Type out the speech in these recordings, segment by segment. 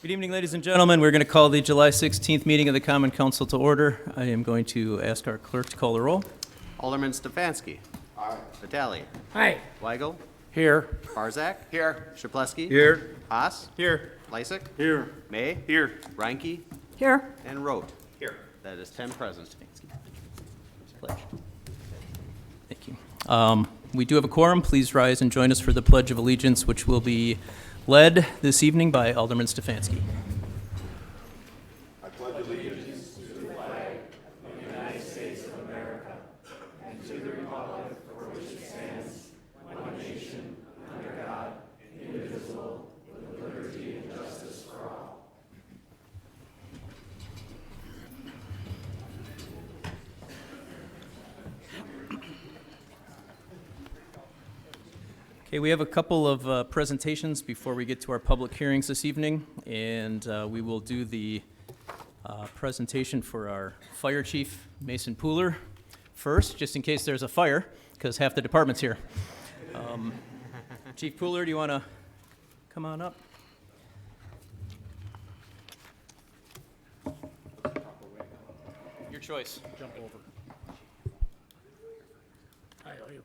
Good evening, ladies and gentlemen. We're going to call the July 16th meeting of the Common Council to order. I am going to ask our clerk to call the roll. Alderman Stefanski. Aye. Vitale. Aye. Weigel. Here. Barzak. Here. Shapleski. Here. Haas. Here. Lysick. Here. May. Here. Reinke. Here. And Rote. Here. That is 10 present. Pledge. Thank you. We do have a quorum. Please rise and join us for the Pledge of Allegiance, which will be led this evening by Alderman Stefanski. I pledge allegiance to the flag of the United States of America and to the republic for which it stands, one nation, under God, indivisible, with liberty and justice for all. Okay, we have a couple of presentations before we get to our public hearings this evening, and we will do the presentation for our Fire Chief, Mason Pooler, first, just in case there's a fire, because half the department's here. Chief Pooler, do you want to come on up? Your choice. Jump over. I owe you.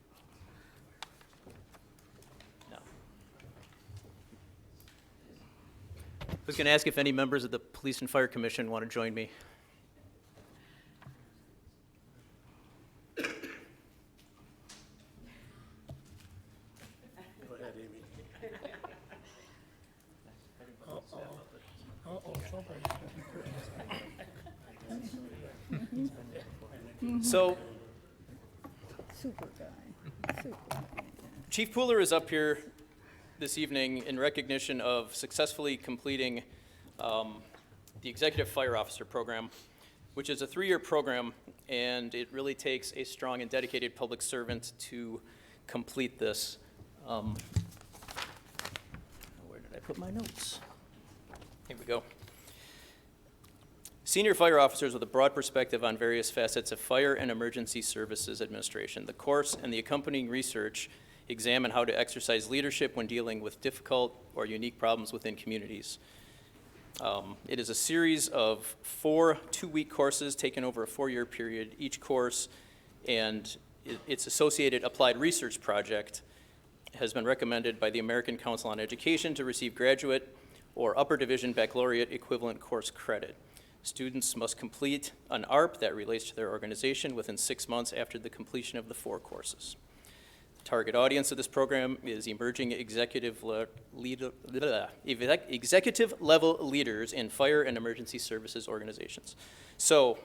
No. I was going to ask if any members of the Police and Fire Commission want to join me. Go ahead, Amy. So, Super guy. Super guy. Chief Pooler is up here this evening in recognition of successfully completing the Executive Fire Officer Program, which is a 3-year program, and it really takes a strong and dedicated public servant to complete this. Where did I put my notes? Here we go. Senior fire officers with a broad perspective on various facets of fire and emergency services administration. The course and the accompanying research examine how to exercise leadership when dealing with difficult or unique problems within communities. It is a series of 4 2-week courses taken over a 4-year period. Each course and its associated applied research project has been recommended by the American Council on Education to receive graduate or upper division baccalaureate equivalent course credit. Students must complete an ARP that relates to their organization within 6 months after the completion of the 4 courses. The target audience of this program is emerging executive level leaders in fire and emergency services organizations. So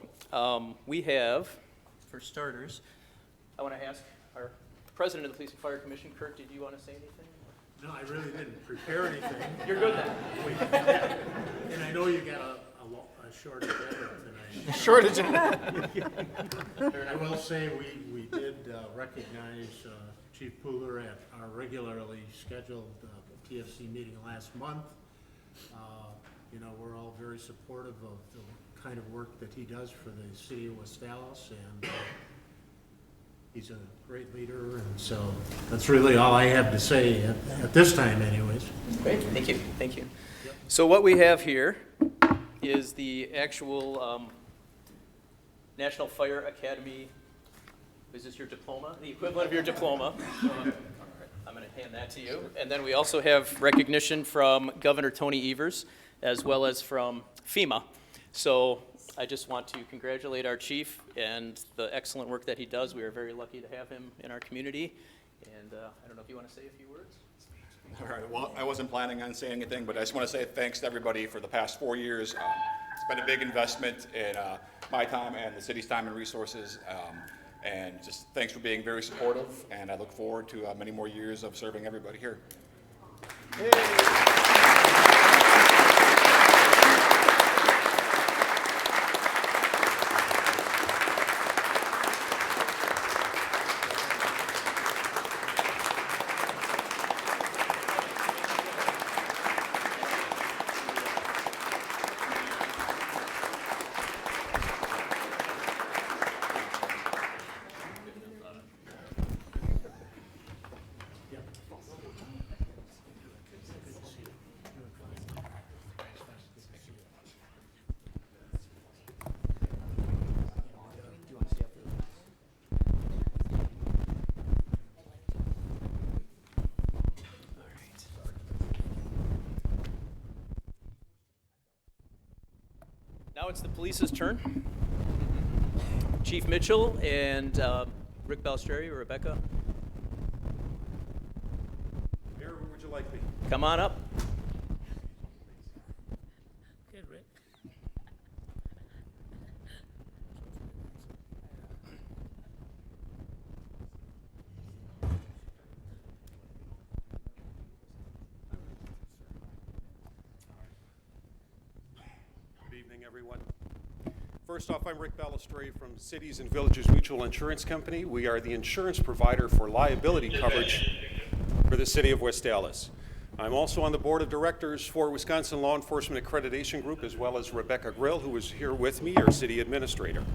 we have, for starters, I want to ask our president of the Police and Fire Commission, Kurt, did you want to say anything? No, I really didn't prepare anything. You're good then. And I know you got a short agenda tonight. Shortage. I will say we did recognize Chief Pooler at our regularly scheduled PFC meeting last month. You know, we're all very supportive of the kind of work that he does for the city of West Allis, and he's a great leader, and so that's really all I have to say at this time anyways. Great, thank you, thank you. Yep. So what we have here is the actual National Fire Academy. Is this your diploma? The equivalent of your diploma. I'm going to hand that to you. And then we also have recognition from Governor Tony Evers, as well as from FEMA. So I just want to congratulate our chief and the excellent work that he does. We are very lucky to have him in our community. And I don't know if you want to say a few words. All right, well, I wasn't planning on saying anything, but I just want to say thanks to everybody for the past 4 years. It's been a big investment in my time and the city's time and resources, and just thanks for being very supportive, and I look forward to many more years of serving everybody here. it's the police's turn. Chief Mitchell and Rick Balistreri or Rebecca, Mayor, where would you like me? come on up. Good, Rick. Good evening, everyone. First off, I'm Rick Balistreri from Cities and Villages Mutual Insurance Company. We are the insurance provider for liability coverage for the city of West Allis. I'm also on the board of directors for Wisconsin Law Enforcement Accreditation Group, as well as Rebecca Grill, who is here with me, our city administrator.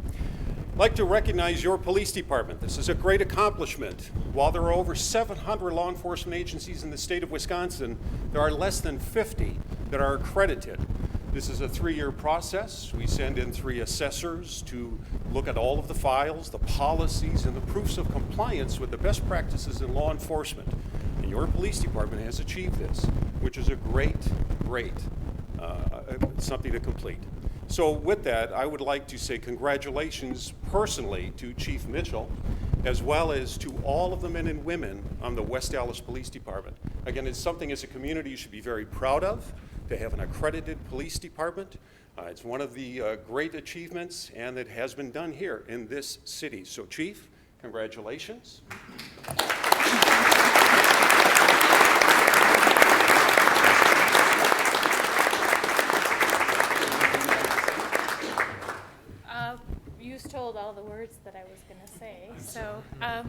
I'd like to recognize your police department. This is a great accomplishment. While there are over 700 law enforcement agencies in the state of Wisconsin, there are less than 50 that are accredited. This is a 3-year process. We send in 3 assessors to look at all of the files, the policies, and the proofs of compliance with the best practices in law enforcement. And your police department has achieved this, which is a great something to complete. So with that, I would like to say congratulations personally to Chief Mitchell, as well as to all of the men and women on the West Allis Police Department. Again, it's something as a community you should be very proud of, to have an accredited police department. It's one of the great achievements, and it has been done here in this city. So Chief, congratulations. You told all the words that I was going to say. So,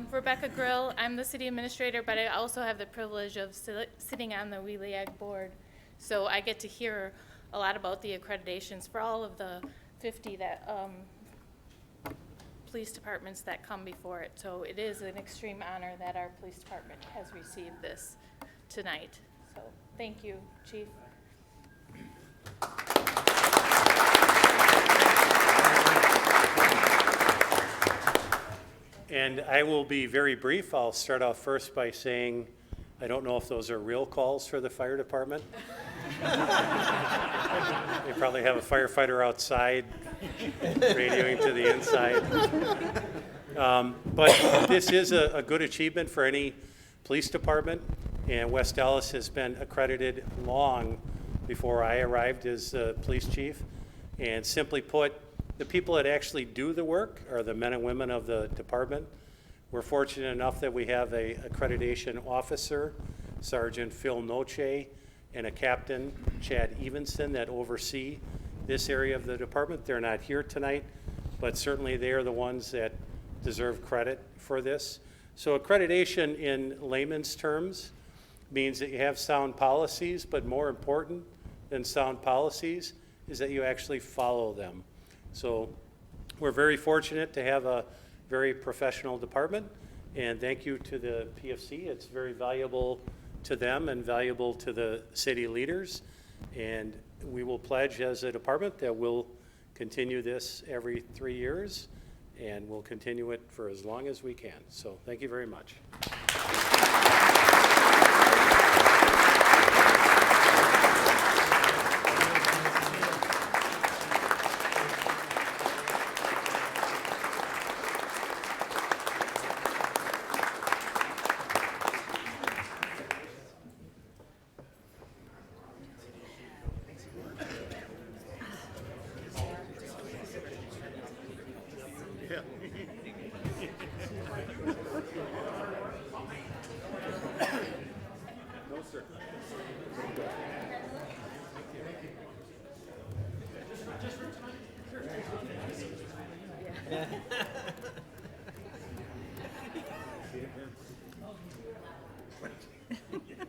Rebecca Grill, I'm the city administrator, but I also have the privilege of sitting on the WELIAG board. So I get to hear a lot about the accreditations for all of the 50 that police departments that come before it. So it is an extreme honor that our police department has received this tonight. So thank you, Chief. And I will be very brief. I'll start off first by saying I don't know if those are real calls for the fire department. They probably have a firefighter outside radioing to the inside. But this is a good achievement for any police department, and West Allis has been accredited long before I arrived as police chief. And simply put, the people that actually do the work are the men and women of the department. We're fortunate enough that we have a accreditation officer, Sergeant Phil Noche, and a captain, Chad Evenson, that oversee this area of the department. They're not here tonight, but certainly they are the ones that deserve credit for this. So accreditation in layman's terms means that you have sound policies, but more important than sound policies is that you actually follow them. So we're very fortunate to have a very professional department, and thank you to the PFC. It's very valuable to them and valuable to the city leaders, and we will pledge as a department that we'll continue this every 3 years, and we'll continue it for as long as we can. So thank you very much.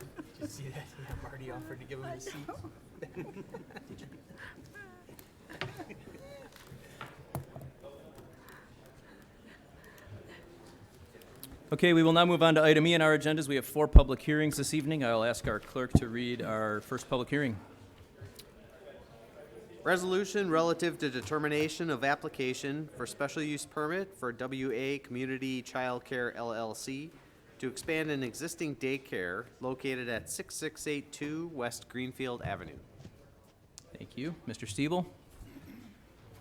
Did you see that? Yeah, Marty offered to give him a seat. Okay, we will now move on to item E in our agendas. We have 4 public hearings this evening. I'll ask our clerk to read our first public hearing. Resolution relative to determination of application for special use permit for WA Community Childcare LLC to expand an existing daycare located at 6682 West Greenfield Avenue. Thank you. Mr. Stiebel?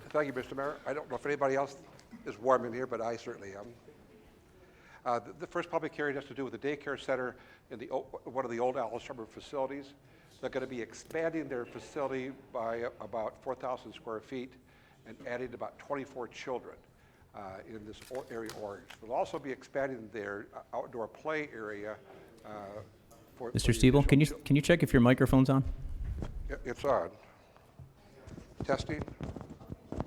Thank you, Mr. Mayor. I don't know if anybody else is warm in here, but I certainly am. The first public hearing has to do with the daycare center in one of the old Allis facilities. They're going to be expanding their facility by about 4,000 square feet and adding about 24 children in this area orange. They'll also be expanding their outdoor play area. Mr. Stiebel, can you check if your microphone's on? It's on. Testing.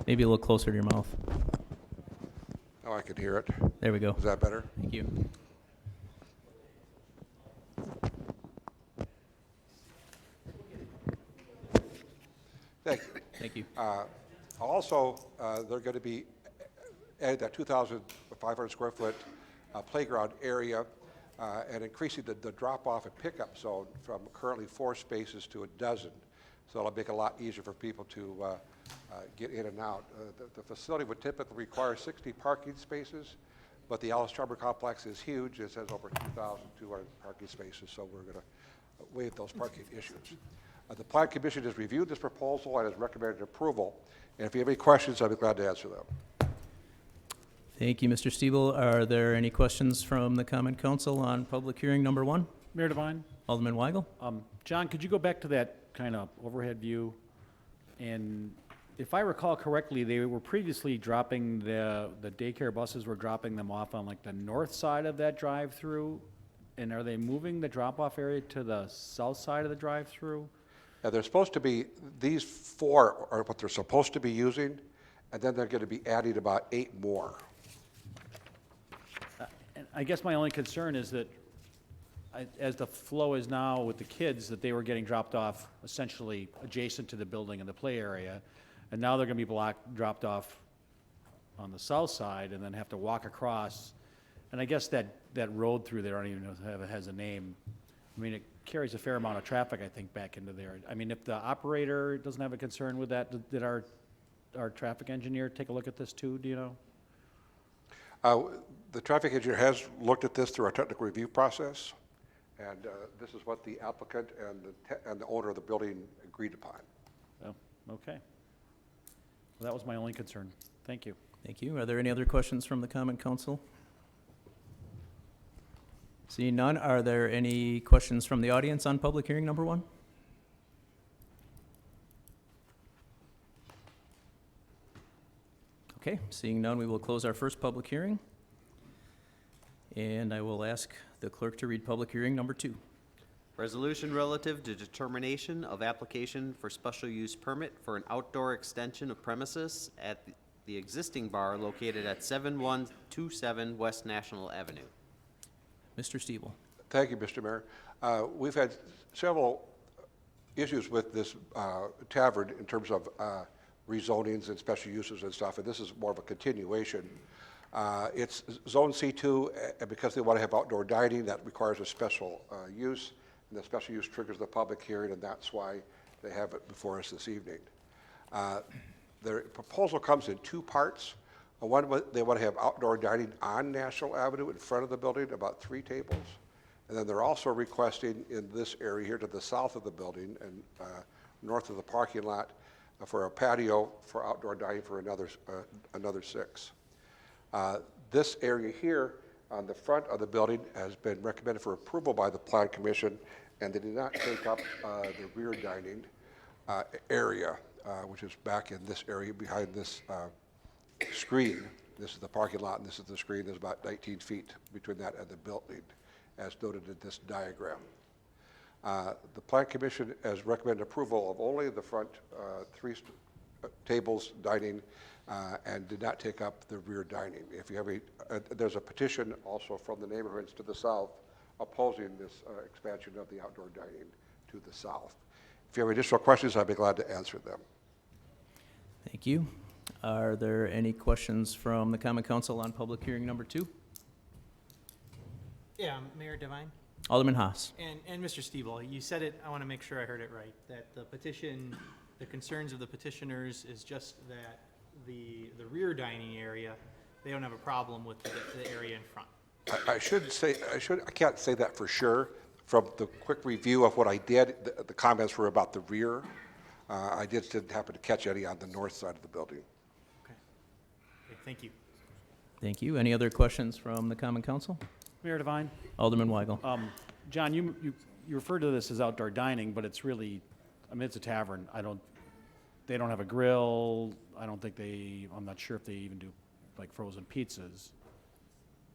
Maybe a little closer to your mouth. Oh, I can hear it. There we go. Is that better? Thank you. Thank you. Thank you. Also, they're going to be adding that 2,500 square foot playground area and increasing the drop-off and pickup zone from currently 4 spaces to a dozen. So it'll make it a lot easier for people to get in and out. The facility would typically require 60 parking spaces, but the Allis Charter Complex is huge. It has over 2,200 parking spaces, so we're going to waive those parking issues. The Plan Commission has reviewed this proposal and has recommended approval. And if you have any questions, I'd be glad to answer them. Thank you, Mr. Stiebel. Are there any questions from the Common Council on public hearing number 1? Mayor Devine? Alderman Weigel? John, could you go back to that kind of overhead view? And if I recall correctly, they were previously dropping the daycare buses were dropping them off on like the north side of that drive-through. And are they moving the drop-off area to the south side of the drive-through? Now, they're supposed to be, these 4 are what they're supposed to be using, and then they're going to be adding about 8 more. And I guess my only concern is that as the flow is now with the kids, that they were getting dropped off essentially adjacent to the building and the play area, and now they're going to be dropped off on the south side and then have to walk across. And I guess that road through there, I don't even know if it has a name. I mean, it carries a fair amount of traffic, I think, back into there. I mean, if the operator doesn't have a concern with that, did our traffic engineer take a look at this too, do you know? The traffic engineer has looked at this through our technical review process, and this is what the applicant and the owner of the building agreed upon. Oh, okay. Well, that was my only concern. Thank you. Thank you. Are there any other questions from the Common Council? Seeing none, are there any questions from the audience on public hearing number 1? Okay, seeing none, we will close our first public hearing. And I will ask the clerk to read public hearing number 2. Resolution relative to determination of application for special use permit for an outdoor extension of premises at the existing bar located at 7127 West National Avenue. Mr. Stiebel. Thank you, Mr. Mayor. We've had several issues with this tavern in terms of rezonings and special uses and stuff, and this is more of a continuation. It's Zone C2, and because they want to have outdoor dining, that requires a special use, and the special use triggers the public hearing, and that's why they have it before us this evening. The proposal comes in 2 parts. One, they want to have outdoor dining on National Avenue in front of the building, about 3 tables. And then they're also requesting in this area here to the south of the building and north of the parking lot for a patio for outdoor dining for another 6. This area here on the front of the building has been recommended for approval by the Plan Commission, and they did not take up the rear dining area, which is back in this area behind this screen. This is the parking lot, and this is the screen. There's about 19 feet between that and the building, as noted in this diagram. The Plan Commission has recommended approval of only the front 3 tables dining and did not take up the rear dining. If you have there's a petition also from the neighborhoods to the south opposing this expansion of the outdoor dining to the south. If you have additional questions, I'd be glad to answer them. Thank you. Are there any questions from the Common Council on public hearing number 2? Yeah, Mayor Devine. Alderman Haas. And Mr. Stiebel, you said it, I want to make sure I heard it right, that the petition, the concerns of the petitioners is just that the rear dining area, they don't have a problem with the area in front. I can't say that for sure. From the quick review of what I did, the comments were about the rear. I just didn't happen to catch any on the north side of the building. Thank you. Thank you. Any other questions from the Common Council? Mayor Devine? Alderman Weigel. John, you referred to this as outdoor dining, but it's really, I mean, it's a tavern. They don't have a grill. I'm not sure if they even do like frozen pizzas.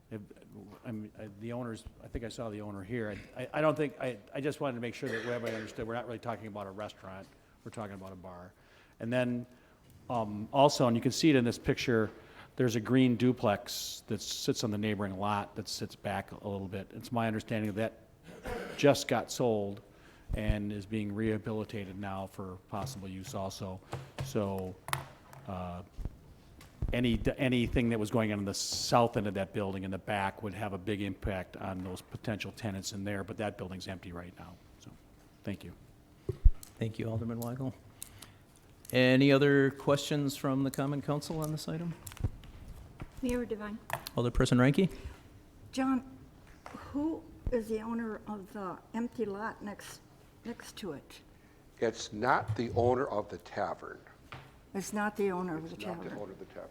The owners, I think I saw the owner here. I just wanted to make sure that everybody understood, we're not really talking about a restaurant. We're talking about a bar. And then also, and you can see it in this picture, there's a green duplex that sits on the neighboring lot that sits back a little bit. It's my understanding that just got sold and is being rehabilitated now for possible use also. So anything that was going on in the south end of that building in the back would have a big impact on those potential tenants in there, but that building's empty right now. So, thank you. Thank you, Alderman Weigel. Any other questions from the Common Council on this item? Mayor Devine. Alderperson Ranky? John, who is the owner of the empty lot next to it? It's not the owner of the tavern. It's not the owner of the It's not the tavern? owner of the tavern.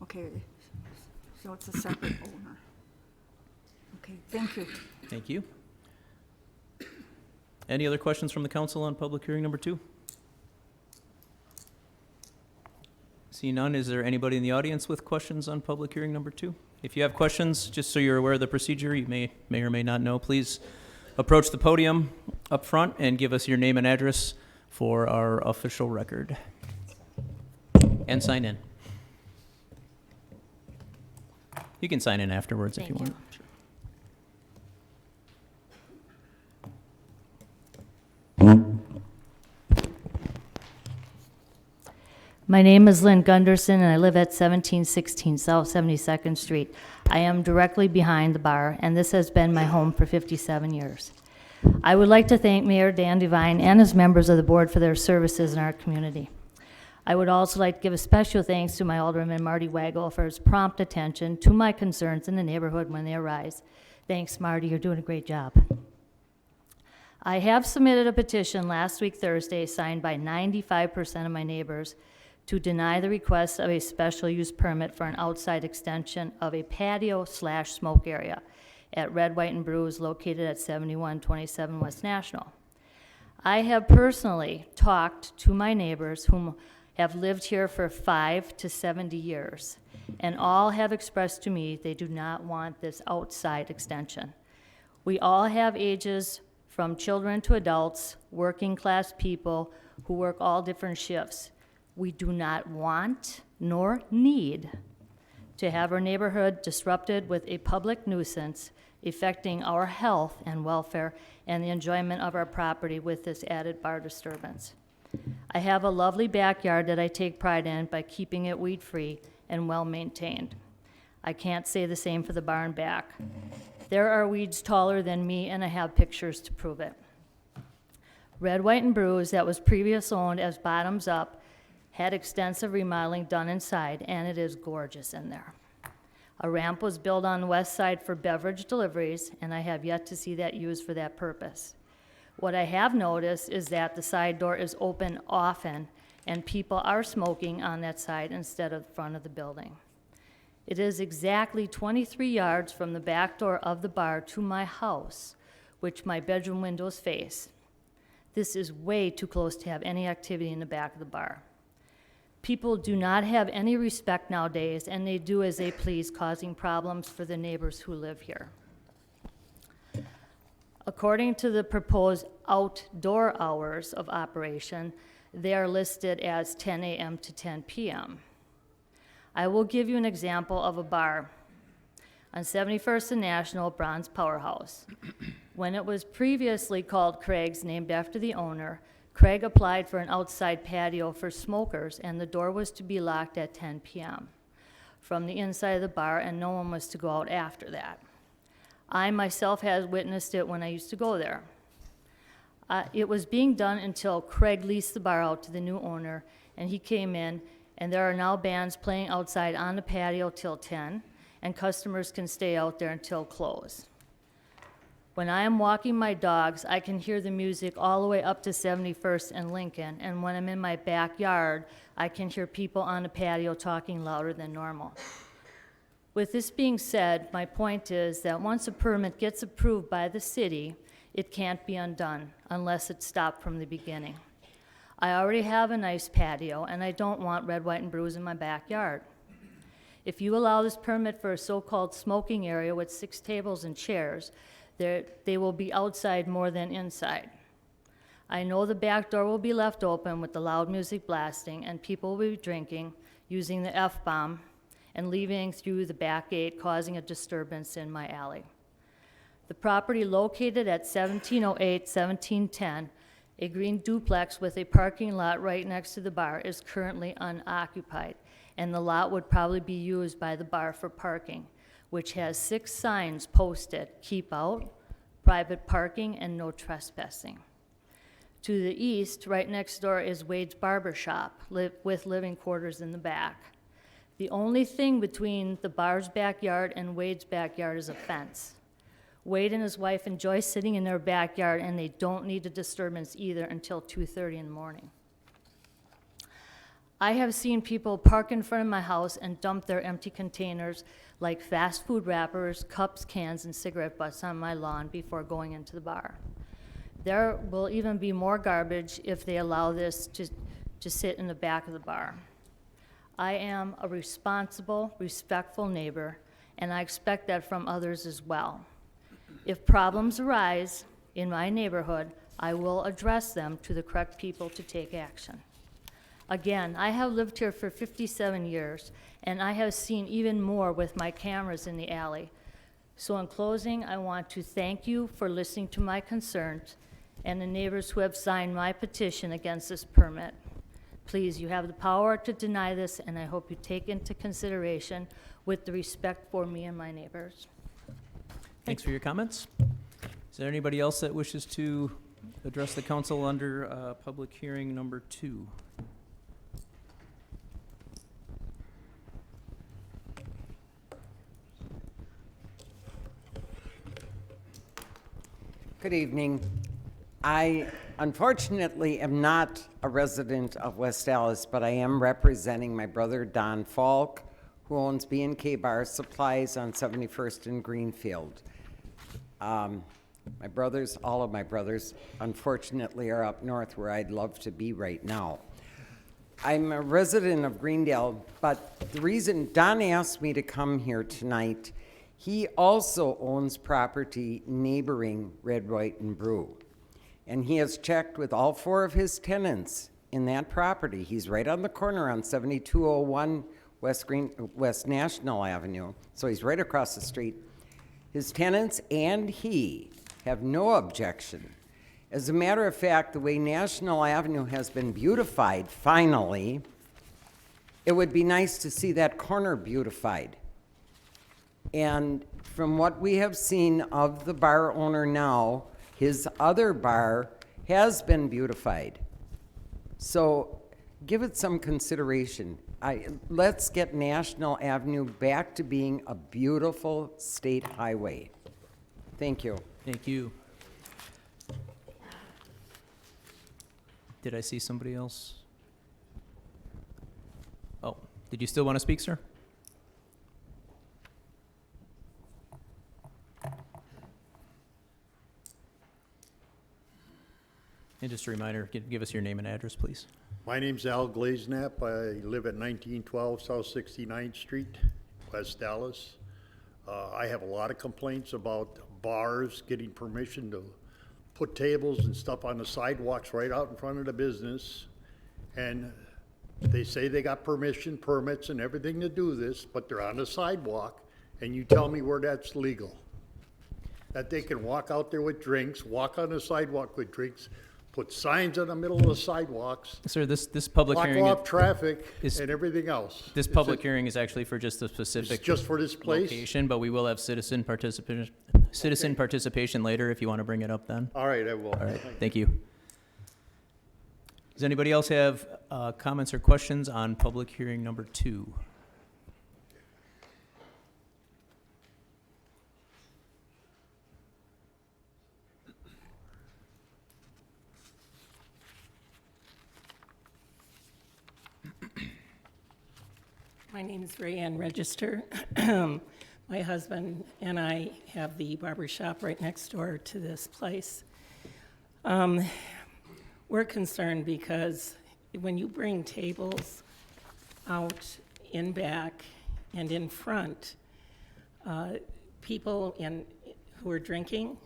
Okay, so it's a separate owner. Okay, thank you. Thank you. Any other questions from the council on public hearing number 2? See none, is there anybody in the audience with questions on public hearing number 2? If you have questions, just so you're aware of the procedure, you may or may not know, please approach the podium up front and give us your name and address for our official record. And sign in. You can sign in afterwards if you want. My name is Lynn Gunderson, and I live at 1716 South 72nd Street. I am directly behind the bar, and this has been my home for 57 years. I would like to thank Mayor Dan Devine and his members of the board for their services in our community. I would also like to give a special thanks to my Alderman Marty Weigel for his prompt attention to my concerns in the neighborhood when they arise. Thanks, Marty, you're doing a great job. I have submitted a petition last week Thursday signed by 95% of my neighbors to deny the request of a special use permit for an outside extension of a patio/smoke area at Red, White, and Brews located at 7127 West National. I have personally talked to my neighbors whom have lived here for 5 to 70 years, and all have expressed to me they do not want this outside extension. We all have ages from children to adults, working class people who work all different shifts. We do not want nor need to have our neighborhood disrupted with a public nuisance affecting our health and welfare and the enjoyment of our property with this added bar disturbance. I have a lovely backyard that I take pride in by keeping it weed-free and well-maintained. I can't say the same for the barn back. There are weeds taller than me, and I have pictures to prove it. Red, White, and Brews, that was previously owned as Bottoms Up, had extensive remodeling done inside, and it is gorgeous in there. A ramp was built on the west side for beverage deliveries, and I have yet to see that used for that purpose. What I have noticed is that the side door is open often, and people are smoking on that side instead of the front of the building. It is exactly 23 yards from the back door of the bar to my house, which my bedroom windows face. This is way too close to have any activity in the back of the bar. People do not have any respect nowadays, and they do as they please, causing problems for the neighbors who live here. According to the proposed outdoor hours of operation, they are listed as 10 a.m. to 10 p.m. I will give you an example of a bar on 71st and National, Bronze Powerhouse. When it was previously called Craig's, named after the owner, Craig applied for an outside patio for smokers, and the door was to be locked at 10 p.m. from the inside of the bar, and no one was to go out after that. I myself have witnessed it when I used to go there. It was being done until Craig leased the bar out to the new owner, and he came in, and there are now bands playing outside on the patio till 10, and customers can stay out there until close. When I am walking my dogs, I can hear the music all the way up to 71st and Lincoln, and when I'm in my backyard, I can hear people on the patio talking louder than normal. With this being said, my point is that once a permit gets approved by the city, it can't be undone unless it's stopped from the beginning. I already have a nice patio, and I don't want red, white, and blues in my backyard. If you allow this permit for a so-called smoking area with 6 tables and chairs, they will be outside more than inside. I know the back door will be left open with the loud music blasting, and people will be drinking, using the F-bomb, and leaving through the back gate, causing a disturbance in my alley. The property located at 1708, 1710, a green duplex with a parking lot right next to the bar, is currently unoccupied, and the lot would probably be used by the bar for parking, which has 6 signs posted: keep out, private parking, and no trespassing. To the east, right next door, is Wade's Barber Shop with living quarters in the back. The only thing between the bar's backyard and Wade's backyard is a fence. Wade and his wife enjoy sitting in their backyard, and they don't need a disturbance either until 2:30 in the morning. I have seen people park in front of my house and dump their empty containers like fast food wrappers, cups, cans, and cigarette butts on my lawn before going into the bar. There will even be more garbage if they allow this to sit in the back of the bar. I am a responsible, respectful neighbor, and I expect that from others as well. If problems arise in my neighborhood, I will address them to the correct people to take action. Again, I have lived here for 57 years, and I have seen even more with my cameras in the alley. So in closing, I want to thank you for listening to my concerns and the neighbors who have signed my petition against this permit. Please, you have the power to deny this, and I hope you take into consideration with the respect for me and my neighbors. Thanks for your comments. Is there anybody else that wishes to address the council under public hearing number 2? Good evening. I unfortunately am not a resident of West Allis, but I am representing my brother Don Falk, who owns B&K Bar Supplies on 71st and Greenfield. My brothers, all of my brothers, unfortunately are up north where I'd love to be right now. I'm a resident of Greendale, but the reason Don asked me to come here tonight, he also owns property neighboring Red, White, and Brew. And he has checked with all 4 of his tenants in that property. He's right on the corner on 7201 West National Avenue, so he's right across the street. His tenants and he have no objection. As a matter of fact, the way National Avenue has been beautified, finally, it would be nice to see that corner beautified. And from what we have seen of the bar owner now, his other bar has been beautified. So give it some consideration. Let's get National Avenue back to being a beautiful state highway. Thank you. Thank you. Did I see somebody else? Oh, did you still want to speak, sir? And just a reminder, give us your name and address, please. My name's Elle Knapp. I live at 1912 South 69th Street, West Dallas. I have a lot of complaints about bars getting permission to put tables and stuff on the sidewalks right out in front of the business. And they say they got permits and everything to do this, but they're on the sidewalk, and you tell me where that's legal. That they can walk out there with drinks, walk on the sidewalk with drinks, put signs in the middle of the sidewalks, Sir, this public block hearing off traffic is- and everything else. This It's public a- hearing is actually for just a specific It's just for this place? location, but we will have citizen participation later if you want to bring it up then. All right, I will. All right, thank you. Does anybody else have comments or questions on public hearing number 2? My name is Rayanne Register. My husband and I have the barber shop right next door to this place. We're concerned because when you bring tables out in back and in front, people who are drinking,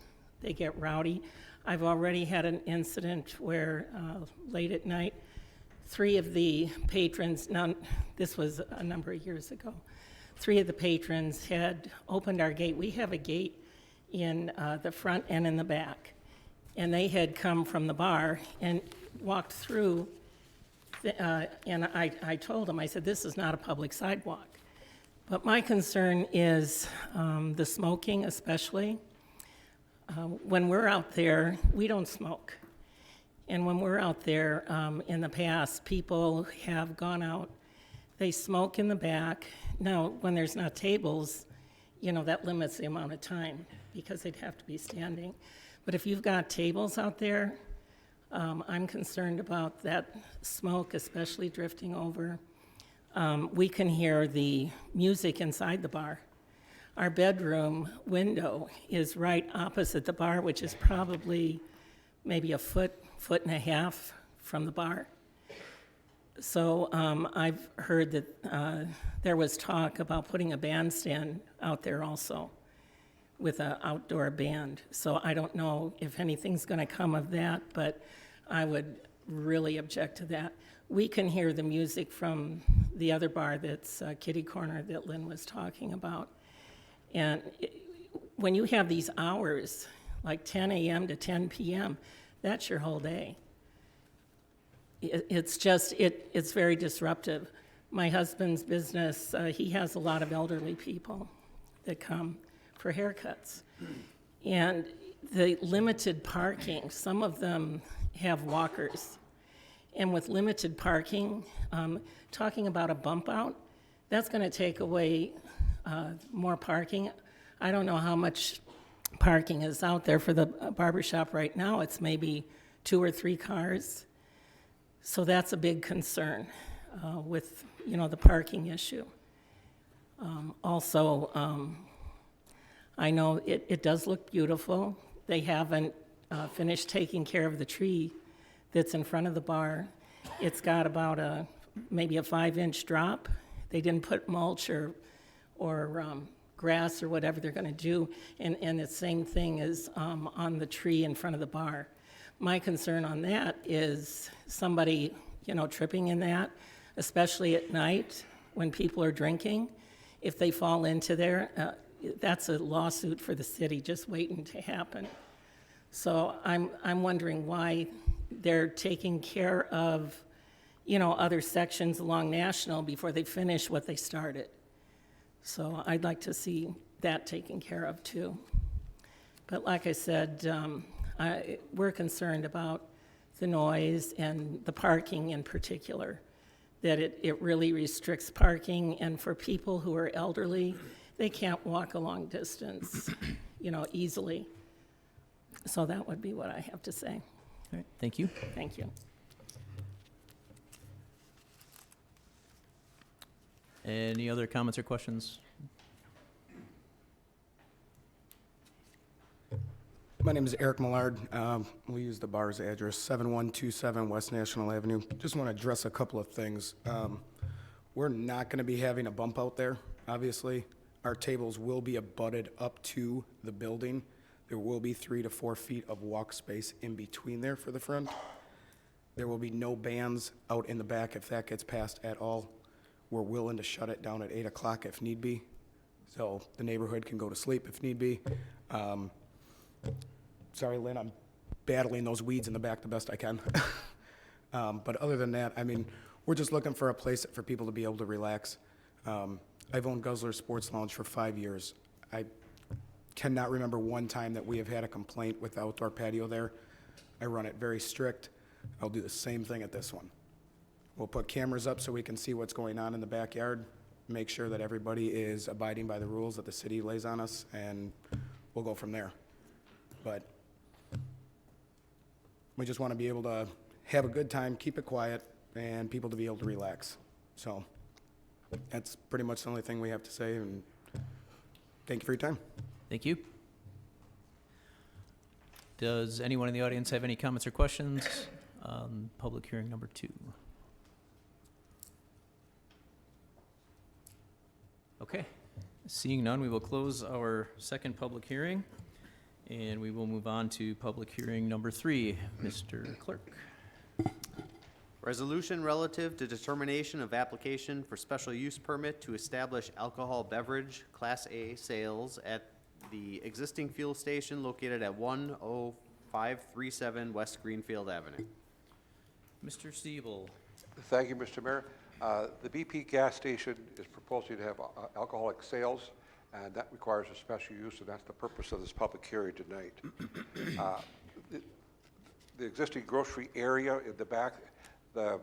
they get rowdy. I've already had an incident where late at night, 3 of the patrons, now this was a number of years ago, 3 of the patrons had opened our gate. We have a gate in the front and in the back. And they had come from the bar and walked through, and I told them, I said, this is not a public sidewalk. But my concern is the smoking especially. When we're out there, we don't smoke. And when we're out there, in the past, people have gone out, they smoke in the back. Now, when there's not tables, you know, that limits the amount of time because they'd have to be standing. But if you've got tables out there, I'm concerned about that smoke, especially drifting over. We can hear the music inside the bar. Our bedroom window is right opposite the bar, which is probably maybe a foot and a half from the bar. So I've heard that there was talk about putting a bandstand out there also with an outdoor band. So I don't know if anything's going to come of that, but I would really object to that. We can hear the music from the other bar that's Kitty Corner that Lynn was talking about. And when you have these hours, like 10 a.m. to 10 p.m., that's your whole day. It's very disruptive. My husband's business, he has a lot of elderly people that come for haircuts. And the limited parking, some of them have walkers. And with limited parking, talking about a bump out, that's going to take away more parking. I don't know how much parking is out there for the barbershop right now. It's maybe 2 or 3 cars. So that's a big concern with, you know, the parking issue. Also, I know it does look beautiful. They haven't finished taking care of the tree that's in front of the bar. It's got about maybe a 5-inch drop. They didn't put mulch or grass or whatever they're going to do, and the same thing is on the tree in front of the bar. My concern on that is somebody, you know, tripping in that, especially at night when people are drinking. If they fall into there, that's a lawsuit for the city just waiting to happen. So I'm wondering why they're taking care of, you know, other sections along National before they finish what they started. So I'd like to see that taken care of too. But like I said, we're concerned about the noise and the parking in particular, that it really restricts parking, and for people who are elderly, they can't walk a long distance, you know, easily. So that would be what I have to say. All right, thank you. Thank you. Any other comments or questions? My name is Eric Millard. We use the bar's address, 7127 West National Avenue. Just want to address a couple of things. We're not going to be having a bump out there, obviously. Our tables will be abutted up to the building. There will be 3 to 4 feet of walk space in between there for the front. There will be no bands out in the back if that gets passed at all. We're willing to shut it down at 8 o'clock if need be, so the neighborhood can go to sleep if need be. Sorry, Lynn, I'm battling those weeds in the back the best I can. But other than that, I mean, we're just looking for a place for people to be able to relax. I've owned Guzzler Sports Lounge for 5 years. I cannot remember one time that we have had a complaint with the outdoor patio there. I run it very strict. I'll do the same thing at this one. We'll put cameras up so we can see what's going on in the backyard, make sure that everybody is abiding by the rules that the city lays on us, and we'll go from there. But we just want to be able to have a good time, keep it quiet, and people to be able to relax. So That's pretty much the only thing we have to say, and thank you for your time. Thank you. Does anyone in the audience have any comments or questions on public hearing number 2? Okay, seeing none, we will close our second public hearing, and we will move on to public hearing number 3. Mr. Clerk. Resolution relative to determination of application for special use permit to establish alcohol beverage Class A sales at the existing fuel station located at 10537 West Greenfield Avenue. Mr. Siebel. Thank you, Mr. Mayor. The BP gas station is proposing to have alcoholic sales, and that requires a special use, and that's the purpose of this public hearing tonight. The existing grocery area in the back, the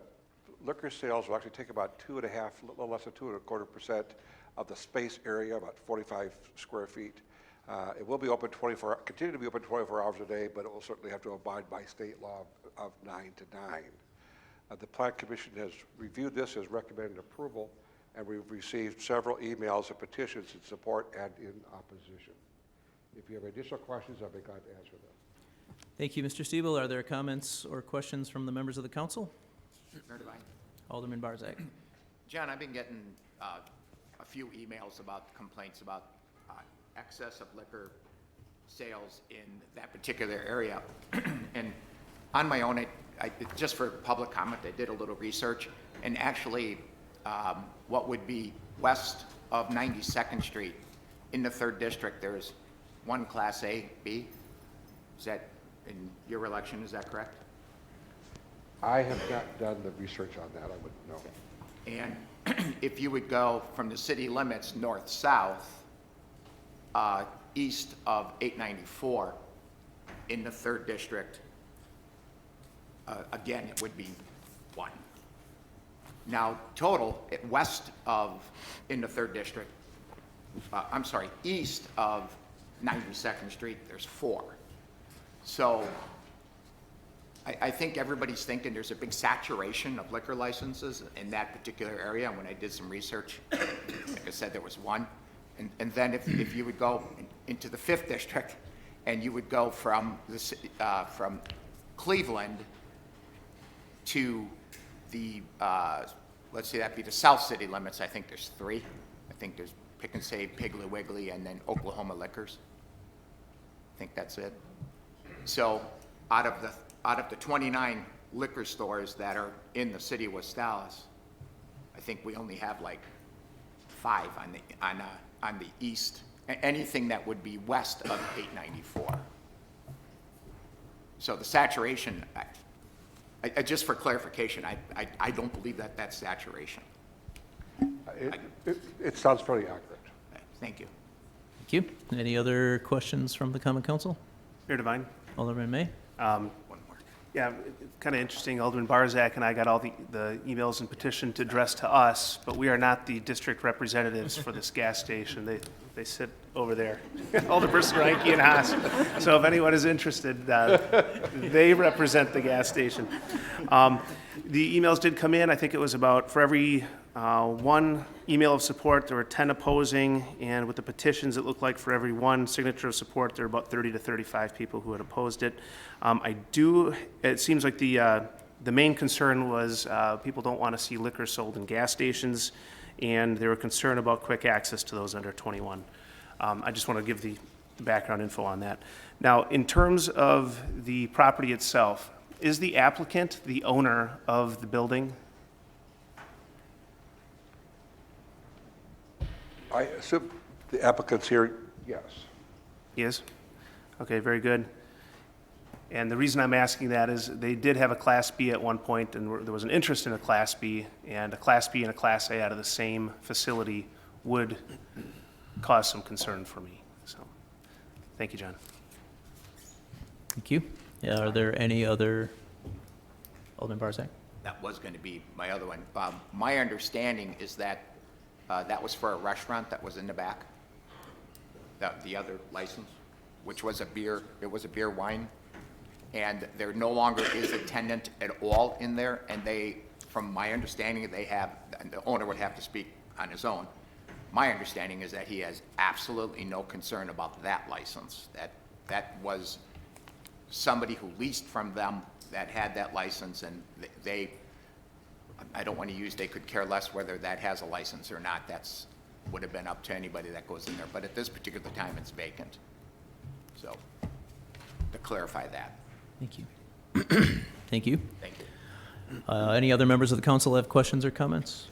liquor sales will actually take about 2.5, a little less than 2.25% of the space area, about 45 square feet. It will be open continue to be open 24 hours a day, but it will certainly have to abide by state law of 9 to 9. The Plan Commission has reviewed this, has recommended approval, and we've received several emails and petitions in support and in opposition. If you have additional questions, I'll be glad to answer them. Thank you, Mr. Siebel. Are there comments or questions from the members of the council? Alderman Barzak. John, I've been getting a few emails about complaints about excess of liquor sales in that particular area. And on my own, just for public comment, I did a little research, and actually what would be west of 92nd Street in the 3rd District, there's one Class A, B. Is that in your election, is that correct? I have not done the research on that, I wouldn't know. And if you would go from the city limits north-south, east of 894 in the 3rd District, again, it would be 1. Now, total, west of, in the 3rd District, east of 92nd Street, there's 4. So I think everybody's thinking there's a big saturation of liquor licenses in that particular area. And when I did some research, like I said, there was 1. And then if you would go into the 5th District and you would go from Cleveland to the, let's say that'd be the South City limits, I think there's 3. I think there's Pick and Save, Piggly Wiggly, and then Oklahoma Liquors. I think that's it. So out of the 29 liquor stores that are in the city of West Allis, I think we only have like 5 on the east, anything that would be west of 894. So the saturation, just for clarification, I don't believe that that's saturation. It sounds fairly accurate. Thank you. Thank you. Any other questions from the Common Council? Mayor Devine. Alderman May. Yeah, kind of interesting. Alderman Barzak and I got all the emails and petitions addressed to us, but we are not the district representatives for this gas station. They sit over there, Alderperson Reinke and Haas. So if anyone is interested, they represent the gas station. The emails did come in. I think it was about, for every 1 email of support, there were 10 opposing, and with the petitions, it looked like for every 1 signature of support, there were about 30 to 35 people who had opposed it. It seems like the main concern was people don't want to see liquor sold in gas stations, and they were concerned about quick access to those under 21. I just want to give the background info on that. Now, in terms of the property itself, is the applicant the owner of the building? I assume the applicant's here, yes. He is? Okay, very good. And the reason I'm asking that is they did have a Class B at one point, and there was an interest in a Class B, and a Class B and a Class A out of the same facility would cause some concern for me. So, thank you, John. Thank you. Yeah, are there any other? Alderman Barzak? That was going to be my other one. My understanding is that that was for a restaurant that was in the back, the other license, which was a beer, it was a beer wine. And there no longer is a tenant at all in there, and they, from my understanding, they have, and the owner would have to speak on his own. My understanding is that he has absolutely no concern about that license. That was somebody who leased from them that had that license, and they, I don't want to use, they could care less whether that has a license or not. That's, would have been up to anybody that goes in there. But at this particular time, it's vacant. So, to clarify that. Thank you. Thank you. Thank you. Any other members of the council have questions or comments?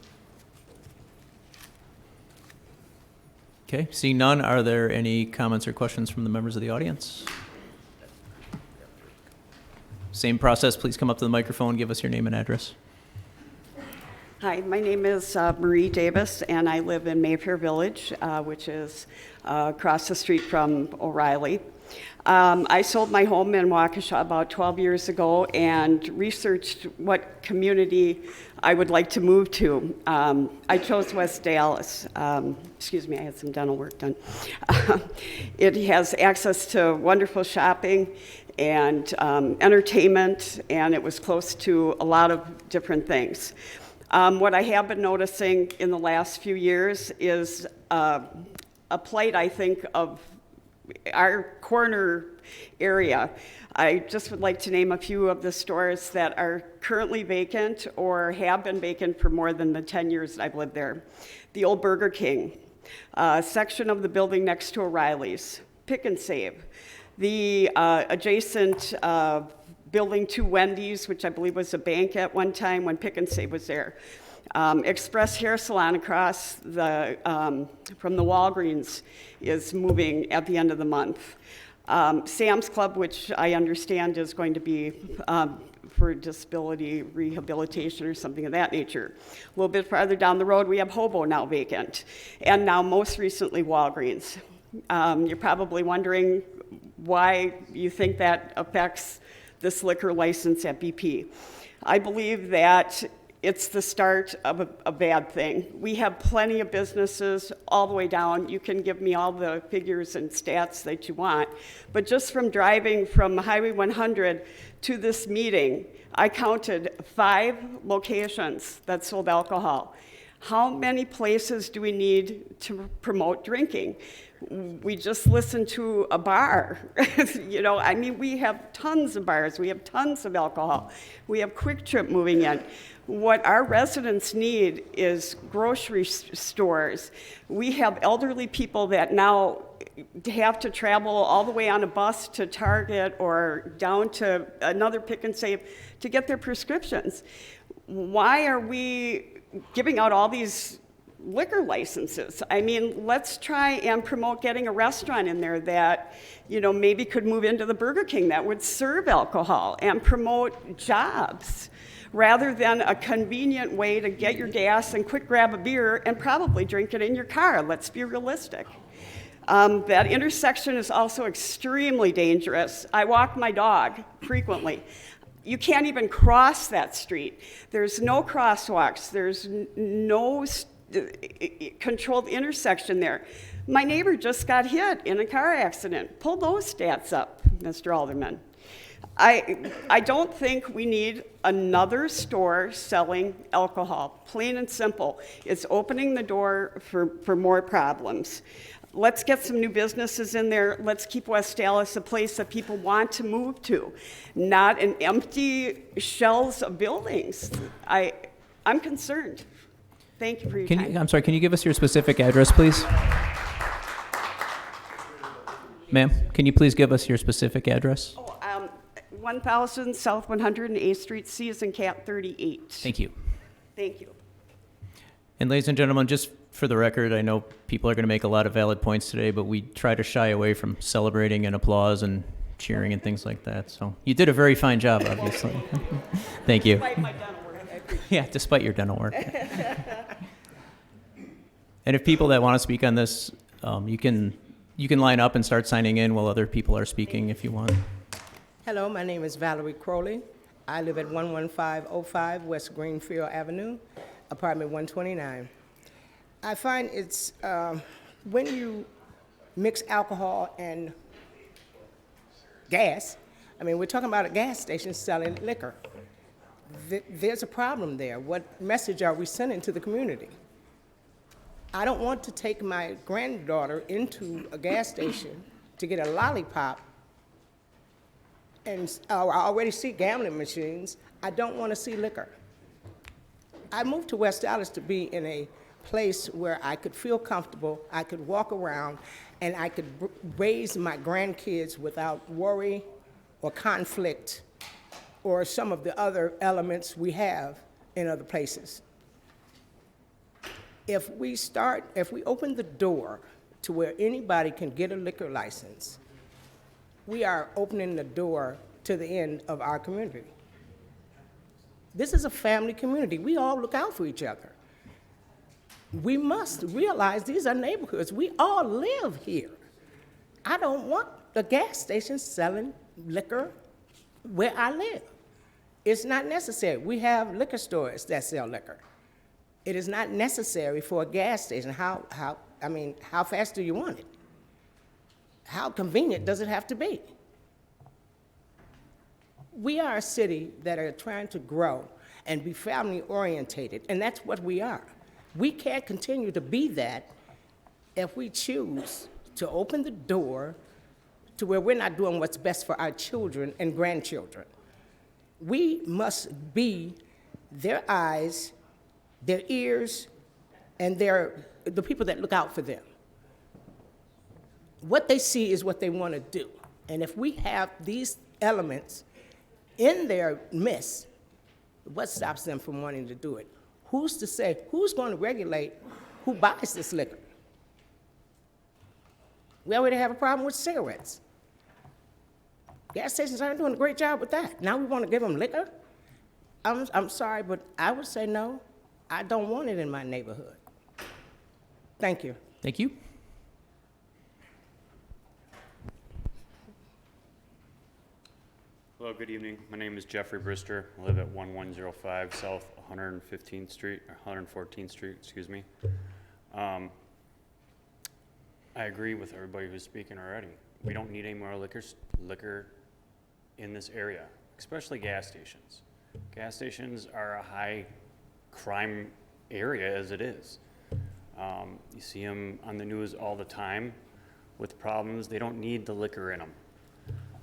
Okay, seeing none, are there any comments or questions from the members of the audience? Same process, please come up to the microphone, give us your name and address. Hi, my name is Marie Davis, and I live in Mayfair Village, which is across the street from O'Reilly. I sold my home in Waukesha about 12 years ago and researched what community I would like to move to. I chose West Allis. Excuse me, I had some dental work done. It has access to wonderful shopping and entertainment, and it was close to a lot of different things. What I have been noticing in the last few years is a plight, I think, of our corner area. I just would like to name a few of the stores that are currently vacant or have been vacant for more than the 10 years that I've lived there. The old Burger King, a section of the building next to O'Reilly's, Pick and Save, the adjacent building to Wendy's, which I believe was a bank at one time when Pick and Save was there. Express Hair Salon across the, from the Walgreens is moving at the end of the month. Sam's Club, which I understand is going to be for disability rehabilitation or something of that nature. A little bit farther down the road, we have Hobo now vacant, and now most recently Walgreens. You're probably wondering why you think that affects this liquor license at BP. I believe that it's the start of a bad thing. We have plenty of businesses all the way down. You can give me all the figures and stats that you want, but just from driving from Highway 100 to this meeting, I counted 5 locations that sold alcohol. How many places do we need to promote drinking? We just listened to a bar. You know, I mean, we have tons of bars. We have tons of alcohol. We have Quick Trip moving in. What our residents need is grocery stores. We have elderly people that now have to travel all the way on a bus to Target or down to another Pick and Save to get their prescriptions. Why are we giving out all these liquor licenses? I mean, let's try and promote getting a restaurant in there that, you know, maybe could move into the Burger King that would serve alcohol and promote jobs, rather than a convenient way to get your gas and quick grab a beer and probably drink it in your car. Let's be realistic. That intersection is also extremely dangerous. I walk my dog frequently. You can't even cross that street. There's no crosswalks. There's no controlled intersection there. My neighbor just got hit in a car accident. Pull those stats up, Mr. Alderman. I don't think we need another store selling alcohol, plain and simple. It's opening the door for more problems. Let's get some new businesses in there. Let's keep West Allis a place that people want to move to, not an empty shells of buildings. I'm concerned. Thank you for your time. I'm sorry, can you give us your specific address, please? Ma'am, can you please give us your specific address? 1000 South 108th Street, C as in cat 38. Thank you. Thank you. And ladies and gentlemen, just for the record, I know people are going to make a lot of valid points today, but we try to shy away from celebrating and applause and cheering and things like that. So you did a very fine job, obviously. Thank you. Despite my dental work, I appreciate it. Yeah, despite your dental work. And if people that want to speak on this, you can line up and start signing in while other people are speaking if you want. Hello, my name is Valerie Crowley. I live at 11505 West Greenfield Avenue, apartment 129. I find it's, when you mix alcohol and gas, I mean, we're talking about a gas station selling liquor. There's a problem there. What message are we sending to the community? I don't want to take my granddaughter into a gas station to get a lollipop, and I already see gambling machines. I don't want to see liquor. I moved to West Allis to be in a place where I could feel comfortable, I could walk around, and I could raise my grandkids without worry or conflict or some of the other elements we have in other places. If we open the door to where anybody can get a liquor license, we are opening the door to the end of our community. This is a family community. We all look out for each other. We must realize these are neighborhoods. We all live here. I don't want the gas station selling liquor where I live. It's not necessary. We have liquor stores that sell liquor. It is not necessary for a gas station. How fast do you want it? How convenient does it have to be? We are a city that are trying to grow and be family orientated, and that's what we are. We can't continue to be that if we choose to open the door to where we're not doing what's best for our children and grandchildren. We must be their eyes, their ears, and the people that look out for them. What they see is what they want to do. And if we have these elements in their midst, what stops them from wanting to do it? Who's to say, who's going to regulate who buys this liquor? We already have a problem with cigarettes. Gas stations aren't doing a great job with that. Now we want to give them liquor? I'm sorry, but I would say no. I don't want it in my neighborhood. Thank you. Thank you. Hello, good evening. My name is Jeffrey Brister. I live at 1105 South 114th Street, excuse me. I agree with everybody who's speaking already. We don't need any more liquor in this area, especially gas stations. Gas stations are a high crime area as it is. You see them on the news all the time with problems. They don't need the liquor in them.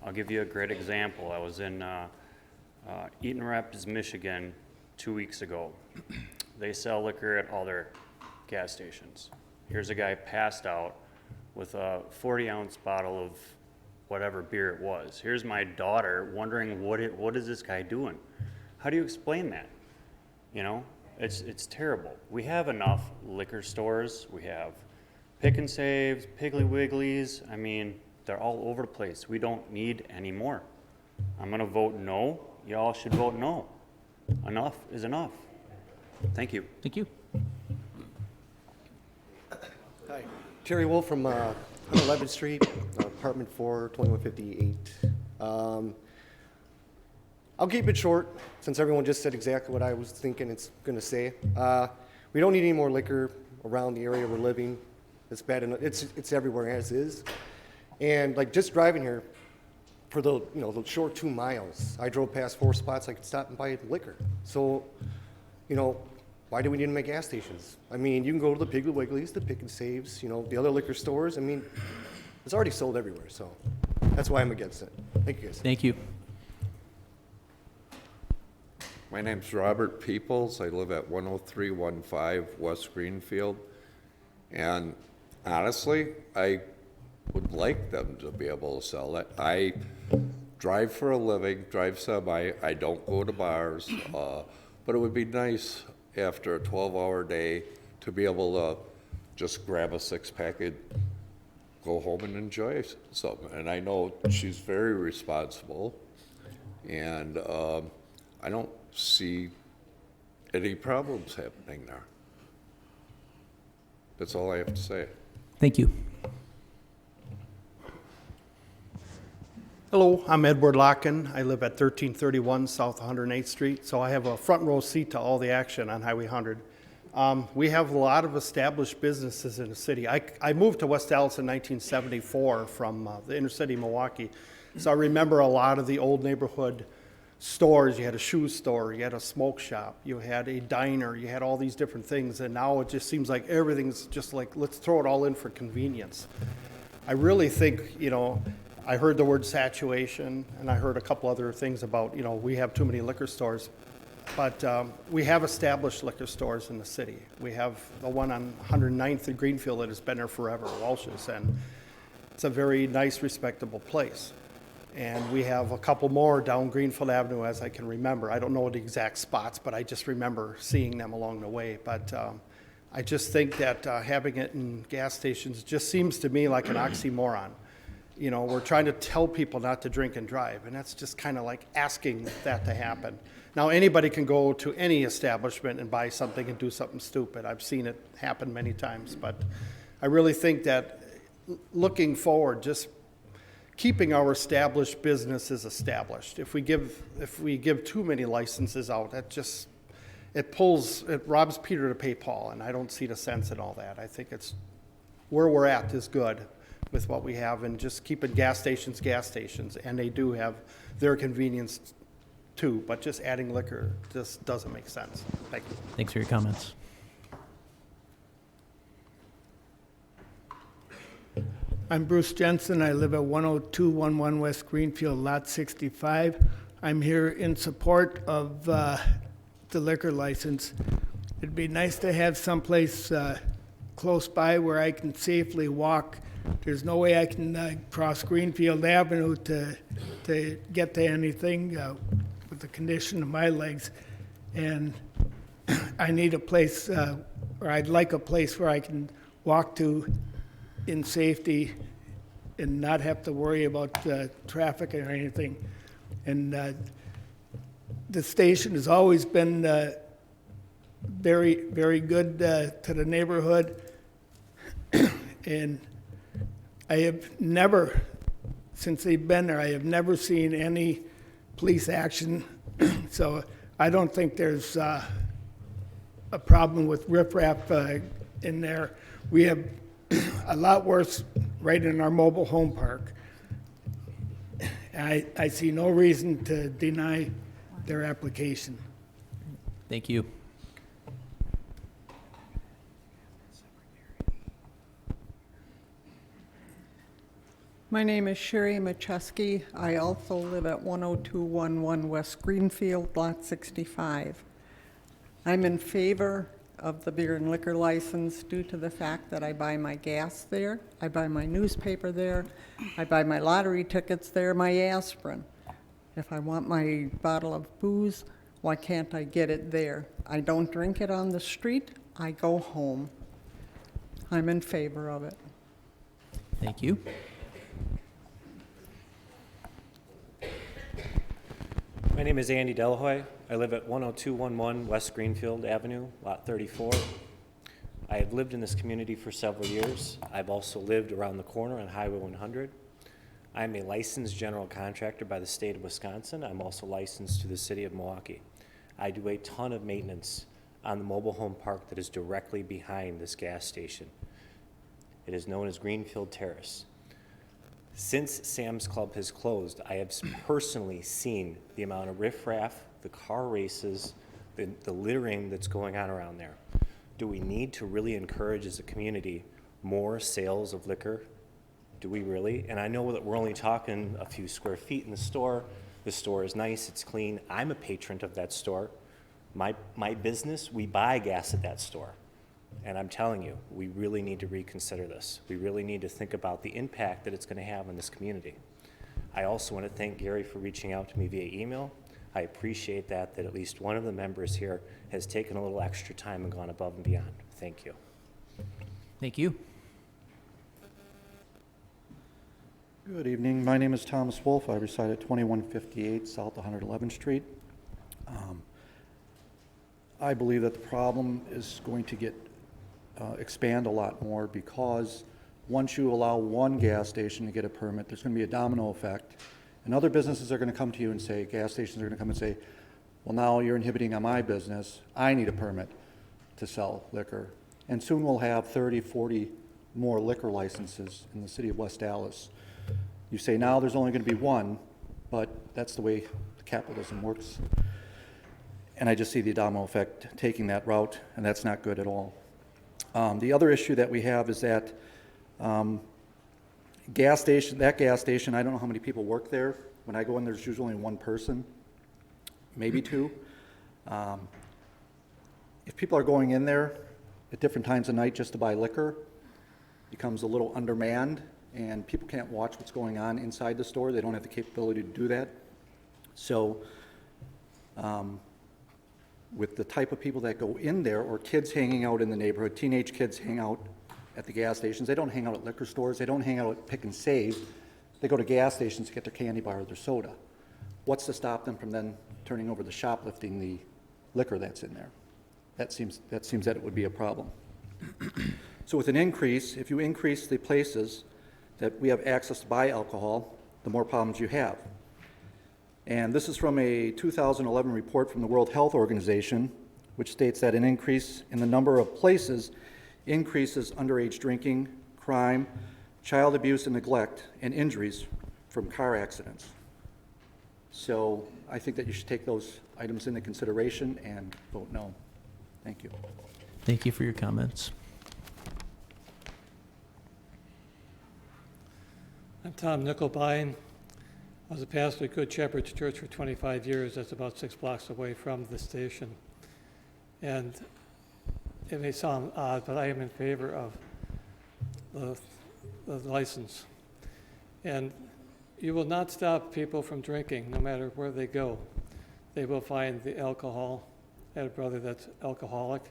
I'll give you a great example. I was in Eaton Rapids, Michigan 2 weeks ago. They sell liquor at all their gas stations. Here's a guy passed out with a 40-ounce bottle of whatever beer it was. Here's my daughter wondering what is this guy doing? How do you explain that? You know, it's terrible. We have enough liquor stores. We have Pick and Saves, Piggly Wigglies. I mean, they're all over the place. We don't need any more. I'm gonna vote no. Y'all should vote no. Enough is enough. Thank you. Thank you. Hi, Terry Wolfe from 111th Street, apartment 4, 2158. I'll keep it short, since everyone just said exactly what I was thinking it's gonna say. We don't need any more liquor around the area we're living. It's bad enough. It's everywhere as is. And like just driving here, for the short 2 miles, I drove past 4 spots I could stop and buy liquor. So, why do we need them at gas stations? I mean, you can go to the Piggly Wigglies, the Pick and Saves, the other liquor stores. I mean, it's already sold everywhere, so that's why I'm against it. Thank you, guys. Thank you. My name's Robert Peoples. I live at 10315 West Greenfield. And honestly, I would like them to be able to sell it. I drive for a living, drive semi. I don't go to bars, but it would be nice after a 12-hour day to be able to just grab a 6-pack and go home and enjoy something. And I know she's very responsible, and I don't see any problems happening there. That's all I have to say. Thank you. Hello, I'm Edward Lakhan. I live at 1331 South 108th Street, so I have a front row seat to all the action on Highway 100. We have a lot of established businesses in the city. I moved to West Allis in 1974 from the inner city of Milwaukee, so I remember a lot of the old neighborhood stores, you had a shoe store, you had a smoke shop, you had a diner, you had all these different things, and now it just seems like everything's just like, let's throw it all in for convenience. I really think, you know, I heard the word saturation, and I heard a couple other things about, you know, we have too many liquor stores. But we have established liquor stores in the city. We have the one on 109th in Greenfield that has been there forever, Welch's, and it's a very nice, respectable place. And we have a couple more down Greenfield Avenue as I can remember. I don't know the exact spots, but I just remember seeing them along the way. But I just think that having it in gas stations just seems to me like an oxymoron. You know, we're trying to tell people not to drink and drive, and that's just kind of like asking that to happen. Now, anybody can go to any establishment and buy something and do something stupid. I've seen it happen many times, but I really think that looking forward, just keeping our established businesses established. If we give too many licenses out, it robs Peter to pay Paul, and I don't see the sense in all that. I think it's where we're at is good with what we have, and just keeping gas stations, and they do have their convenience too, but just adding liquor just doesn't make sense. Thank you. Thanks for your comments. I'm Bruce Jensen. I live at 10211 West Greenfield, Lot 65. I'm here in support of the liquor license. It'd be nice to have someplace close by where I can safely walk. There's no way I can cross Greenfield Avenue to get to anything with the condition of my legs. And I need a place, or I'd like a place where I can walk to in safety and not have to worry about traffic or anything. And the station has always been very, very good to the neighborhood. And I have never, since they've been there, I have never seen any police action. So I don't think there's a problem with riffraff in there. We have a lot worse right in our mobile home park. I see no reason to deny their application. Thank you. My name is Sherry Mackowski. I also live at 10211 West Greenfield, Lot 65. I'm in favor of the beer and liquor license due to the fact that I buy my gas there, I buy my newspaper there, I buy my lottery tickets there, my aspirin. If I want my bottle of booze, why can't I get it there? I don't drink it on the street, I go home. I'm in favor of it. Thank you. My name is Andy Delahoy. I live at 10211 West Greenfield Avenue, Lot 34. I have lived in this community for several years. I've also lived around the corner on Highway 100. I'm a licensed general contractor by the state of Wisconsin. I'm also licensed to the city of Milwaukee. I do a ton of maintenance on the mobile home park that is directly behind this gas station. It is known as Greenfield Terrace. Since Sam's Club has closed, I have personally seen the amount of riffraff, the car races, the littering that's going on around there. Do we need to really encourage as a community more sales of liquor? Do we really? And I know that we're only talking a few square feet in the store. The store is nice, it's clean. I'm a patron of that store. My business, we buy gas at that store. And I'm telling you, we really need to reconsider this. We really need to think about the impact that it's going to have on this community. I also want to thank Gary for reaching out to me via email. I appreciate that at least one of the members here has taken a little extra time and gone above and beyond. Thank you. Thank you. Good evening. My name is Thomas Wolfe. I reside at 2158 South 111th Street. I believe that the problem is going to expand a lot more because once you allow one gas station to get a permit, there's going to be a domino effect. And other businesses are going to come to you and say, gas stations are going to come and say, well, now you're inhibiting on my business. I need a permit to sell liquor. And soon we'll have 30, 40 more liquor licenses in the city of West Allis. You say now there's only going to be one, but that's the way the capitalism works. And I just see the domino effect taking that route, and that's not good at all. The other issue that we have is that gas station, I don't know how many people work there. When I go in, there's usually one person, maybe two. If people are going in there at different times of night just to buy liquor, it becomes a little undermanned, and people can't watch what's going on inside the store. They don't have the capability to do that. So with the type of people that go in there, or kids hanging out in the neighborhood, teenage kids hang out at the gas stations. They don't hang out at liquor stores. They don't hang out at Pick and Save. They go to gas stations to get their candy bar or their soda. What's to stop them from then turning over the shoplifting the liquor that's in there? That seems that it would be a problem. So with an increase, if you increase the places that we have access to buy alcohol, the more problems you have. And this is from a 2011 report from the World Health Organization, which states that an increase in the number of places increases underage drinking, crime, child abuse and neglect, and injuries from car accidents. So I think that you should take those items into consideration and vote no. Thank you. Thank you for your comments. I'm Tom Nickelbein. I was a pastor at Good Shepherd's Church for 25 years. That's about 6 blocks away from the station. And it may sound odd, but I am in favor of the license. And you will not stop people from drinking, no matter where they go. They will find the alcohol. I had a brother that's alcoholic.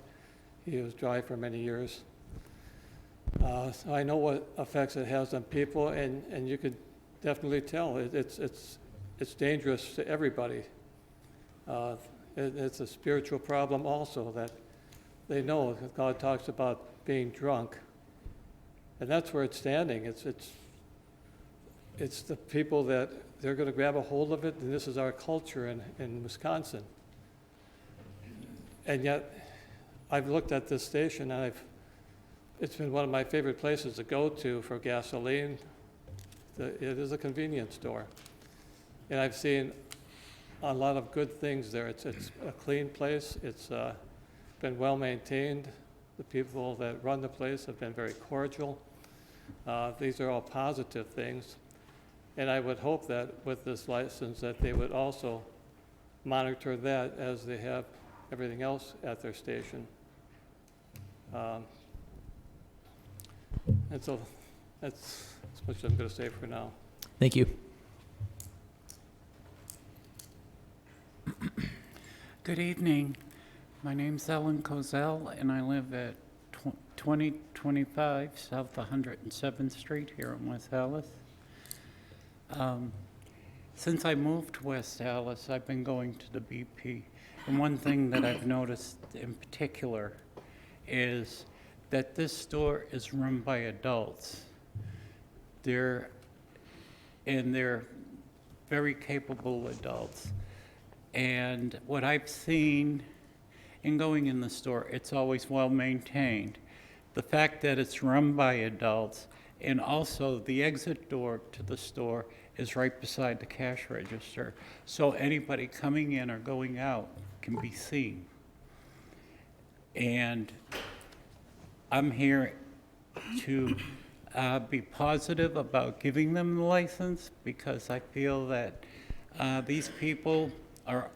He was dry for many years. So I know what effects it has on people, and you could definitely tell it's dangerous to everybody. It's a spiritual problem also that they know. God talks about being drunk, and that's where it's standing. It's the people that they're going to grab a hold of it, and this is our culture in Wisconsin. And yet, I've looked at this station, and it's been one of my favorite places to go to for gasoline. It is a convenience store. And I've seen a lot of good things there. It's a clean place. It's been well maintained. The people that run the place have been very cordial. These are all positive things. And I would hope that with this license that they would also monitor that as they have everything else at their station. And so that's as much as I'm going to say for now. Thank you. Good evening. My name's Ellen Kozel, and I live at 2025 South 107th Street here in West Allis. Since I moved to West Allis, I've been going to the BP. And one thing that I've noticed in particular is that this store is run by adults. They're very capable adults. And what I've seen in going in the store, it's always well maintained. The fact that it's run by adults, and also the exit door to the store is right beside the cash register. So anybody coming in or going out can be seen. And I'm here to be positive about giving them the license, because I feel that these people are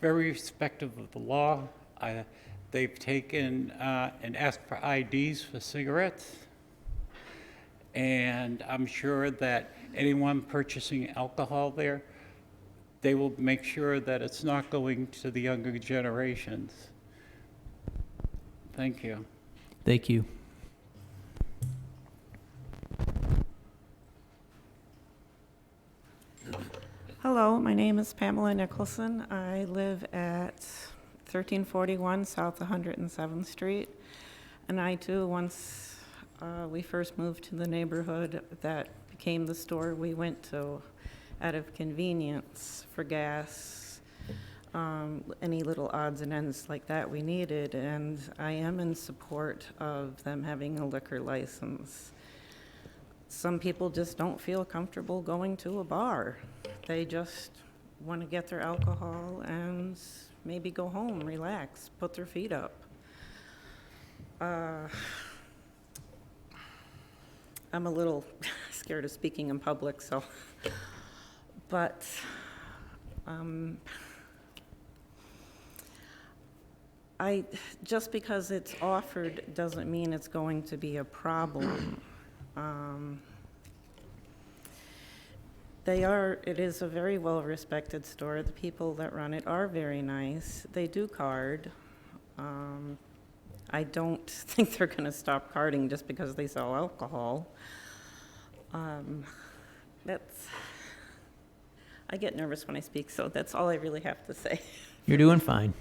very respectful of the law. They've taken and asked for IDs for cigarettes. And I'm sure that anyone purchasing alcohol there, they will make sure that it's not going to the younger generations. Thank you. Thank you. Hello, my name is Pamela Nicholson. I live at 1341 South 107th Street. And I too, once we first moved to the neighborhood that became the store we went to out of convenience for gas, any little odds and ends like that we needed, and I am in support of them having a liquor license. Some people just don't feel comfortable going to a bar. They just want to get their alcohol and maybe go home, relax, put their feet up. I'm a little scared of speaking in public, so, but just because it's offered doesn't mean it's going to be a problem. It is a very well-respected store. The people that run it are very nice. They do card. I don't think they're going to stop carding just because they sell alcohol. I get nervous when I speak, so that's all I really have to say. You're doing fine.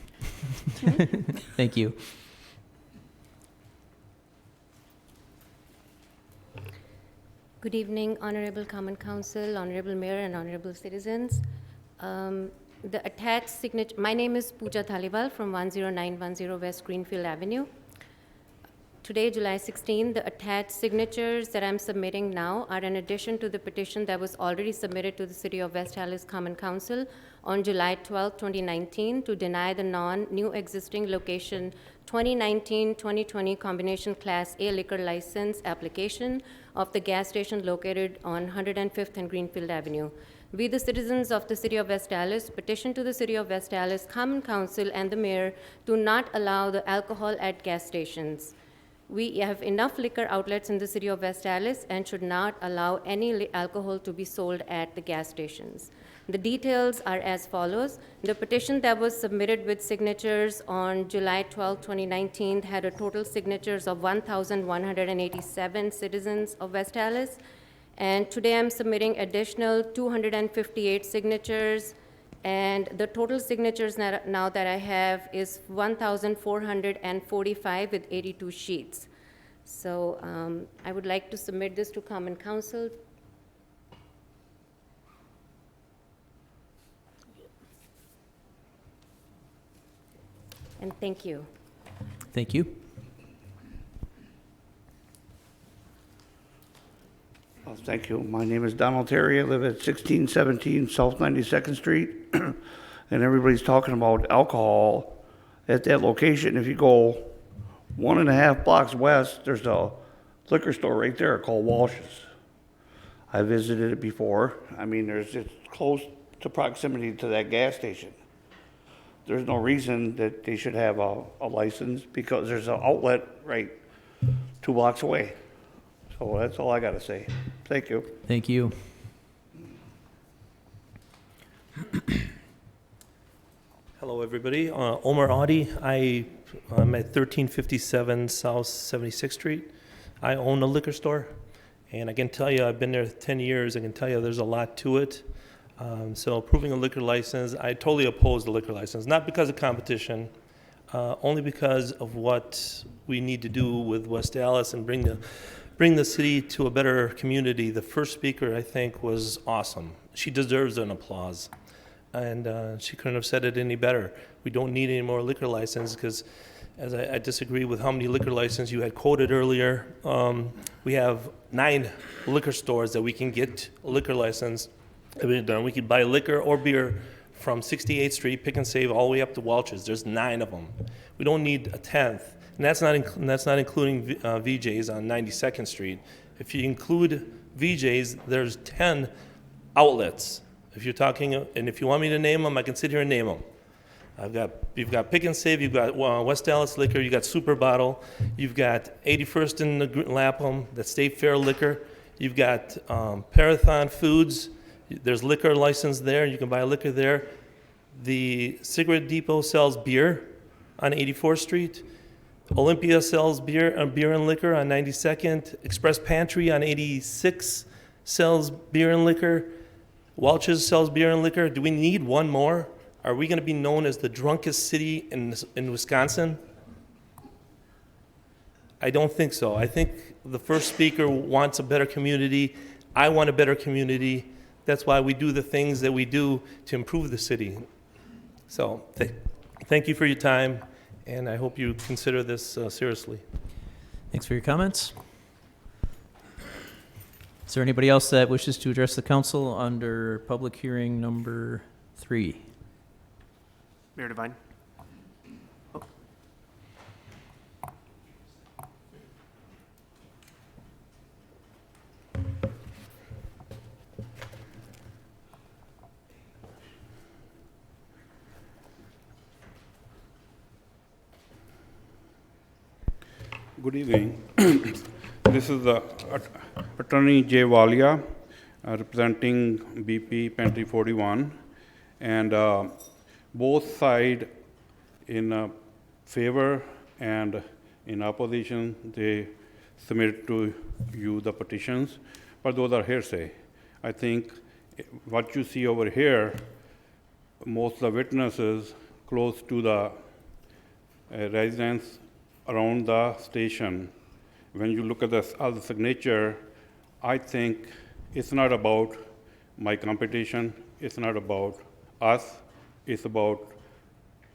Thank you. Good evening, Honorable Common Council, Honorable Mayor, and Honorable citizens. The attached signature, my name is Pujatalyvel from 10910 West Greenfield Avenue. Today, July 16, the attached signatures that I'm submitting now are in addition to the petition that was already submitted to the City of West Allis Common Council on July 12, 2019 to deny the non-new existing location 2019-2020 combination Class A liquor license application of the gas station located on 105th and Greenfield Avenue. We, the citizens of the City of West Allis, petition to the City of West Allis Common Council and the Mayor to not allow the alcohol at gas stations. We have enough liquor outlets in the City of West Allis and should not allow any alcohol to be sold at the gas stations. The details are as follows. The petition that was submitted with signatures on July 12, 2019 had a total signatures of 1,187 citizens of West Allis. And today I'm submitting additional 258 signatures, and the total signatures now that I have is 1,445 with 82 sheets. So I would like to submit this to Common Council. And thank you. Thank you. Thank you. My name is Donnell Terry. I live at 1617 South 92nd Street. And everybody's talking about alcohol at that location. If you go 1.5 blocks west, there's a liquor store right there called Walsh's. I visited it before. I mean, it's close to proximity to that gas station. There's no reason that they should have a license because there's an outlet right 2 blocks away. So that's all I got to say. Thank you. Thank you. Hello, everybody. Omar Adi. I'm at 1357 South 76th Street. I own a liquor store, and I can tell you, I've been there 10 years. I can tell you there's a lot to it. So approving a liquor license, I totally oppose the liquor license, not because of competition, only because of what we need to do with West Allis and bring the city to a better community. The first speaker, I think, was awesome. She deserves an applause. And she couldn't have said it any better. We don't need any more liquor license because, as I disagree with how many liquor licenses you had quoted earlier. We have 9 liquor stores that we can get a liquor license. We could buy liquor or beer from 68th Street, Pick and Save, all the way up to Welch's. There's 9 of them. We don't need a 10th. And that's not including VJ's on 92nd Street. If you include VJ's, there's 10 outlets. If you're talking, and if you want me to name them, I can sit here and name them. You've got Pick and Save, you've got West Allis Liquor, you've got Super Bottle, you've got 81st in Lapham, that's State Fair Liquor, you've got Parathon Foods, there's liquor license there, you can buy liquor there. The Cigarette Depot sells beer on 84th Street. Olympia sells beer and liquor on 92nd. Express Pantry on 86 sells beer and liquor. Welch's sells beer and liquor. Do we need one more? Are we going to be known as the drunkest city in Wisconsin? I don't think so. I think the first speaker wants a better community. I want a better community. That's why we do the things that we do to improve the city. So thank you for your time, and I hope you consider this seriously. Thanks for your comments. Is there anybody else that wishes to address the council under public hearing number 3. Mayor Devine? Good evening. This is the Attorney Jay Walia, representing BP Pantry 41, and both sides in favor and in opposition, they submitted to you the petitions, but those are hearsay. I think what you see over here, most of the witnesses close to the residents around the station, when you look at the signature, I think it's not about my competition, it's not about us, it's about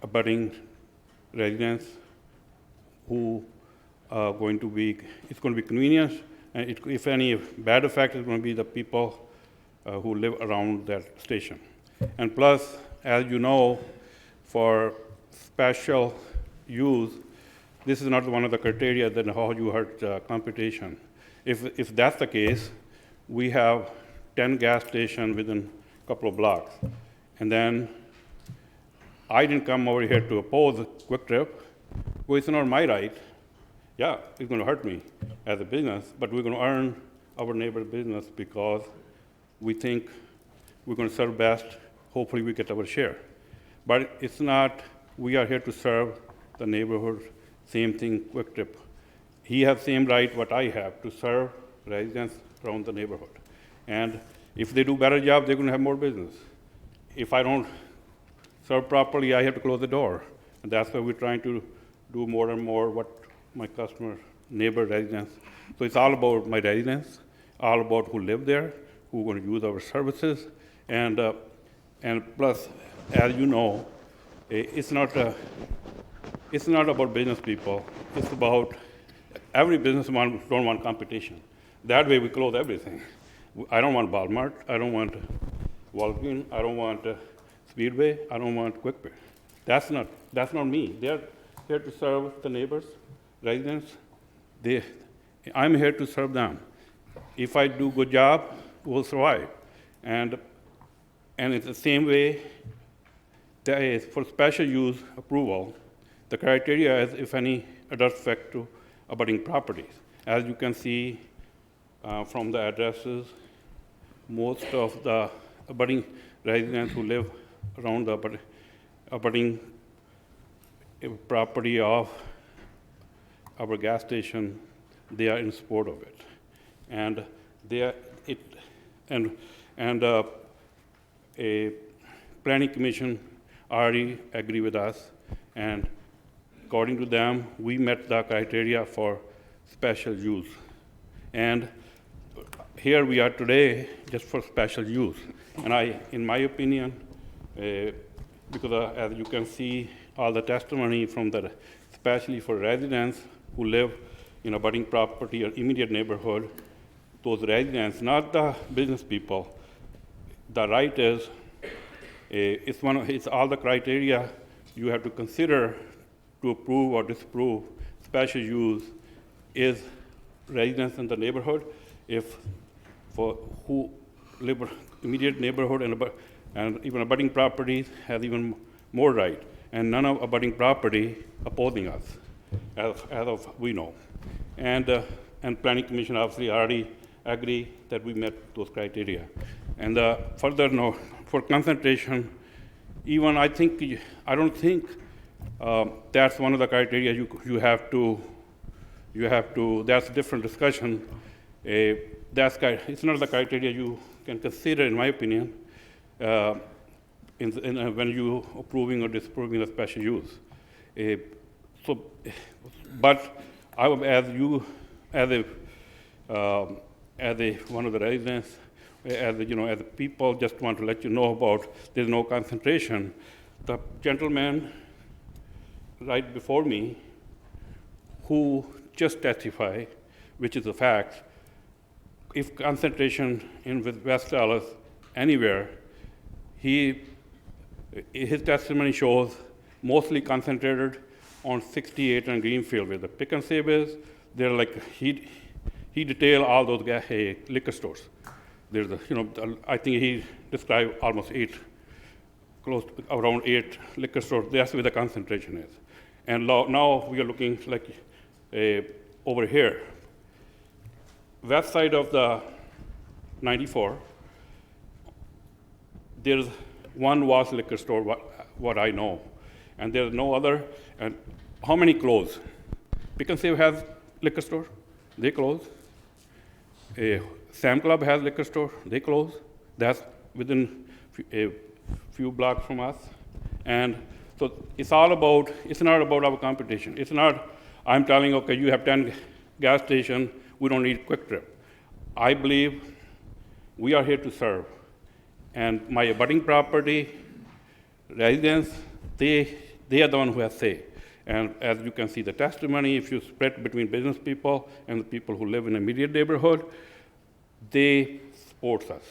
abutting residents who are going to be, it's going to be convenience, and if any bad effect, it's going to be the people who live around that station. And plus, as you know, for special use, this is not one of the criteria that how you hurt competition. If that's the case, we have 10 gas stations within a couple of blocks. And then I didn't come over here to oppose Quick Trip. Well, it's not my right. Yeah, it's going to hurt me as a business, but we're going to earn our neighbor's business because we think we're going to serve best. Hopefully we get our share. But it's not, we are here to serve the neighborhood. Same thing, Quick Trip. He has same right what I have to serve residents around the neighborhood. And if they do better job, they're going to have more business. If I don't serve properly, I have to close the door. And that's why we're trying to do more and more what my customer, neighbor, residents. So it's all about my residents, all about who live there, who are going to use our services. And plus, as you know, it's not about business people. It's about every business don't want competition. That way we close everything. I don't want Walmart. I don't want Walgreens. I don't want Speedway. I don't want Quick Pay. That's not me. They're here to serve the neighbors, residents. I'm here to serve them. If I do a good job, we'll survive. And it's the same way for special use approval. The criteria is if any adverse effect to abutting properties. As you can see from the addresses, most of the abutting residents who live around the abutting property of our gas station, they are in support of it. And a planning commission already agree with us, and according to them, we met the criteria for special use. And here we are today just for special use. And in my opinion, because as you can see, all the testimony from especially for residents who live in a budding property or immediate neighborhood, those residents, not the business people, the right is, it's all the criteria you have to consider to approve or disapprove special use is residents in the neighborhood. If for who live immediate neighborhood and even abutting properties has even more right, and none of abutting property opposing us, as of we know. And planning commission obviously already agree that we met those criteria. And further note, for concentration, even I don't think that's one of the criteria you have to, that's a different discussion. It's not the criteria you can consider, in my opinion, when you approving or disapproving a special use. But I would, as one of the residents, as a people, just want to let you know about there's no concentration. The gentleman right before me, who just testified, which is a fact, if concentration in with West Allis anywhere, he His testimony shows mostly concentrated on 68 and Greenfield, where the pick and save is. They're like, he detailed all those liquor stores. There's I think he described almost around eight liquor stores. That's where the concentration is. And now we are looking like over here. West side of the 94, there's one was liquor store, what I know, and there's no other. And how many close? Pick and Save has liquor store, they close. Sam Club has liquor store, they close. That's within a few blocks from us. And so it's not about our competition. It's not, I'm telling, okay, you have 10 gas stations, we don't need Quick Trip. I believe we are here to serve. And my abutting property, residents, they are the one who have say. And as you can see the testimony, if you split between business people and the people who live in the immediate neighborhood, they support us.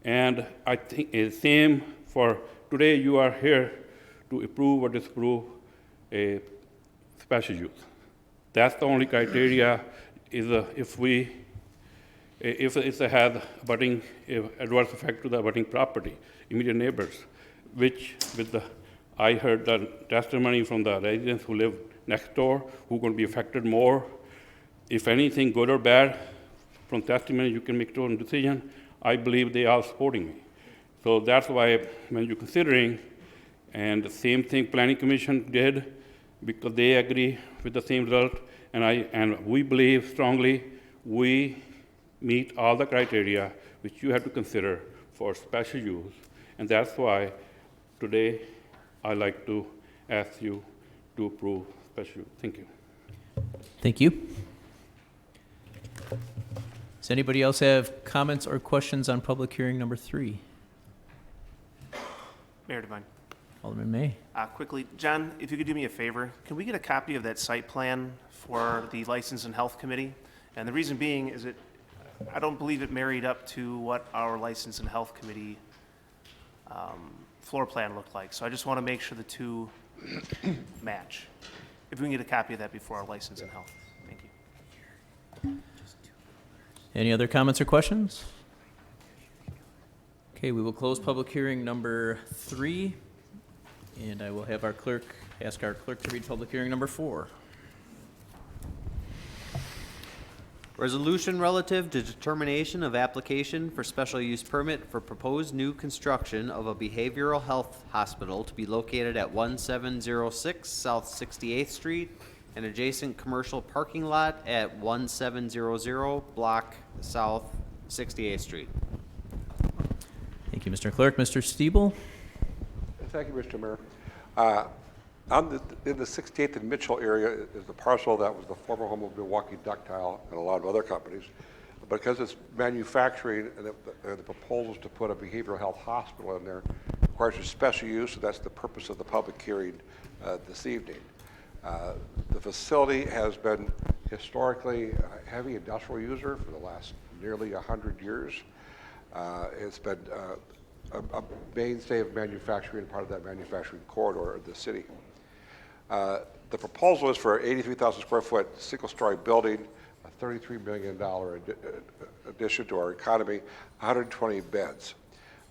And I think it's same for today. You are here to approve or disapprove a special use. That's the only criteria. Is if it has abutting adverse effect to the abutting property, immediate neighbors, which I heard the testimony from the residents who live next door, who are going to be affected more. If anything, good or bad, from testimony you can make your own decision. I believe they are supporting me. So that's why when you're considering, and the same thing Planning Commission did, because they agree with the same result, and we believe strongly we meet all the criteria which you have to consider for special use. And that's why today I'd like to ask you to approve special use. Thank you. Thank you. Does anybody else have comments or questions on public hearing number 3? Mayor Devine. Alderman May. Quickly, John, if you could do me a favor, can we get a copy of that site plan for the License and Health Committee? And the reason being is I don't believe it married up to what our License and Health Committee floor plan looked like. So I just want to make sure the two match. If we can get a copy of that before our License and Health. Thank you. Any other comments or questions? Okay, we will close public hearing number 3, and I will have ask our clerk to read public hearing number 4. Resolution relative to determination of application for special use permit for proposed new construction of a behavioral health hospital to be located at 1706 South 68th Street and adjacent commercial parking lot at 1700 Block South 68th Street. Thank you, Mr. Clerk. Mr. Stiebel? Thank you, Mr. Mayor. In the 68th and Mitchell area is the parcel that was the former home of Milwaukee Ductile and a lot of other companies. Because it's manufacturing, and the proposals to put a behavioral health hospital in there requires a special use, so that's the purpose of the public hearing this evening. The facility has been historically a heavy industrial user for the last nearly 100 years. It's been a mainstay of manufacturing, part of that manufacturing corridor of the city. The proposal is for an 83,000 square foot single-story building, a $33 million addition to our economy, 120 beds.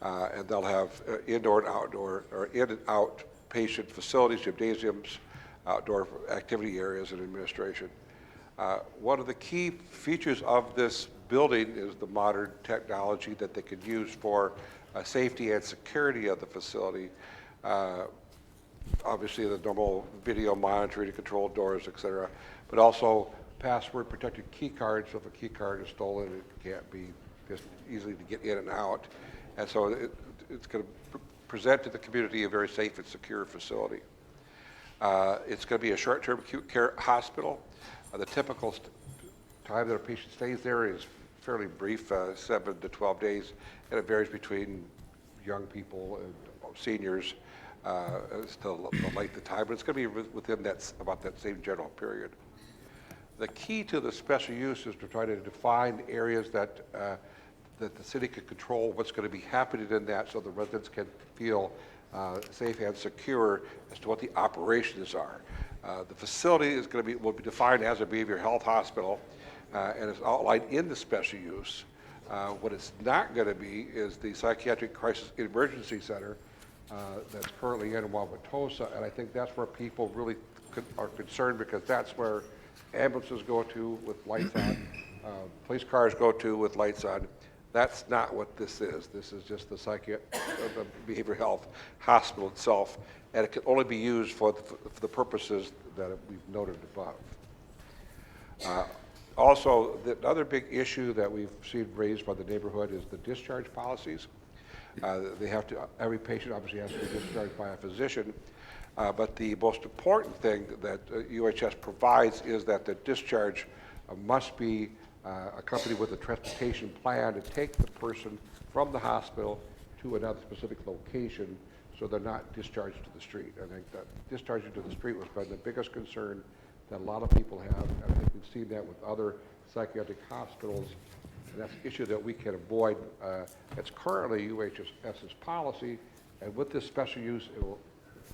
And they'll have indoor and outdoor, or in and out patient facilities, gymnasiums, outdoor activity areas, and administration. One of the key features of this building is the modern technology that they can use for safety and security of the facility. Obviously the normal video monitoring to control doors, et cetera, but also password protected key cards. So if a key card is stolen, it can't be just easily to get in and out. And so it's going to present to the community a very safe and secure facility. It's going to be a short-term acute care hospital. The typical time that a patient stays there is fairly brief, 7 to 12 days, and it varies between young people and seniors as to the length of time, but it's going to be within about that same general period. The key to the special use is to try to define areas that the city can control what's going to be happening in that, so the residents can feel safe and secure as to what the operations are. The facility is going to be, will be defined as a behavioral health hospital, and is outlined in the special use. What it's not going to be is the Psychiatric Crisis Emergency Center that's currently in Wauwatosa, and I think that's where people really are concerned, because that's where ambulances go to with lights on, police cars go to with lights on. That's not what this is. This is just the behavioral health hospital itself, and it can only be used for the purposes that we've noted above. Also, the other big issue that we've seen raised by the neighborhood is the discharge policies. They have to, every patient obviously has to be discharged by a physician, but the most important thing that UHS provides is that the discharge must be accompanied with a transportation plan to take the person from the hospital to another specific location, so they're not discharged to the street. I think that discharging to the street was probably the biggest concern that a lot of people have, and I think we've seen that with other psychiatric hospitals, and that's an issue that we can avoid. It's currently UHS's policy, and with this special use,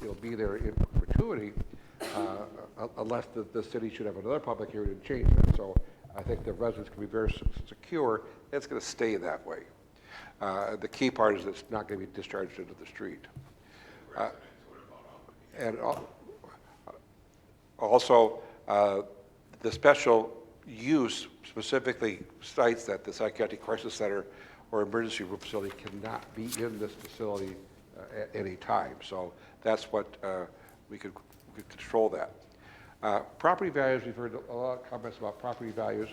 it'll be there in perpetuity, unless the city should have another public hearing to change that. So I think the residents can be very secure. It's going to stay that way. The key part is that it's not going to be discharged into the street. And also, the special use specifically cites that the Psychiatric Crisis Center or emergency room facility cannot be in this facility at any time. So that's what we could control that. Property values, we've heard a lot of comments about property values.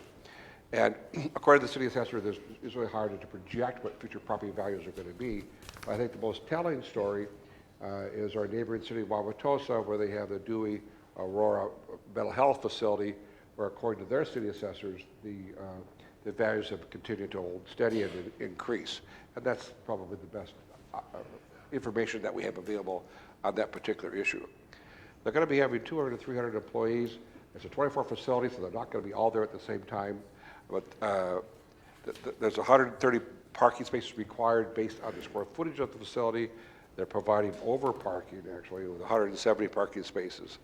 And according to the city assessor, it's really hard to project what future property values are going to be. But I think the most telling story is our neighboring city of Wauwatosa, where they have the Dewey Aurora mental health facility, where according to their city assessors, the values have continued to hold steady and increase. And that's probably the best information that we have available on that particular issue. They're going to be having 200 to 300 employees. It's a 24 facility, so they're not going to be all there at the same time. But there's 130 parking spaces required based on the square footage of the facility. They're providing over parking, actually, with 170 parking spaces.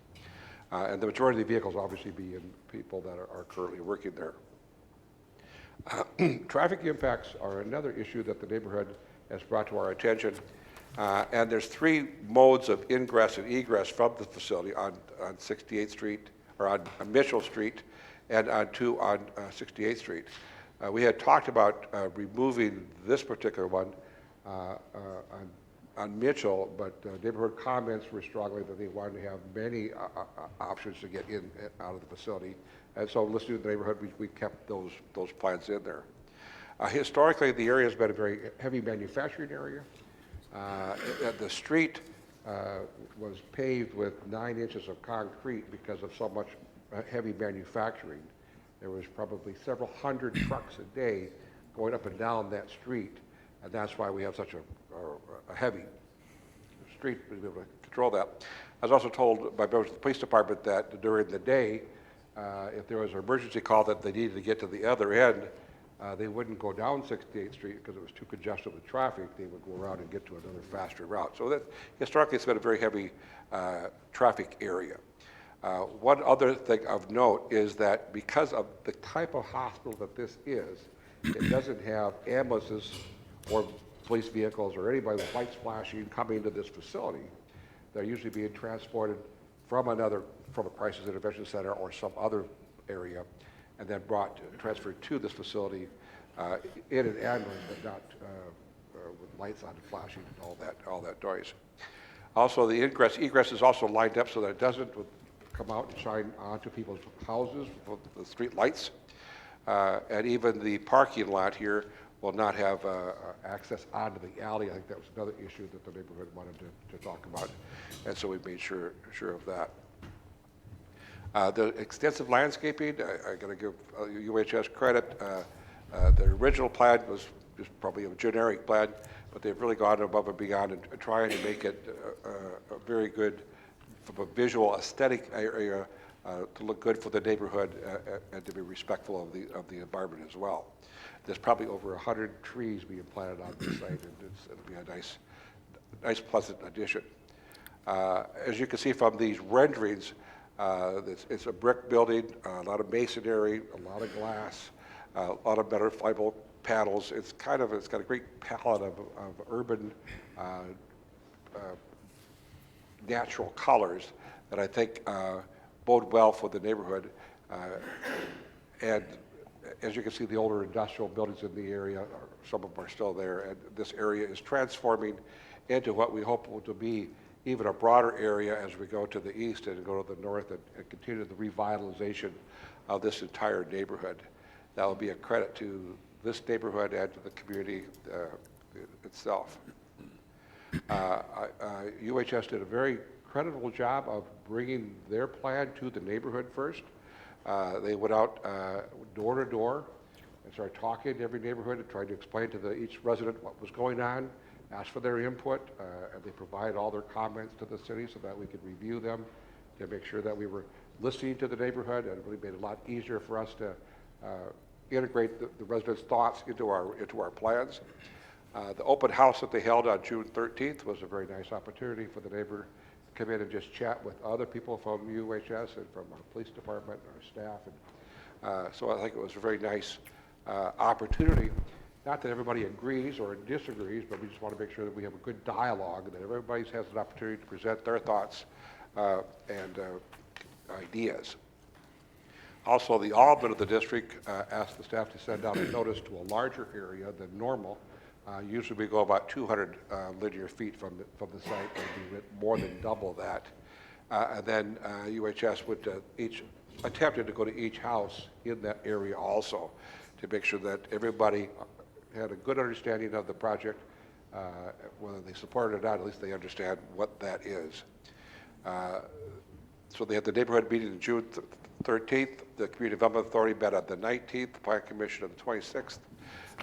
And the majority of the vehicles obviously be in people that are currently working there. Traffic impacts are another issue that the neighborhood has brought to our attention. And there's 3 modes of ingress and egress from the facility on 68th Street, or on Mitchell Street, and on 68th Street. We had talked about removing this particular one on Mitchell, but neighborhood comments were struggling that they wanted to have many options to get in and out of the facility. And so listening to the neighborhood, we kept those plans in there. Historically, the area has been a very heavy manufacturing area. The street was paved with 9 inches of concrete because of so much heavy manufacturing. There was probably several hundred trucks a day going up and down that street, and that's why we have such a heavy street to be able to control that. I was also told by members of the police department that during the day, if there was an emergency call that they needed to get to the other end, they wouldn't go down 68th Street because it was too congested with traffic. They would go around and get to another faster route. So that historically, it's been a very heavy traffic area. One other thing of note is that because of the type of hospital that this is, it doesn't have ambulances or police vehicles or anybody with lights flashing coming to this facility. They're usually being transported from a crisis intervention center or some other area, and then transferred to this facility in an ambulance, but not with lights on and flashing and all that noise. Also, the egress is also lined up so that it doesn't come out and shine onto people's houses with the street lights. And even the parking lot here will not have access onto the alley. I think that was another issue that the neighborhood wanted to talk about. And so we made sure of that. The extensive landscaping, I'm going to give UHS credit. The original plan was just probably a generic plan, but they've really gone above and beyond and trying to make it a very good, from a visual aesthetic area, to look good for the neighborhood and to be respectful of the environment as well. There's probably over 100 trees being planted on this site, and it'll be a nice pleasant addition. As you can see from these renderings, it's a brick building, a lot of masonry, a lot of glass, a lot of better fiber panels. It's got a great palette of urban natural colors that I think bode well for the neighborhood. And as you can see, the older industrial buildings in the area, some of them are still there, and this area is transforming into what we hope will be even a broader area as we go to the east and go to the north and continue the revitalization of this entire neighborhood. That will be a credit to this neighborhood and to the community itself. UHS did a very creditable job of bringing their plan to the neighborhood first. They went out door to door and started talking to every neighborhood and tried to explain to each resident what was going on, asked for their input, and they provided all their comments to the city so that we could review them to make sure that we were listening to the neighborhood, and it really made it a lot easier for us to integrate the residents' thoughts into our plans. The open house that they held on June 13th was a very nice opportunity for the neighbor to come in and just chat with other people from UHS and from our police department and our staff. And so I think it was a very nice opportunity. Not that everybody agrees or disagrees, but we just want to make sure that we have a good dialogue and that everybody has an opportunity to present their thoughts and ideas. Also, the alderman of the district asked the staff to send out a notice to a larger area than normal. Usually we go about 200 linear feet from the site, and we went more than double that. And then UHS would attempted to go to each house in that area also to make sure that everybody had a good understanding of the project, whether they support it or not, at least they understand what that is. So they had the neighborhood meeting on June 13th, the Community Development Authority met on the 19th, the Plan Commission on the 26th,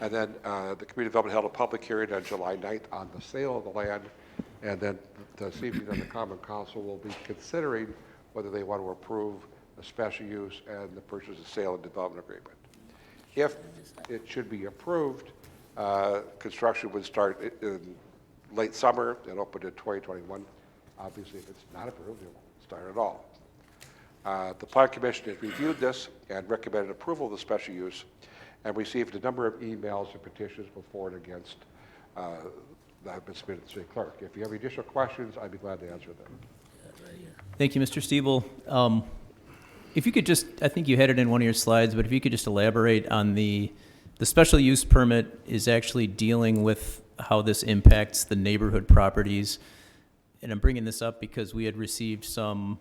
and then the Community Development held a public hearing on July 9th on the sale of the land, and then this evening the Common Council will be considering whether they want to approve a special use and the purchase and sale and development agreement. If it should be approved, construction would start in late summer and open in 2021. Obviously, if it's not approved, it won't start at all. The Plan Commission has reviewed this and recommended approval of the special use and received a number of emails and petitions before and against that have been submitted to the city clerk. If you have any additional questions, I'd be glad to answer them. Thank you, Mr. Stiebel. If you could just, I think you had it in one of your slides, but if you could just elaborate on the special use permit is actually dealing with how this impacts the neighborhood properties. And I'm bringing this up because we had received some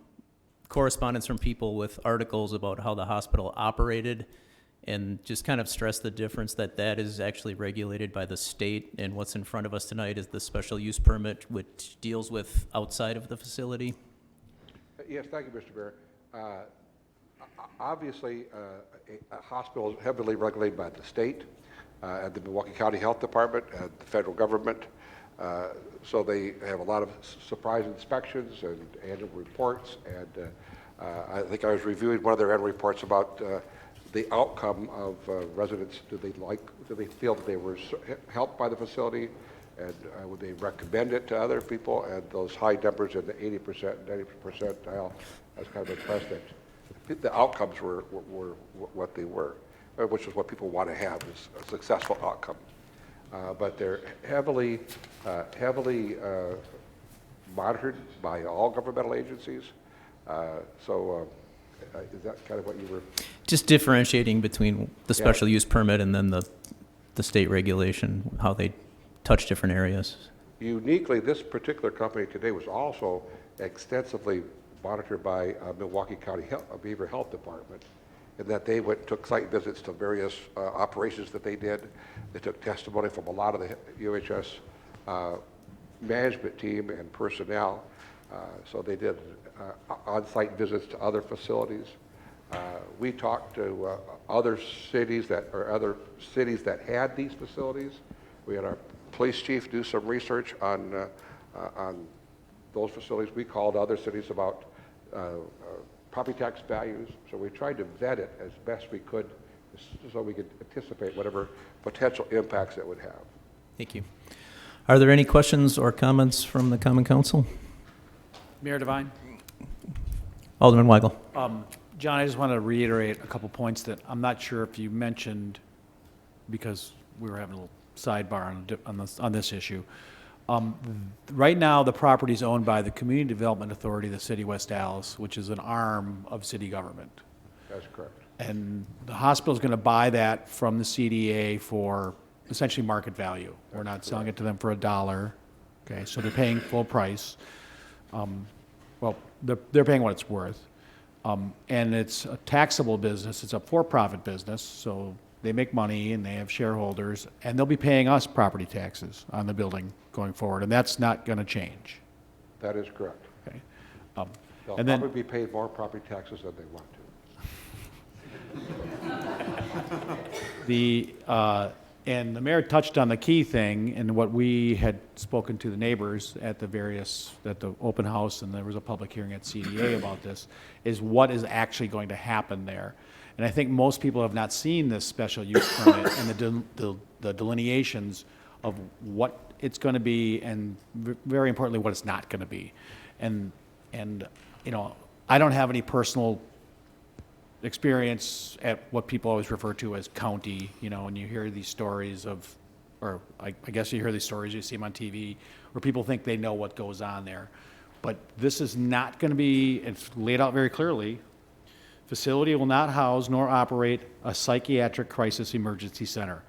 correspondence from people with articles about how the hospital operated, and just kind of stress the difference that that is actually regulated by the state, and what's in front of us tonight is the special use permit, which deals with outside of the facility. Yes, thank you, Mr. Mayor. Obviously, a hospital is heavily regulated by the state and the Milwaukee County Health Department and the federal government. So they have a lot of surprise inspections and annual reports. And I think I was reviewing one of their annual reports about the outcome of residents. Do they feel that they were helped by the facility, and would they recommend it to other people? And those high numbers in the 80%, 90% percentile, I was kind of impressed that the outcomes were what they were, which is what people want to have, is a successful outcome. But they're heavily monitored by all governmental agencies. Is that kind of what you were? Just differentiating between the special use permit and then the state regulation, how they touch different areas. Uniquely, this particular company today was also extensively monitored by Milwaukee County Behavioral Health Department, in that they took site visits to various operations that they did. They took testimony from a lot of the UHS management team and personnel. So they did on-site visits to other facilities. We talked to other cities that had these facilities. We had our police chief do some research on those facilities. We called other cities about property tax values. So we tried to vet it as best we could so we could anticipate whatever potential impacts it would have. Thank you. Are there any questions or comments from the Common Council? Mayor Devine? Alderman Weigel. John, I just want to reiterate a couple points that I'm not sure if you mentioned, because we were having a little sidebar on this issue. Right now, the property is owned by the Community Development Authority of the City of West Allis, which is an arm of city government. That's correct. And the hospital is going to buy that from the CDA for essentially market value. We're not selling it to them for $1. Okay, so they're paying full price. Well, they're paying what it's worth. And it's a taxable business. It's a for-profit business, so they make money and they have shareholders, and they'll be paying us property taxes on the building going forward, and that's not going to change. That is correct. Okay. They'll And then- probably be paid more property taxes than they want to. And the mayor touched on the key thing, and what we had spoken to the neighbors at the open house, and there was a public hearing at CDA about this, is what is actually going to happen there. And I think most people have not seen this special use permit and the delineations of what it's going to be, and very importantly, what it's not going to be. And you know, I don't have any personal experience at what people always refer to as county, you know, and you hear these stories of, or I guess you hear these stories, you see them on TV, where people think they know what goes on there. But this is not going to be, it's laid out very clearly, facility will not house nor operate a psychiatric crisis emergency center.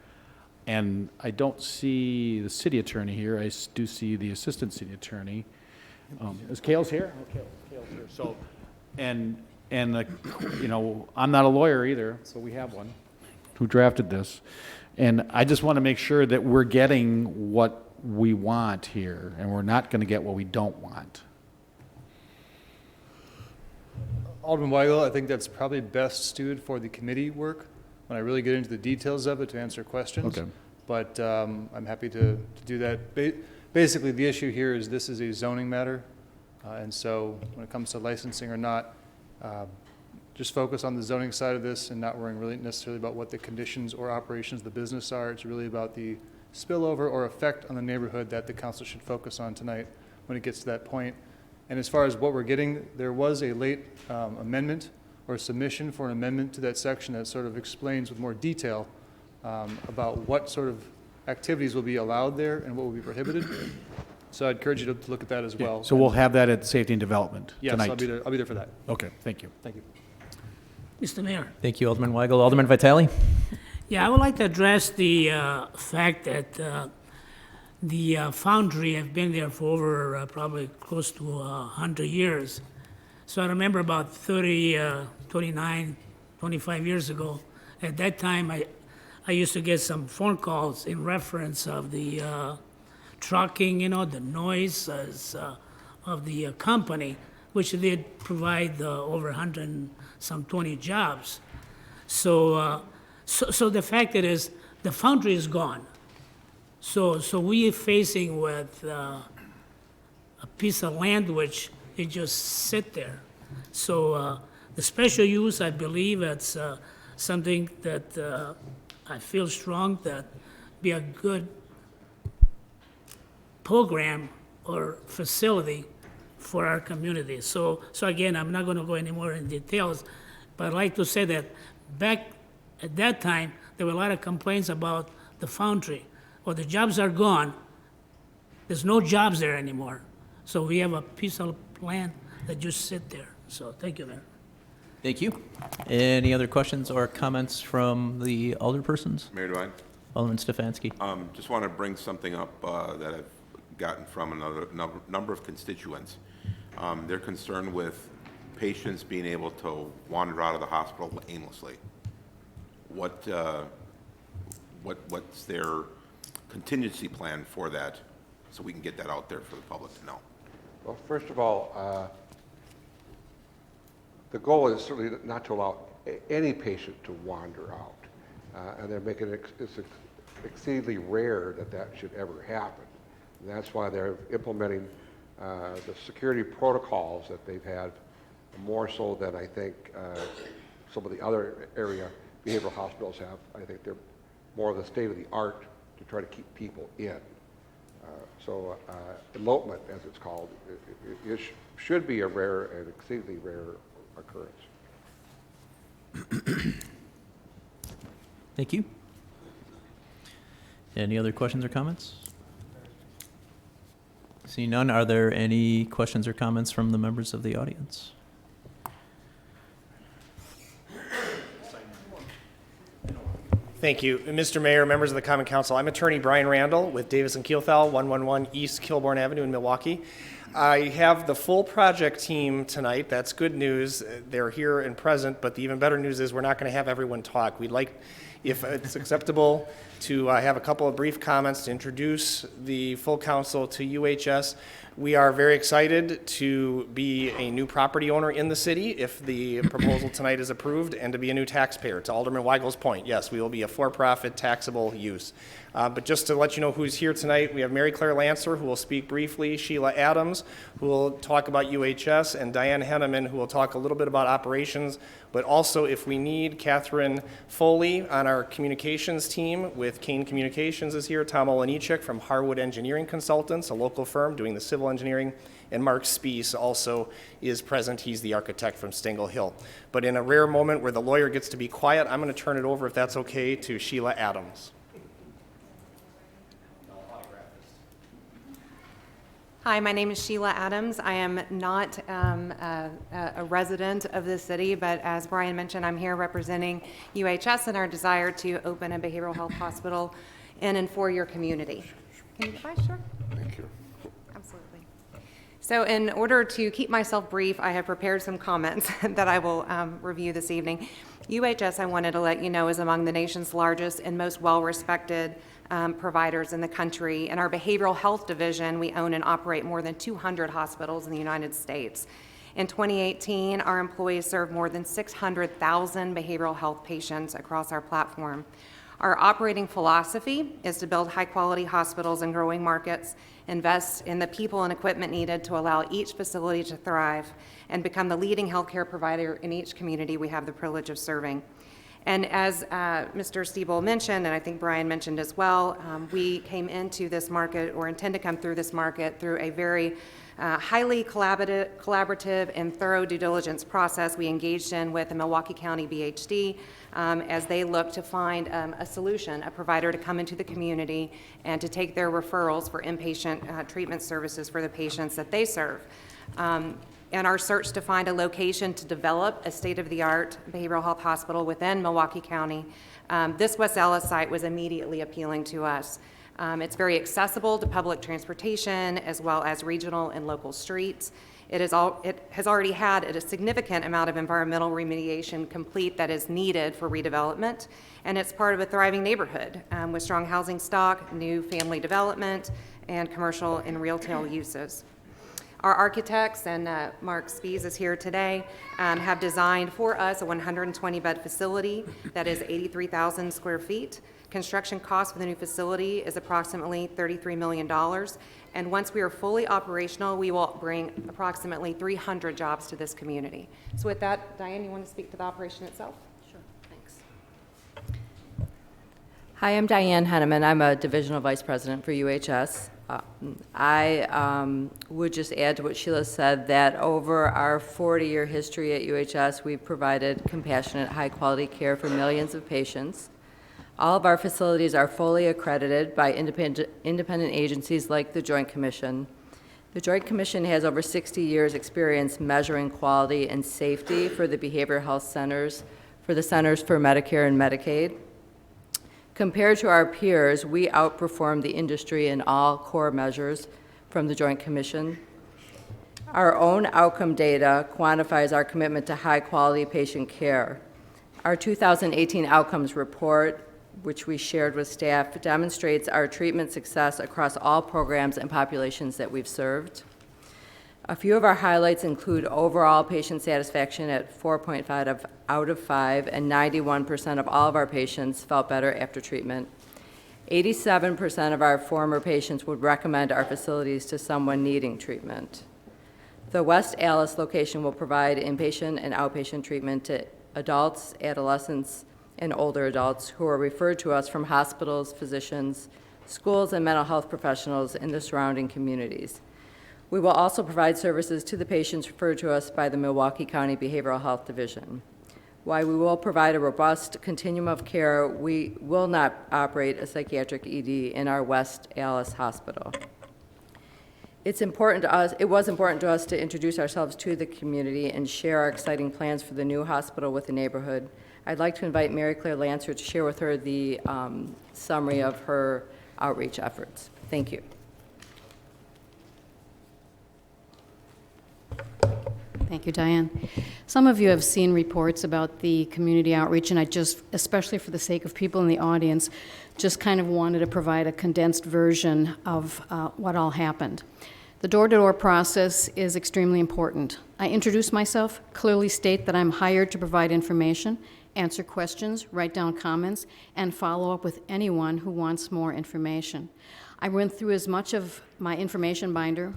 And I don't see the city attorney here, I do see the assistant city attorney. Is Kale's here? Oh, Kale's here. So, and you know, I'm not a lawyer either, so we have one who drafted this. And I just want to make sure that we're getting what we want here, and we're not going to get what we don't want. Alderman Weigel, I think that's probably best suited for the committee work, when I really get into the details of it to answer questions. Okay. But I'm happy to do that. Basically, the issue here is this is a zoning matter, and so when it comes to licensing or not, just focus on the zoning side of this and not worrying really necessarily about what the conditions or operations of the business are. It's really about the spillover or effect on the neighborhood that the council should focus on tonight when it gets to that point. And as far as what we're getting, there was a late amendment or submission for an amendment to that section that sort of explains with more detail about what sort of activities will be allowed there and what will be prohibited. So I'd encourage you to look at that as well. So we'll have that at Safety and Development Yes, tonight. I'll be there for that. Okay, thank you. Thank you. Mr. Mayor. Thank you, Alderman Weigel. Alderman Vitale? Yeah, I would like to address the fact that the foundry have been there for over probably close to 100 years. So I remember about 29, 25 years ago, at that time I used to get some phone calls in reference of the trucking, you know, the noises of the company, which did provide over 120 jobs. So the fact is, the foundry is gone. So we are facing with a piece of land which it just sit there. So the special use, I believe it's something that I feel strong that be a good program or facility for our community. So again, I'm not going to go any more in details, but I'd like to say that back at that time, there were a lot of complaints about the foundry. Well, the jobs are gone. There's no jobs there anymore. So we have a piece of land that just sit there. So thank you, Mayor. Thank you. Any other questions or comments from the alderpersons? Mayor Devine? Alderman Stefanski. Just want to bring something up that I've gotten from another number of constituents. They're concerned with patients being able to wander out of the hospital aimlessly. What's their contingency plan for that, so we can get that out there for the public to know? Well, first of all, the goal is certainly not to allow any patient to wander out. And they're making it exceedingly rare that should ever happen. And that's why they're implementing the security protocols that they've had, more so than I think some of the other area behavioral hospitals have. I think they're more of the state of the art to try to keep people in. So elopement, as it's called, should be a rare and exceedingly rare occurrence. Thank you. Any other questions or comments? Seeing none, are there any questions or comments from the members of the audience? Thank you. Mr. Mayor, members of the Common Council, I'm attorney Brian Randall with Davis & Kielthal, 111 East Kilbourne Avenue in Milwaukee. I have the full project team tonight. That's good news. They're here and present, but the even better news is we're not going to have everyone talk. We'd like, if it's acceptable, to have a couple of brief comments to introduce the full council to UHS. We are very excited to be a new property owner in the city if the proposal tonight is approved, and to be a new taxpayer. To Alderman Weigel's point, yes, we will be a for-profit taxable use. But just to let you know who's here tonight, we have Mary Claire Lancer, who will speak briefly, Sheila Adams, who will talk about UHS, and Diane Henneman, who will talk a little bit about operations, but also, if we need, Catherine Foley on our communications team with Kane Communications is here, Tom Olenichik from Harwood Engineering Consultants, a local firm doing the civil engineering, and Mark Spees also is present. He's the architect from Stengel Hill. But in a rare moment where the lawyer gets to be quiet, I'm going to turn it over, if that's okay, to Sheila Adams. Hi, my name is Sheila Adams. I am not a resident of this city, but as Brian mentioned, I'm here representing UHS and our desire to open a behavioral health hospital in and for your community. Can you advise? Sure. Thank you. Absolutely. So in order to keep myself brief, I have prepared some comments that I will review this evening. UHS, I wanted to let you know, is among the nation's largest and most well-respected providers in the country. In our behavioral health division, we own and operate more than 200 hospitals in the United States. In 2018, our employees served more than 600,000 behavioral health patients across our platform. Our operating philosophy is to build high-quality hospitals in growing markets, invest in the people and equipment needed to allow each facility to thrive, and become the leading healthcare provider in each community we have the privilege of serving. And as Mr. Stiebel mentioned, and I think Brian mentioned as well, we came into this market, or intend to come through this market, through a very highly collaborative and thorough due diligence process we engaged in with the Milwaukee County BHD as they look to find a solution, a provider to come into the community and to take their referrals for inpatient treatment services for the patients that they serve. In our search to find a location to develop a state-of-the-art behavioral health hospital within Milwaukee County, this West Allis site was immediately appealing to us. It's very accessible to public transportation as well as regional and local streets. It has already had a significant amount of environmental remediation complete that is needed for redevelopment, and it's part of a thriving neighborhood with strong housing stock, new family development, and commercial and retail uses. Our architects, and Mark Spees is here today, have designed for us a 120-bed facility that is 83,000 square feet. Construction cost for the new facility is approximately $33 million. And once we are fully operational, we will bring approximately 300 jobs to this community. So with that, Diane, you want to speak to the operation itself? Sure, thanks. Hi, I'm Diane Henneman. I'm a divisional vice president for UHS. I would just add to what Sheila said, that over our 40-year history at UHS, we've provided compassionate, high-quality care for millions of patients. All of our facilities are fully accredited by independent agencies like the Joint Commission. The Joint Commission has over 60 years' experience measuring quality and safety for the behavioral health centers, for the Centers for Medicare and Medicaid. Compared to our peers, we outperform the industry in all core measures from the Joint Commission. Our own outcome data quantifies our commitment to high-quality patient care. Our 2018 outcomes report, which we shared with staff, demonstrates our treatment success across all programs and populations that we've served. A few of our highlights include overall patient satisfaction at 4.5 out of 5, and 91% of all of our patients felt better after treatment. 87% of our former patients would recommend our facilities to someone needing treatment. The West Allis location will provide inpatient and outpatient treatment to adults, adolescents, and older adults who are referred to us from hospitals, physicians, schools, and mental health professionals in the surrounding communities. We will also provide services to the patients referred to us by the Milwaukee County Behavioral Health Division. While we will provide a robust continuum of care, we will not operate a psychiatric ED in our West Allis Hospital. It was important to us to introduce ourselves to the community and share our exciting plans for the new hospital with the neighborhood. I'd like to invite Mary Claire Lancer to share with her the summary of her outreach efforts. Thank you. Thank you, Diane. Some of you have seen reports about the community outreach, and I just, especially for the sake of people in the audience, just kind of wanted to provide a condensed version of what all happened. The door-to-door process is extremely important. I introduce myself, clearly state that I'm hired to provide information, answer questions, write down comments, and follow up with anyone who wants more information. I went through as much of my information binder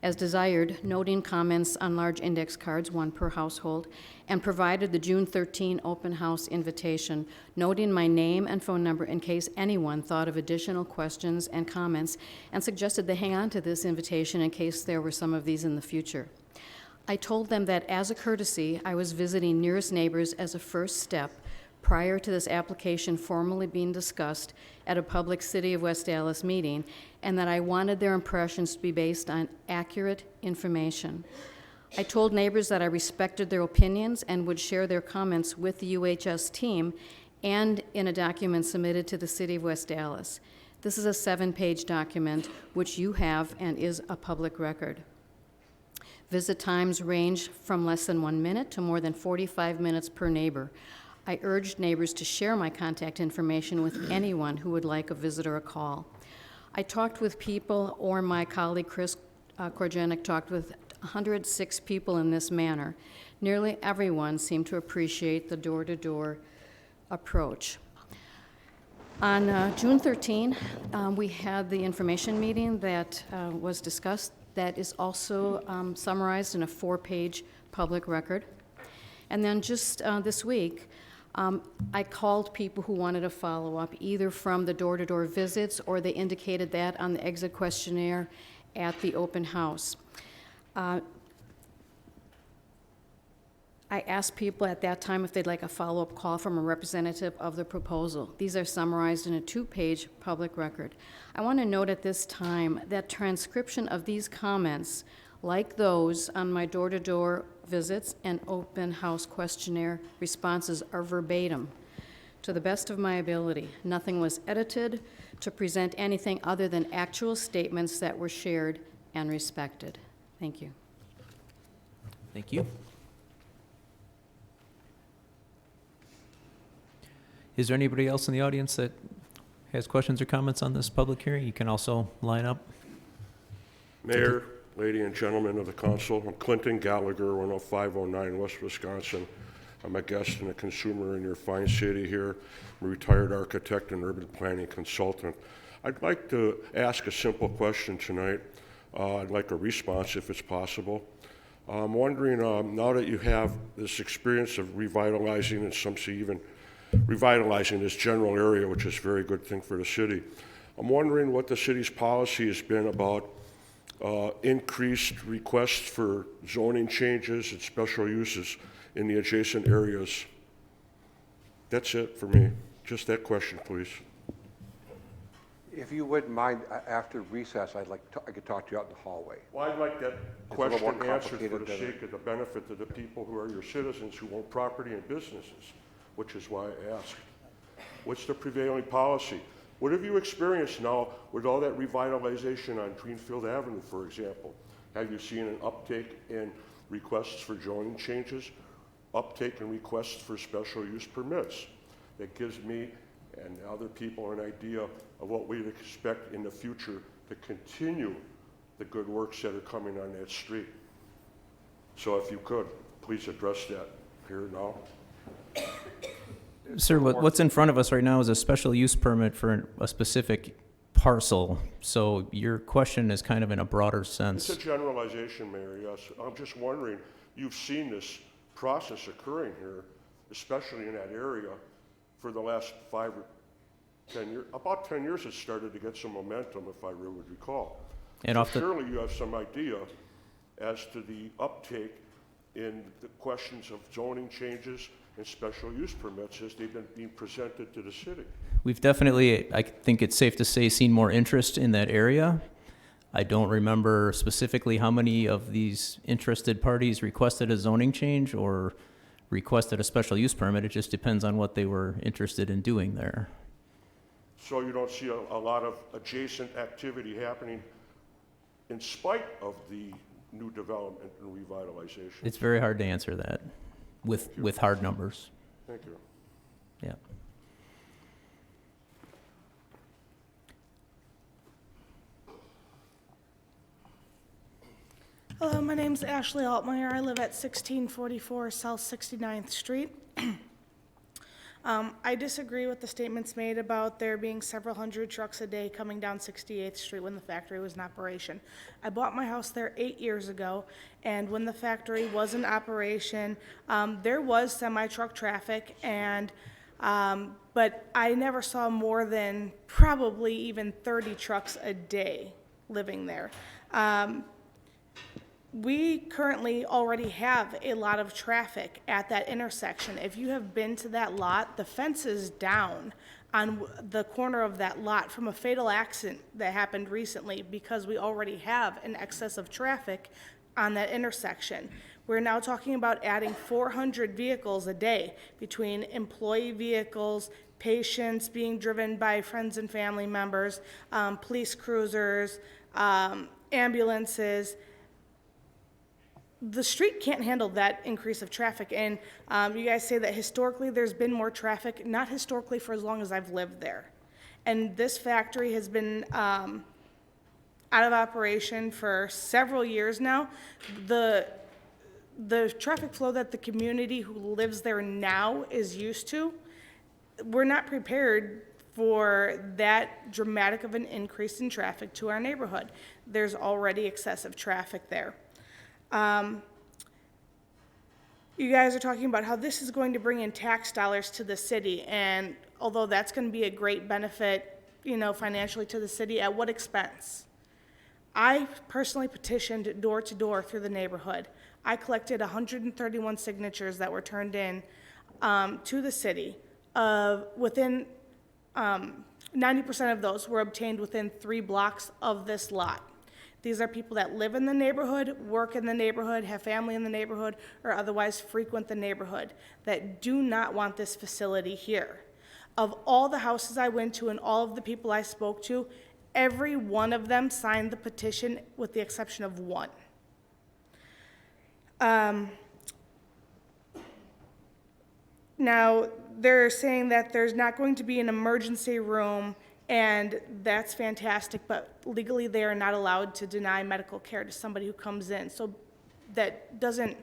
as desired, noting comments on large index cards, one per household, and provided the June 13 open house invitation, noting my name and phone number in case anyone thought of additional questions and comments, and suggested they hang on to this invitation in case there were some of these in the future. I told them that as a courtesy, I was visiting nearest neighbors as a first step prior to this application formally being discussed at a public City of West Allis meeting, and that I wanted their impressions to be based on accurate information. I told neighbors that I respected their opinions and would share their comments with the UHS team and in a document submitted to the City of West Allis. This is a 7-page document which you have and is a public record. Visit times range from less than 1 minute to more than 45 minutes per neighbor. I urged neighbors to share my contact information with anyone who would like a visit or a call. I talked with people, or my colleague Chris Korjanek talked with 106 people in this manner. Nearly everyone seemed to appreciate the door-to-door approach. On June 13, we had the information meeting that was discussed. That is also summarized in a 4-page public record. And then just this week, I called people who wanted to follow up, either from the door-to-door visits or they indicated that on the exit questionnaire at the open house. I asked people at that time if they'd like a follow-up call from a representative of the proposal. These are summarized in a 2-page public record. I want to note at this time that transcription of these comments, like those on my door-to-door visits and open house questionnaire responses, are verbatim to the best of my ability. Nothing was edited to present anything other than actual statements that were shared and respected. Thank you. Thank you. Is there anybody else in the audience that has questions or comments on this public hearing? You can also line up. Mayor, lady and gentlemen of the council, I'm Clinton Gallagher, 10509 West Wisconsin. I'm a guest and a consumer in your fine city here. I'm a retired architect and urban planning consultant. I'd like to ask a simple question tonight. I'd like a response if it's possible. I'm wondering, now that you have this experience of revitalizing, and some say even revitalizing this general area, which is a very good thing for the city, I'm wondering what the city's policy has been about increased requests for zoning changes and special uses in the adjacent areas. That's it for me. Just that question, please. If you wouldn't mind, after recess, I could talk to you out in the hallway. Well, I'd like that It's a little more question answered for the complicated sake of the benefit of the people who are your citizens who own property and businesses, which is why I asked. What's the prevailing policy? What have you experienced now with all that revitalization on Greenfield Avenue, for example? Have you seen an uptake in requests for zoning changes, uptake in requests for special use permits? That gives me and other people an idea of what we'd expect in the future to continue the good works that are coming on that street. So if you could, please address that here now. Sir, what's in front of us right now is a special use permit for a specific parcel. So your question is kind of in a broader sense. It's a generalization, Mayor, yes. I'm just wondering, you've seen this process occurring here, especially in that area, for the last 5 about 10 years it started to get some momentum, if I really recall. And So surely you have some idea as to the uptake in the questions of zoning changes and special use permits as they've been being presented to the city. We've definitely, I think it's safe to say, seen more interest in that area. I don't remember specifically how many of these interested parties requested a zoning change or requested a special use permit. It just depends on what they were interested in doing there. So you don't see a lot of adjacent activity happening in spite of the new development and revitalization? It's very hard to answer that with hard numbers. Thank you. Yeah. Hello, my name's Ashley Altmeyer. I live at 1644 South 69th Street. I disagree with the statements made about there being several hundred trucks a day coming down 68th Street when the factory was in operation. I bought my house there 8 years ago, and when the factory was in operation, there was semi-truck traffic, but I never saw more than probably even 30 trucks a day living there. We currently already have a lot of traffic at that intersection. If you have been to that lot, the fence is down on the corner of that lot from a fatal accident that happened recently because we already have an excess of traffic on that intersection. We're now talking about adding 400 vehicles a day between employee vehicles, patients being driven by friends and family members, police cruisers, ambulances. The street can't handle that increase of traffic, and you guys say that historically there's been more traffic. Not historically for as long as I've lived there. And this factory has been out of operation for several years now. The traffic flow that the community who lives there now is used to, we're not prepared for that dramatic of an increase in traffic to our neighborhood. There's already excessive traffic there. You guys are talking about how this is going to bring in tax dollars to the city, and although that's going to be a great benefit, financially to the city, at what expense? I personally petitioned door to door through the neighborhood. I collected 131 signatures that were turned in to the city. Within 90% of those were obtained within 3 blocks of this lot. These are people that live in the neighborhood, work in the neighborhood, have family in the neighborhood, or otherwise frequent the neighborhood that do not want this facility here. Of all the houses I went to and all of the people I spoke to, every one of them signed the petition with the exception of one. Now, they're saying that there's not going to be an emergency room, and that's fantastic, but legally they are not allowed to deny medical care to somebody who comes in. So that doesn't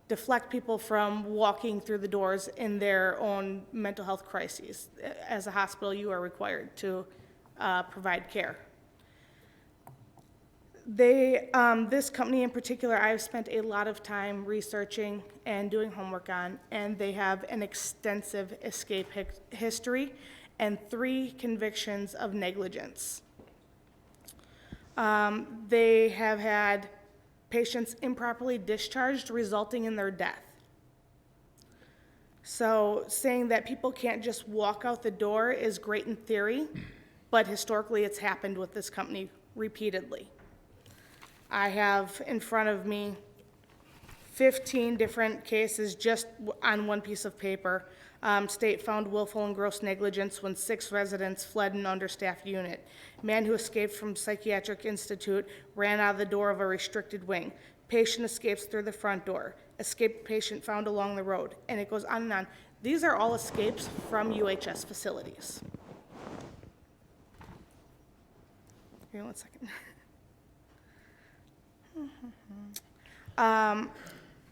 deflect people from walking through the doors in their own mental health crises. As a hospital, you are required to provide care. This company in particular, I've spent a lot of time researching and doing homework on, and they have an extensive escape history and 3 convictions of negligence. They have had patients improperly discharged, resulting in their death. So saying that people can't just walk out the door is great in theory, but historically it's happened with this company repeatedly. I have in front of me 15 different cases just on one piece of paper. State found willful and gross negligence when 6 residents fled an understaffed unit. Man who escaped from psychiatric institute ran out of the door of a restricted wing. Patient escapes through the front door. Escaped patient found along the road. And it goes on and on. These are all escapes from UHS facilities. Give me 1 second.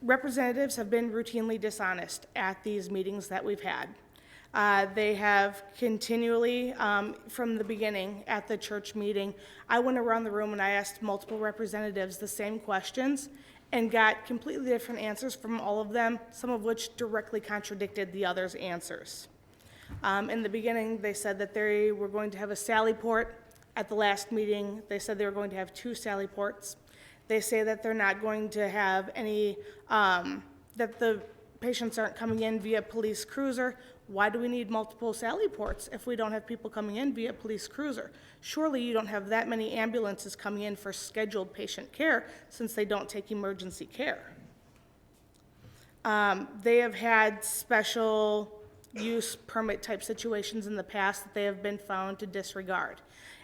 Representatives have been routinely dishonest at these meetings that we've had. They have continually, from the beginning at the church meeting, I went around the room and I asked multiple representatives the same questions and got completely different answers from all of them, some of which directly contradicted the others' answers. In the beginning, they said that they were going to have a Sally port. At the last meeting, they said they were going to have 2 Sally ports. They say that they're not going to have any, that the patients aren't coming in via police cruiser. Why do we need multiple Sally ports if we don't have people coming in via police cruiser? Surely you don't have that many ambulances coming in for scheduled patient care since they don't take emergency care. They have had special use permit type situations in the past that they have been found to disregard.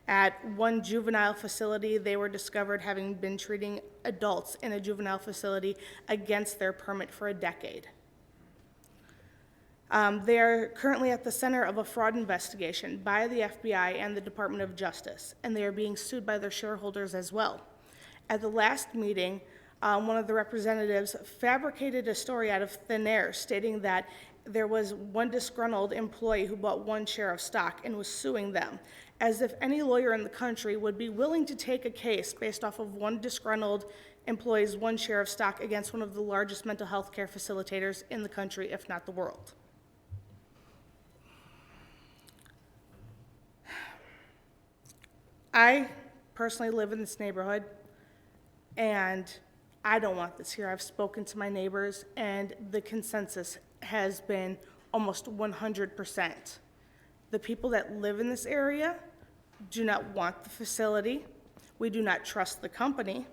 At one juvenile facility, they were discovered having been treating adults in a juvenile facility against their permit for a decade. They are currently at the center of a fraud investigation by the FBI and the Department of Justice, and they are being sued by their shareholders as well. At the last meeting, one of the representatives fabricated a story out of thin air stating that there was one disgruntled employee who bought 1 share of stock and was suing them, as if any lawyer in the country would be willing to take a case based off of one disgruntled employee's 1 share of stock against one of the largest mental health care facilitators in the country, if not the world. I personally live in this neighborhood, and I don't want this here. I've spoken to my neighbors, and the consensus has been almost 100%. The people that live in this area do not want the facility. We do not trust the company,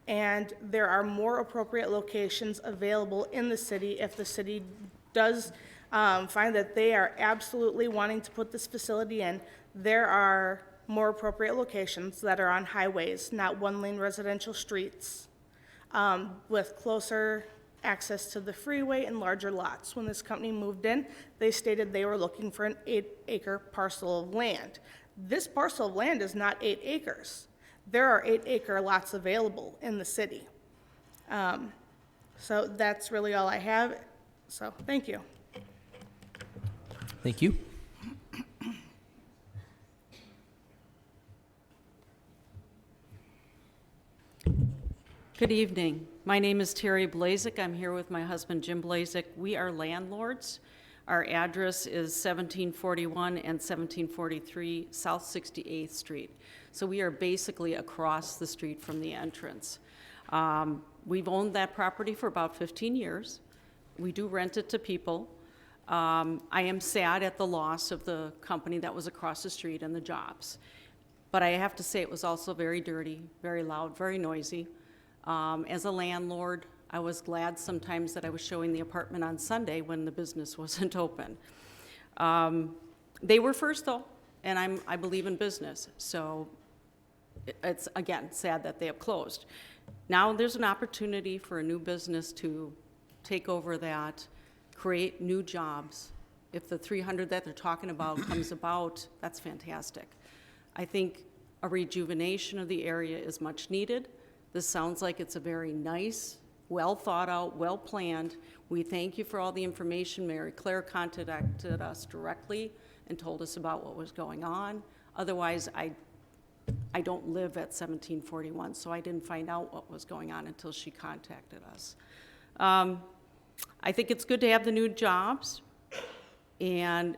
and there are more appropriate locations available in the city if the city does find that they are absolutely wanting to put this facility in. There are more appropriate locations that are on highways, not 1-lane residential streets, with closer access to the freeway and larger lots. When this company moved in, they stated they were looking for an 8-acre parcel of land. This parcel of land is not 8 acres. There are 8-acre lots available in the city. So that's really all I have. So thank you. Thank you. Good evening. My name is Terry Blazik. I'm here with my husband, Jim Blazik. We are landlords. Our address is 1741 and 1743 South 68th Street. So we are basically across the street from the entrance. We've owned that property for about 15 years. We do rent it to people. I am sad at the loss of the company that was across the street and the jobs. But I have to say it was also very dirty, very loud, very noisy. As a landlord, I was glad sometimes that I was showing the apartment on Sunday when the business wasn't open. They were first though, and I believe in business. So it's, again, sad that they have closed. Now there's an opportunity for a new business to take over that, create new jobs. If the 300 that they're talking about comes about, that's fantastic. I think a rejuvenation of the area is much needed. This sounds like it's a very nice, well thought out, well planned. We thank you for all the information. Mary Claire contacted us directly and told us about what was going on. Otherwise, I don't live at 1741, so I didn't find out what was going on until she contacted us. I think it's good to have the new jobs, and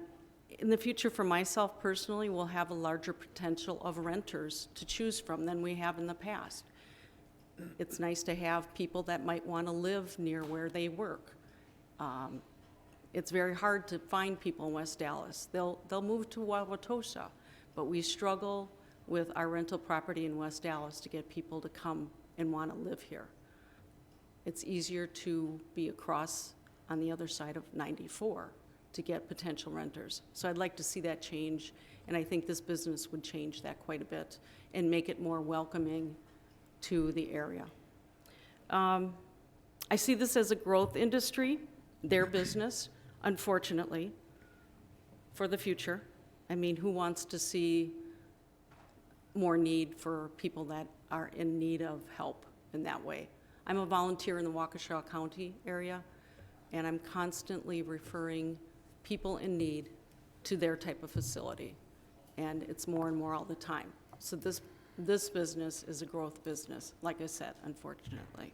in the future, for myself personally, we'll have a larger potential of renters to choose from than we have in the past. It's nice to have people that might want to live near where they work. It's very hard to find people in West Allis. They'll move to Wauwatosa, but we struggle with our rental property in West Allis to get people to come and want to live here. It's easier to be across on the other side of 94 to get potential renters. So I'd like to see that change, and I think this business would change that quite a bit and make it more welcoming to the area. I see this as a growth industry, their business, unfortunately, for the future. I mean, who wants to see more need for people that are in need of help in that way? I'm a volunteer in the Waukesha County area, and I'm constantly referring people in need to their type of facility, and it's more and more all the time. So this business is a growth business, like I said, unfortunately.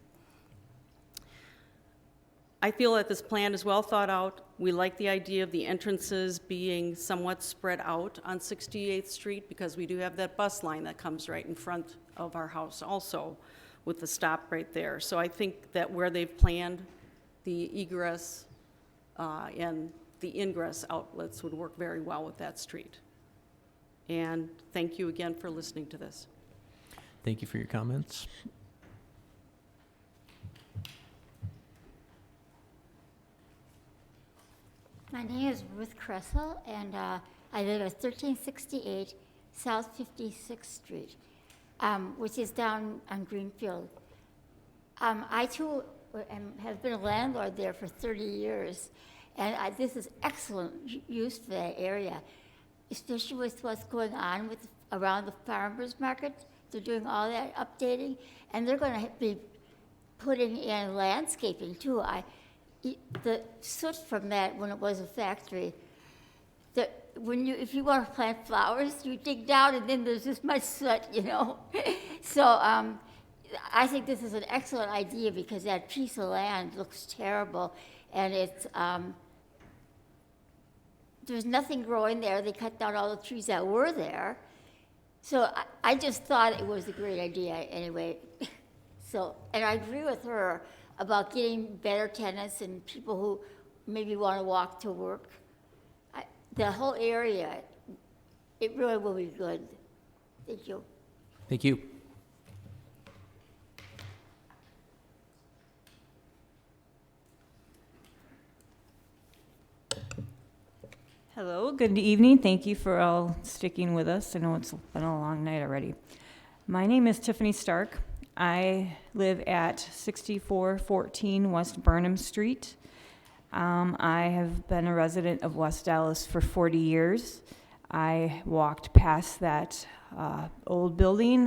I feel that this plan is well thought out. We like the idea of the entrances being somewhat spread out on 68th Street because we do have that bus line that comes right in front of our house also with the stop right there. So I think that where they've planned the egress and the ingress outlets would work very well with that street. And thank you again for listening to this. Thank you for your comments. My name is Ruth Kressel, and I live at 1368 South 56th Street, which is down on Greenfield. I too have been a landlord there for 30 years, and this is excellent use for that area, especially with what's going on with around the farmers market. They're doing all that updating, and they're going to be putting in landscaping too. The soot from that, when it was a factory, if you want to plant flowers, you dig down and then there's this much soot, you know. So I think this is an excellent idea because that piece of land looks terrible, and it's there's nothing growing there. They cut down all the trees that were there. So I just thought it was a great idea anyway. So, and I agree with her about getting better tenants and people who maybe want to walk to work. The whole area, it really will be good. Thank you. Thank you. Hello, good evening. Thank you for all sticking with us. I know it's been a long night already. My name is Tiffany Stark. I live at 6414 West Burnham Street. I have been a resident of West Allis for 40 years. I walked past that old building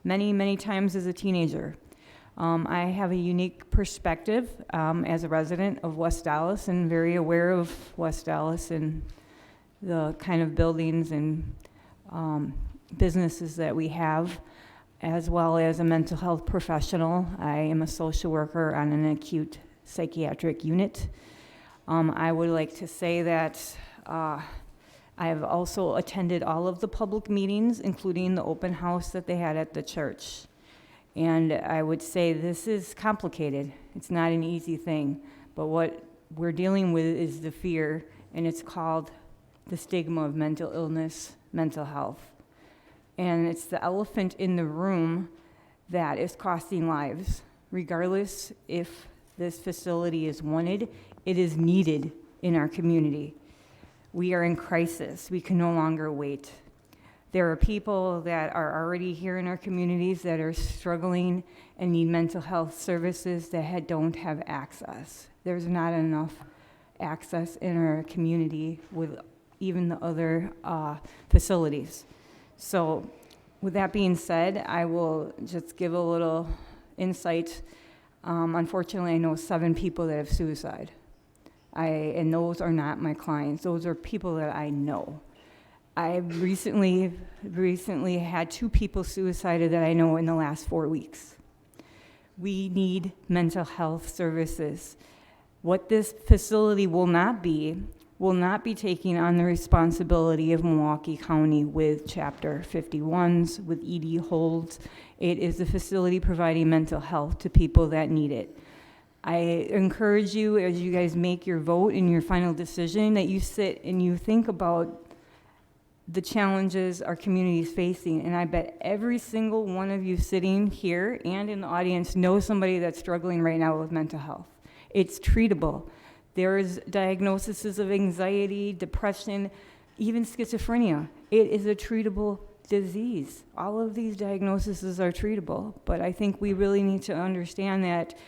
many, many times as a teenager. I have a unique perspective as a resident of West Allis and very aware of West Allis and the kind of buildings and businesses that we have, as well as a mental health professional. I am a social worker on an acute psychiatric unit. I would like to say that I have also attended all of the public meetings, including the open house that they had at the church. And I would say this is complicated. It's not an easy thing. But what we're dealing with is the fear, and it's called the stigma of mental illness, mental health. And it's the elephant in the room that is costing lives. Regardless if this facility is wanted, it is needed in our community. We are in crisis. We can no longer wait. There are people that are already here in our communities that are struggling and need mental health services that don't have access. There's not enough access in our community with even the other facilities. So with that being said, I will just give a little insight. Unfortunately, I know 7 people that have suicide. And those are not my clients. Those are people that I know. I recently had 2 people suicided that I know in the last 4 weeks. We need mental health services. What this facility will not be taking on the responsibility of Milwaukee County with Chapter 51s, with ED holds. It is a facility providing mental health to people that need it. I encourage you, as you guys make your vote and your final decision, that you sit and you think about the challenges our community is facing. And I bet every single one of you sitting here and in the audience knows somebody that's struggling right now with mental health. It's treatable. There's diagnoses of anxiety, depression, even schizophrenia. It is a treatable disease. All of these diagnoses are treatable, but I think we really need to understand that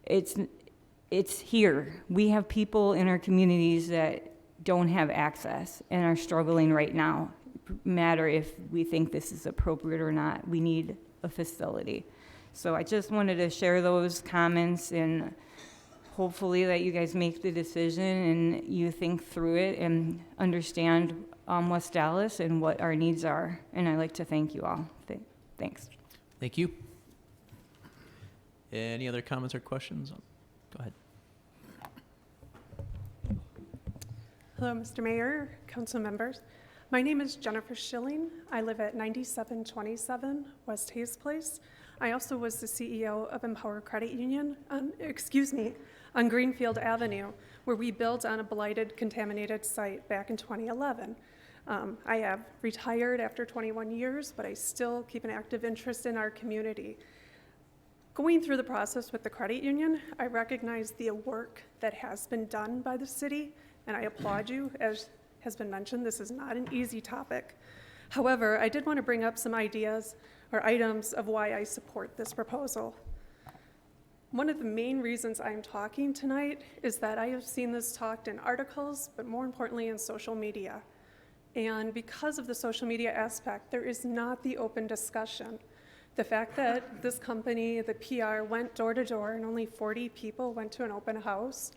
it's here. We have people in our communities that don't have access and are struggling right now. No matter if we think this is appropriate or not, we need a facility. So I just wanted to share those comments, and hopefully that you guys make the decision and you think through it and understand West Allis and what our needs are. And I'd like to thank you all. Thanks. Thank you. Any other comments or questions? Go ahead. Hello, Mr. Mayor, council members. My name is Jennifer Schilling. I live at 9727 West Hayes Place. I also was the CEO of Empower Credit Union, on Greenfield Avenue, where we built on a blighted, contaminated site back in 2011. I have retired after 21 years, but I still keep an active interest in our community. Going through the process with the credit union, I recognize the work that has been done by the city, and I applaud you. As has been mentioned, this is not an easy topic. However, I did want to bring up some ideas or items of why I support this proposal. One of the main reasons I'm talking tonight is that I have seen this talked in articles, but more importantly in social media. And because of the social media aspect, there is not the open discussion. The fact that this company, the PR, went door to door and only 40 people went to an open house,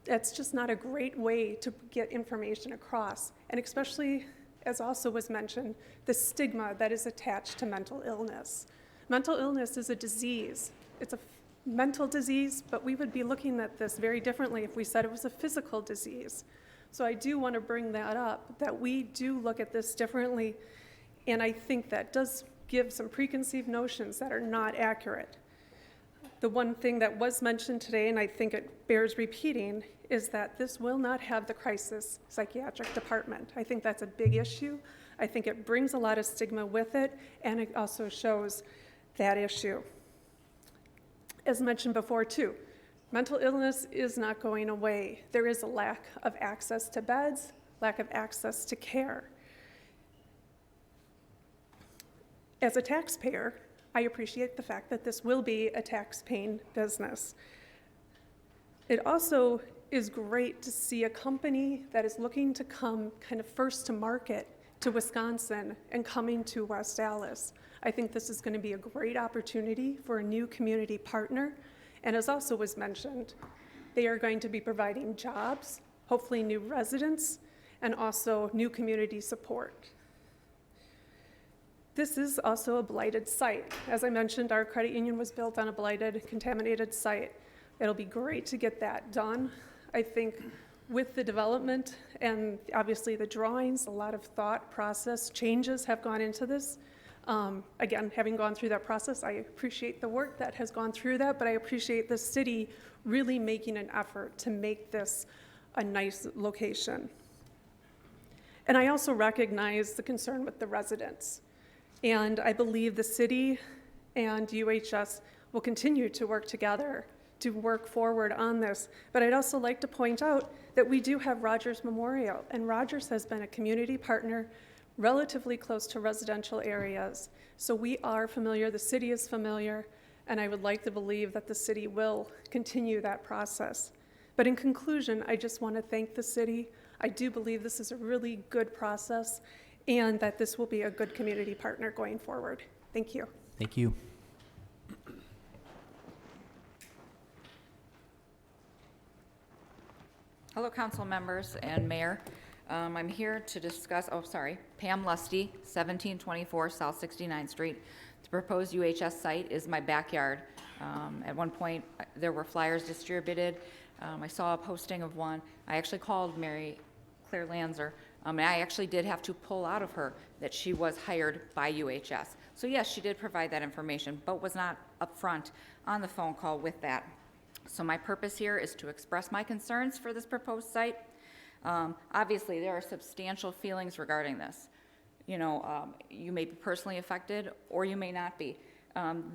that's just not a great way to get information across. And especially, as also was mentioned, the stigma that is attached to mental illness. Mental illness is a disease. It's a mental disease, but we would be looking at this very differently if we said it was a physical disease. So I do want to bring that up, that we do look at this differently, and I think that does give some preconceived notions that are not accurate. The one thing that was mentioned today, and I think it bears repeating, is that this will not have the crisis psychiatric department. I think that's a big issue. I think it brings a lot of stigma with it, and it also shows that issue. As mentioned before too, mental illness is not going away. There is a lack of access to beds, lack of access to care. As a taxpayer, I appreciate the fact that this will be a tax-paying business. It also is great to see a company that is looking to come kind of first to market to Wisconsin and coming to West Allis. I think this is going to be a great opportunity for a new community partner. And as also was mentioned, they are going to be providing jobs, hopefully new residents, and also new community support. This is also a blighted site. As I mentioned, our credit union was built on a blighted, contaminated site. It'll be great to get that done. I think with the development and obviously the drawings, a lot of thought process changes have gone into this. Again, having gone through that process, I appreciate the work that has gone through that, but I appreciate the city really making an effort to make this a nice location. And I also recognize the concern with the residents. And I believe the city and UHS will continue to work together to work forward on this. But I'd also like to point out that we do have Rogers Memorial, and Rogers has been a community partner relatively close to residential areas. So we are familiar, the city is familiar, and I would like to believe that the city will continue that process. But in conclusion, I just want to thank the city. I do believe this is a really good process, and that this will be a good community partner going forward. Thank you. Thank you. Hello, council members and mayor. I'm here to discuss, Pam Lusty, 1724 South 69th Street. The proposed UHS site is my backyard. At one point, there were flyers distributed. I saw a posting of one. I actually called Mary Claire Lanzer, and I actually did have to pull out of her that she was hired by UHS. So yes, she did provide that information, but was not upfront on the phone call with that. So my purpose here is to express my concerns for this proposed site. Obviously, there are substantial feelings regarding this. You know, you may be personally affected or you may not be.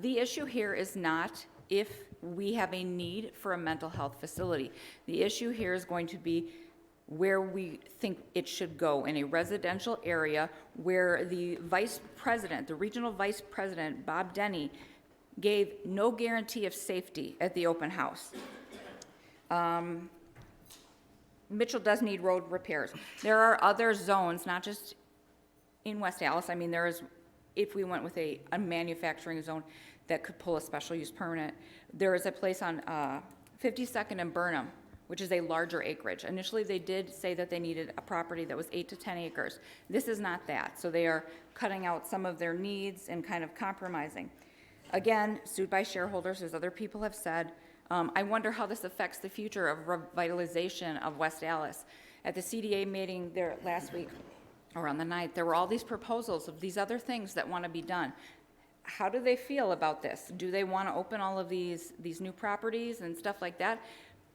The issue here is not if we have a need for a mental health facility. The issue here is going to be where we think it should go, in a residential area where the vice president, the regional vice president, Bob Denny, gave no guarantee of safety at the open house. Mitchell does need road repairs. There are other zones, not just in West Allis. I mean, there is, if we went with a manufacturing zone that could pull a special use permit, there is a place on 52nd and Burnham, which is a larger acreage. Initially, they did say that they needed a property that was 8 to 10 acres. This is not that. So they are cutting out some of their needs and kind of compromising. Again, sued by shareholders, as other people have said. I wonder how this affects the future of revitalization of West Allis. At the CDA meeting there last week, or on the 9th, there were all these proposals of these other things that want to be done. How do they feel about this? Do they want to open all of these new properties and stuff like that,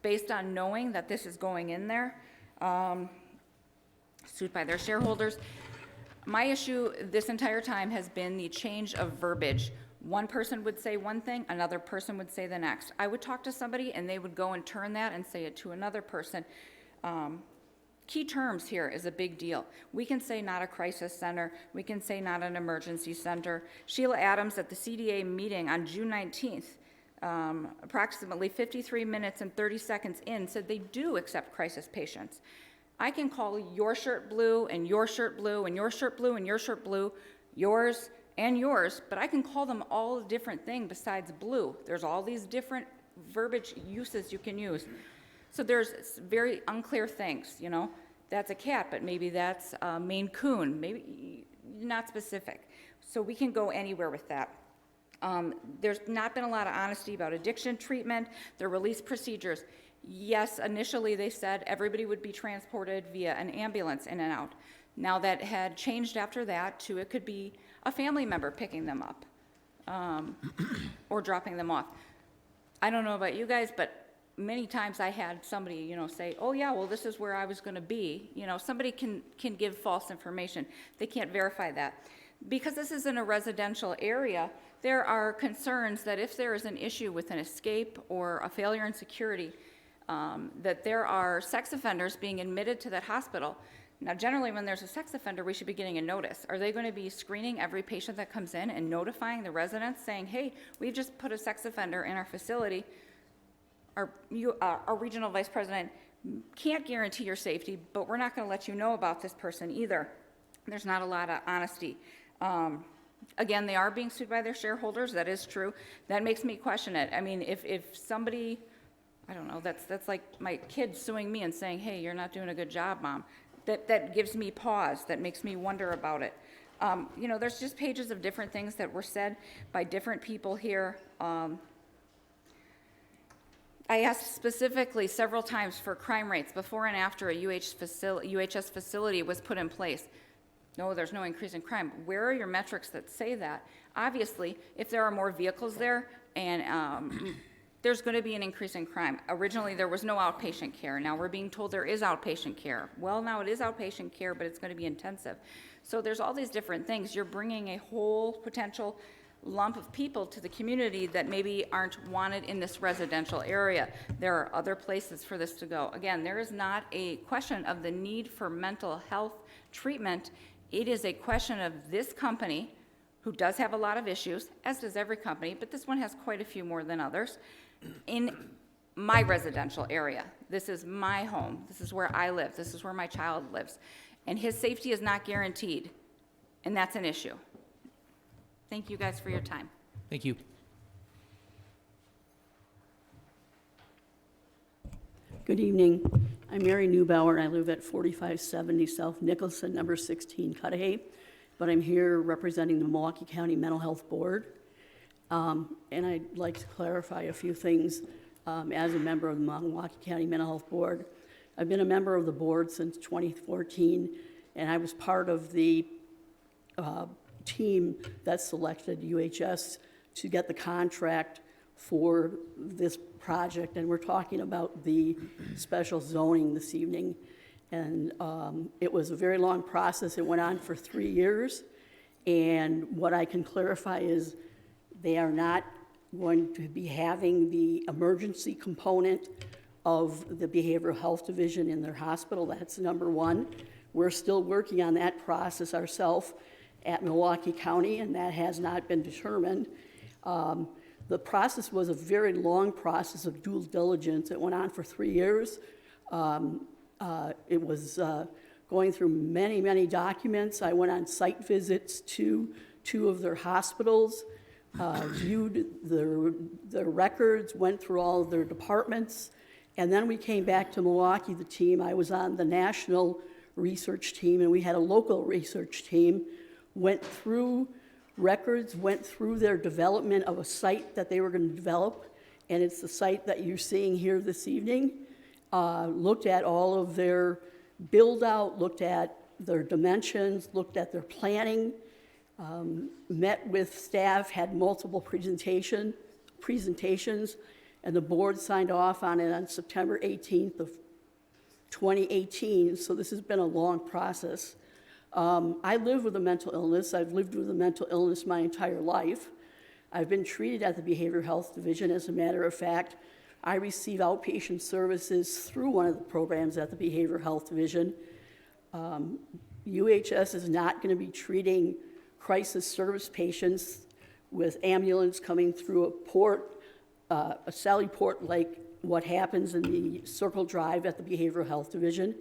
based on knowing that this is going in there, sued by their shareholders? My issue this entire time has been the change of verbiage. One person would say one thing, another person would say the next. I would talk to somebody and they would go and turn that and say it to another person. Key terms here is a big deal. We can say not a crisis center. We can say not an emergency center. Sheila Adams at the CDA meeting on June 19th, approximately 53 minutes and 30 seconds in, said they do accept crisis patients. I can call your shirt blue and your shirt blue and your shirt blue and your shirt blue, yours and yours, but I can call them all a different thing besides blue. There's all these different verbiage uses you can use. So there's very unclear things, you know. That's a cat, but maybe that's a Maine Coon, maybe not specific. So we can go anywhere with that. There's not been a lot of honesty about addiction treatment, the release procedures. Yes, initially they said everybody would be transported via an ambulance in and out. Now that had changed after that to it could be a family member picking them up or dropping them off. I don't know about you guys, but many times I had somebody, you know, say, oh yeah, well, this is where I was going to be. You know, somebody can give false information. They can't verify that. Because this is in a residential area, there are concerns that if there is an issue with an escape or a failure in security, that there are sex offenders being admitted to that hospital. Now, generally, when there's a sex offender, we should be getting a notice. Are they going to be screening every patient that comes in and notifying the residents saying, hey, we just put a sex offender in our facility? Our regional vice president can't guarantee your safety, but we're not going to let you know about this person either. There's not a lot of honesty. Again, they are being sued by their shareholders. That is true. That makes me question it. I mean, if somebody, I don't know, that's like my kid suing me and saying, hey, you're not doing a good job, Mom. That gives me pause. That makes me wonder about it. You know, there's just pages of different things that were said by different people here. I asked specifically several times for crime rates before and after a UHS facility was put in place. No, there's no increase in crime. Where are your metrics that say that? Obviously, if there are more vehicles there and there's going to be an increase in crime. Originally, there was no outpatient care. Now we're being told there is outpatient care. Well, now it is outpatient care, but it's going to be intensive. So there's all these different things. You're bringing a whole potential lump of people to the community that maybe aren't wanted in this residential area. There are other places for this to go. Again, there is not a question of the need for mental health treatment. It is a question of this company, who does have a lot of issues, as does every company, but this one has quite a few more than others, in my residential area. This is my home. This is where I live. This is where my child lives. And his safety is not guaranteed, and that's an issue. Thank you guys for your time. Thank you. Good evening. I'm Mary Neubauer, and I live at 4570 South Nicholson, number 16 Cudahy, but I'm here representing the Milwaukee County Mental Health Board. And I'd like to clarify a few things as a member of the Milwaukee County Mental Health Board. I've been a member of the board since 2014, and I was part of the team that selected UHS to get the contract for this project, and we're talking about the special zoning this evening. And it was a very long process. It went on for 3 years, and what I can clarify is they are not going to be having the emergency component of the behavioral health division in their hospital. That's number one. We're still working on that process ourselves at Milwaukee County, and that has not been determined. The process was a very long process of due diligence. It went on for 3 years. It was going through many, many documents. I went on site visits to 2 of their hospitals, viewed their records, went through all of their departments, and then we came back to Milwaukee, the team. I was on the national research team, and we had a local research team, went through records, went through their development of a site that they were going to develop, and it's the site that you're seeing here this evening. Looked at all of their build out, looked at their dimensions, looked at their planning, met with staff, had multiple presentations, and the board signed off on it on September 18th of 2018, so this has been a long process. I live with a mental illness. I've lived with a mental illness my entire life. I've been treated at the Behavioral Health Division. As a matter of fact, I receive outpatient services through one of the programs at the Behavioral Health Division. UHS is not going to be treating crisis service patients with ambulance coming through a port, a sally port like what happens in the Circle Drive at the Behavioral Health Division.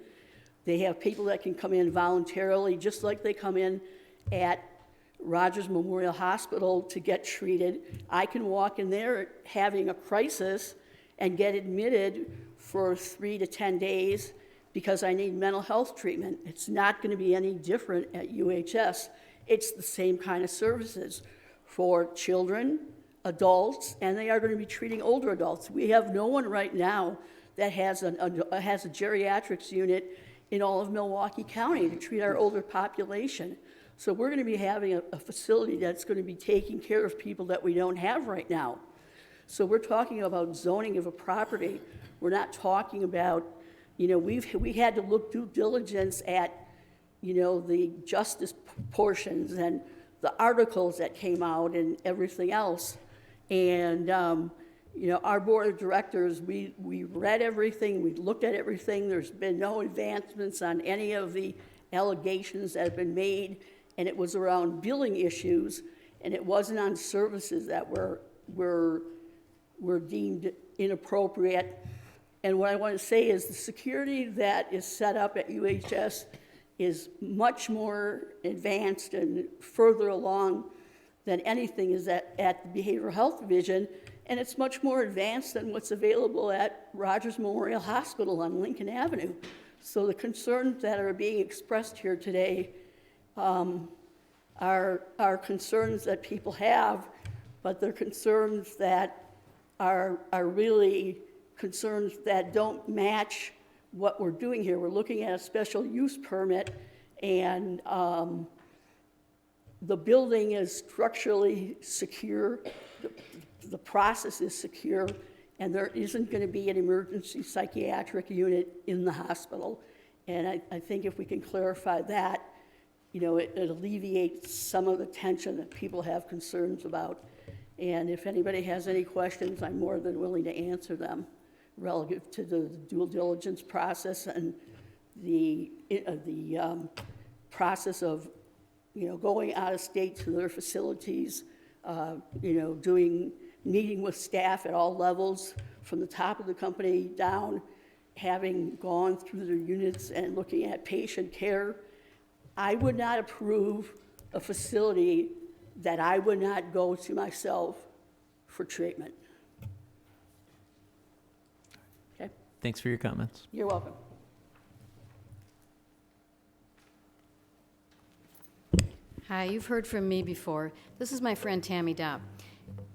They have people that can come in voluntarily, just like they come in at Rogers Memorial Hospital to get treated. I can walk in there having a crisis and get admitted for 3 to 10 days because I need mental health treatment. It's not going to be any different at UHS. It's the same kind of services for children, adults, and they are going to be treating older adults. We have no one right now that has a geriatrics unit in all of Milwaukee County to treat our older population. So we're going to be having a facility that's going to be taking care of people that we don't have right now. So we're talking about zoning of a property. We're not talking about, we had to look due diligence at, the justice portions and the articles that came out and everything else. And, our board of directors, we read everything, we looked at everything. There's been no advancements on any of the allegations that have been made, and it was around billing issues, and it wasn't on services that were deemed inappropriate. And what I want to say is the security that is set up at UHS is much more advanced and further along than anything is at the Behavioral Health Division, and it's much more advanced than what's available at Rogers Memorial Hospital on Lincoln Avenue. So the concerns that are being expressed here today are concerns that people have, but they're concerns that are really concerns that don't match what we're doing here. We're looking at a special use permit, and the building is structurally secure, the process is secure, and there isn't going to be an emergency psychiatric unit in the hospital. And I think if we can clarify that, it alleviates some of the tension that people have concerns about. And if anybody has any questions, I'm more than willing to answer them relative to the due diligence process and the process of, going out of state to their facilities, meeting with staff at all levels, from the top of the company down, having gone through their units and looking at patient care. I would not approve a facility that I would not go to myself for treatment. Okay? Thanks for your comments. You're welcome. Hi, you've heard from me before. This is my friend Tammy Dopp.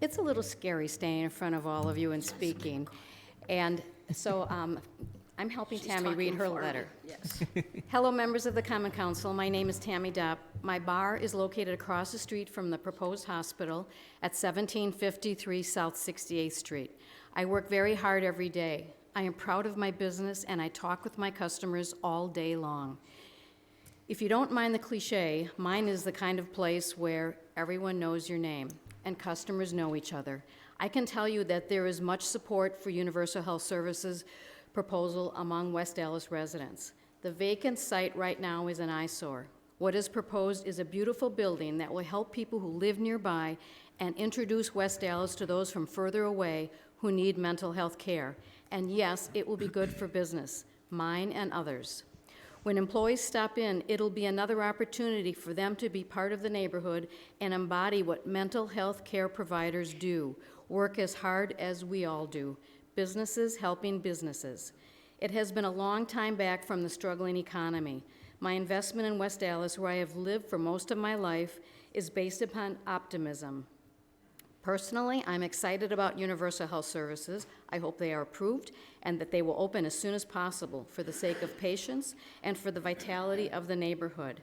It's a little scary standing in front of all of you and speaking. And so I'm helping Tammy read her letter. Yes. Hello, members of the Common Council. My name is Tammy Dopp. My bar is located across the street from the proposed hospital at 1753 South 68th Street. I work very hard every day. I am proud of my business, and I talk with my customers all day long. If you don't mind the cliche, mine is the kind of place where everyone knows your name and customers know each other. I can tell you that there is much support for Universal Health Services proposal among West Allis residents. The vacant site right now is an eyesore. What is proposed is a beautiful building that will help people who live nearby and introduce West Allis to those from further away who need mental health care. And yes, it will be good for business, mine and others. When employees stop in, it'll be another opportunity for them to be part of the neighborhood and embody what mental health care providers do, work as hard as we all do, businesses helping businesses. It has been a long time back from the struggling economy. My investment in West Allis, where I have lived for most of my life, is based upon optimism. Personally, I'm excited about universal health services. I hope they are approved and that they will open as soon as possible for the sake of patients and for the vitality of the neighborhood.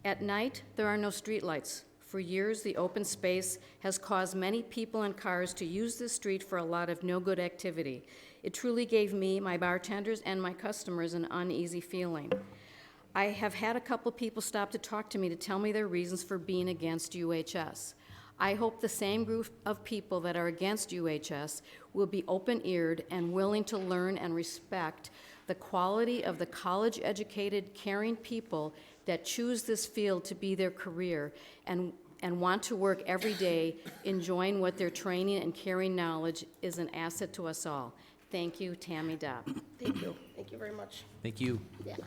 At night, there are no streetlights. For years, the open space has caused many people and cars to use this street for a lot of no-good activity. It truly gave me, my bartenders, and my customers an uneasy feeling. I have had a couple people stop to talk to me to tell me their reasons for being against UHS. I hope the same group of people that are against UHS will be open-eared and willing to learn and respect the quality of the college-educated, caring people that choose this field to be their career and want to work every day enjoying what their training and caring knowledge is an asset to us all. Thank you, Tammy Dobb. Thank you. Thank you very much. Thank you. Yeah.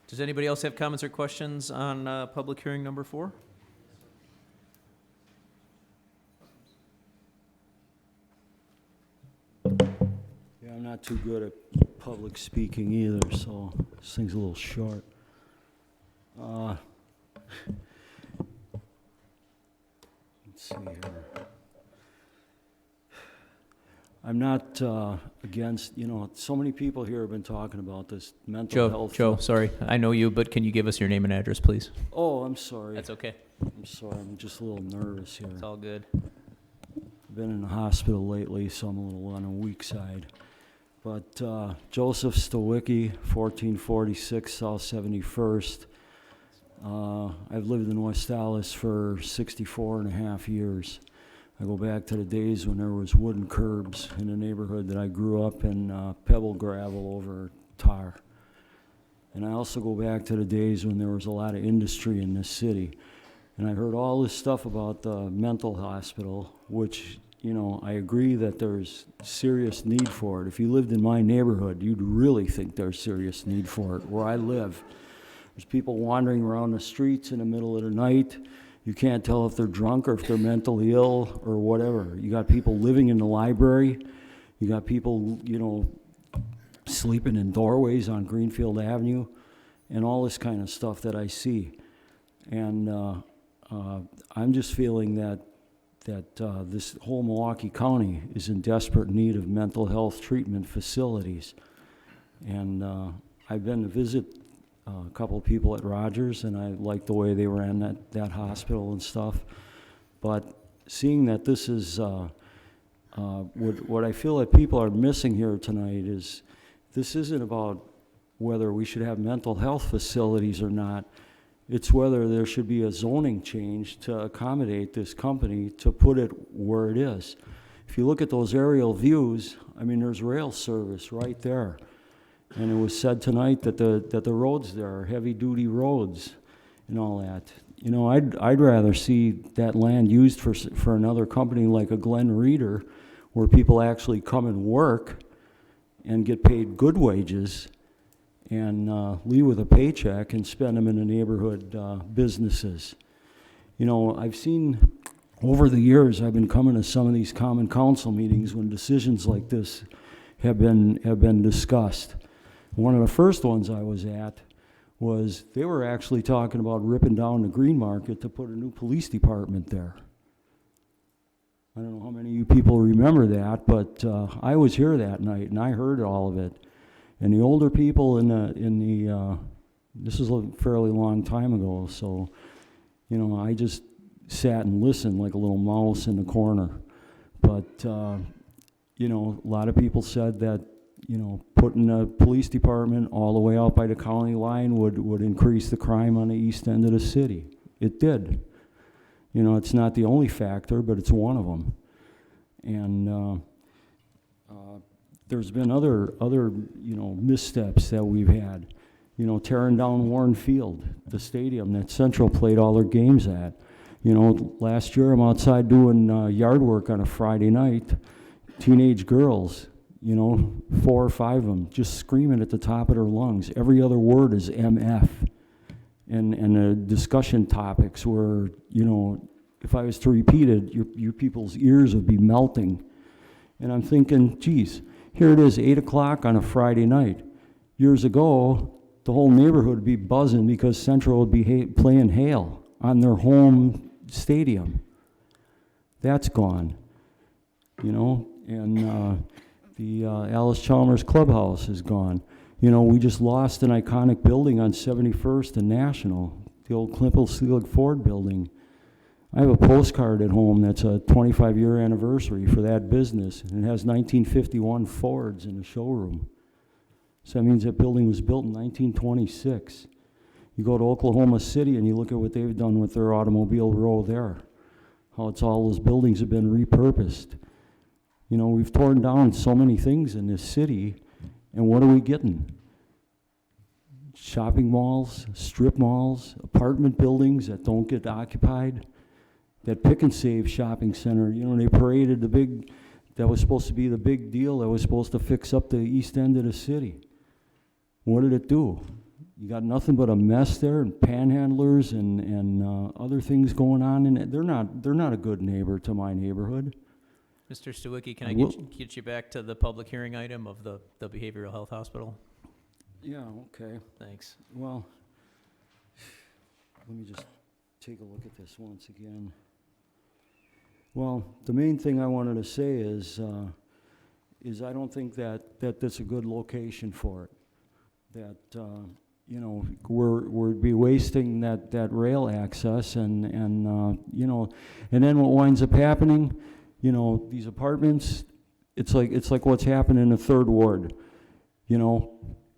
Does anybody else have comments or questions on public hearing number 4? Yeah, I'm not too good at public speaking either, so this thing's a little short. Let's see here. I'm not against, so many people here have been talking about this mental health. Joe, sorry, I know you, but can you give us your name and address, please? Oh, I'm sorry. That's okay. I'm sorry, I'm just a little nervous here. It's all good. I've been in the hospital lately, so I'm a little on the weak side. But Joseph Stowicki, 1446 South 71st. I've lived in West Allis for 64 and a half years. I go back to the days when there was wooden curbs in the neighborhood that I grew up in, pebble gravel over tar. And I also go back to the days when there was a lot of industry in this city. And I heard all this stuff about the mental hospital, which, I agree that there's serious need for it. If you lived in my neighborhood, you'd really think there's serious need for it. Where I live, there's people wandering around the streets in the middle of the night. You can't tell if they're drunk or if they're mentally ill or whatever. You got people living in the library. You got people, sleeping in doorways on Greenfield Avenue and all this kind of stuff that I see. And I'm just feeling that this whole Milwaukee County is in desperate need of mental health treatment facilities. And I've been to visit a couple of people at Rogers, and I like the way they ran that hospital and stuff. But seeing that this is, what I feel that people are missing here tonight is this isn't about whether we should have mental health facilities or not. It's whether there should be a zoning change to accommodate this company to put it where it is. If you look at those aerial views, there's rail service right there. And it was said tonight that the roads there are heavy-duty roads and all that. I'd rather see that land used for another company like a Glen Reeder, where people actually come and work and get paid good wages and leave with a paycheck and spend them in the neighborhood businesses. I've seen over the years, I've been coming to some of these common council meetings when decisions like this have been discussed. One of the first ones I was at was they were actually talking about ripping down the Green Market to put a new police department there. I don't know how many of you people remember that, but I was here that night and I heard all of it. And the older people this is a fairly long time ago, so, I just sat and listened like a little mouse in the corner. But, a lot of people said that, putting a police department all the way out by the county line would increase the crime on the east end of the city. It did. It's not the only factor, but it's one of them. And there's been other missteps that we've had. Tearing down Warren Field, the stadium that Central played all their games at. Last year I'm outside doing yard work on a Friday night. Teenage girls, 4 or 5 of them, just screaming at the top of their lungs. Every other word is MF. And the discussion topics were, if I was to repeat it, your people's ears would be melting. And I'm thinking, geez, here it is, 8 o'clock on a Friday night. Years ago, the whole neighborhood would be buzzing because Central would be playing Hail on their home, stadium. That's gone, you know, and the Allis Chalmers Clubhouse is gone. You know, we just lost an iconic building on 71st and National, the old Klimpel Seelig Ford building. I have a postcard at home that's a 25-year anniversary for that business, and it has 1951 Fords in the showroom. So that means that building was built in 1926. You go to Oklahoma City and you look at what they've done with their automobile row there, how it's all those buildings have been repurposed. You know, we've torn down so many things in this city, and what are we getting? Shopping malls, strip malls, apartment buildings that don't get occupied. That Pick and Save shopping center, you know, they paraded the big, that was supposed to be the big deal that was supposed to fix up the east end of the city. What did it do? You got nothing but a mess there, and panhandlers and other things going on in it. They're not a good neighbor to my neighborhood. Mr. Stawicki, can I get you back to the public hearing item of the behavioral health hospital? Yeah, okay. Thanks. Well, let me just take a look at this once again. Well, the main thing I wanted to say is I don't think that that's a good location for it. That you know, we'd be wasting that rail access, and you know, and then what winds up happening, you know, these apartments, it's like what's happened in the Third Ward. You know,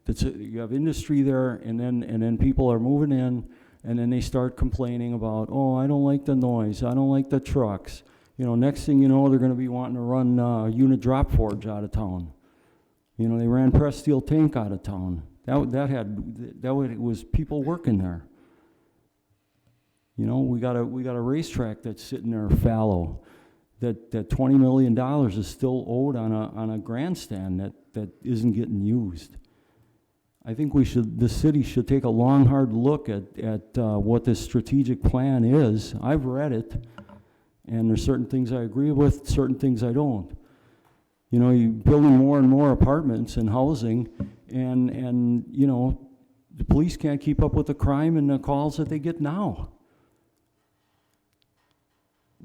you have industry there, and then people are moving in, and then they start complaining about, oh, I don't like the noise, I don't like the trucks. You know, next thing you know, they're going to be wanting to run unit drop forge out of town. You know, they ran press steel tank out of town. That was people working there. You know, we got a racetrack that's sitting there fallow. That $20 million is still owed on a grandstand that isn't getting used. I think the city should take a long, hard look at what this strategic plan is. I've read it, and there's certain things I agree with, certain things I don't. You know, you're building more and more apartments and housing, and you know, the police can't keep up with the crime and the calls that they get now.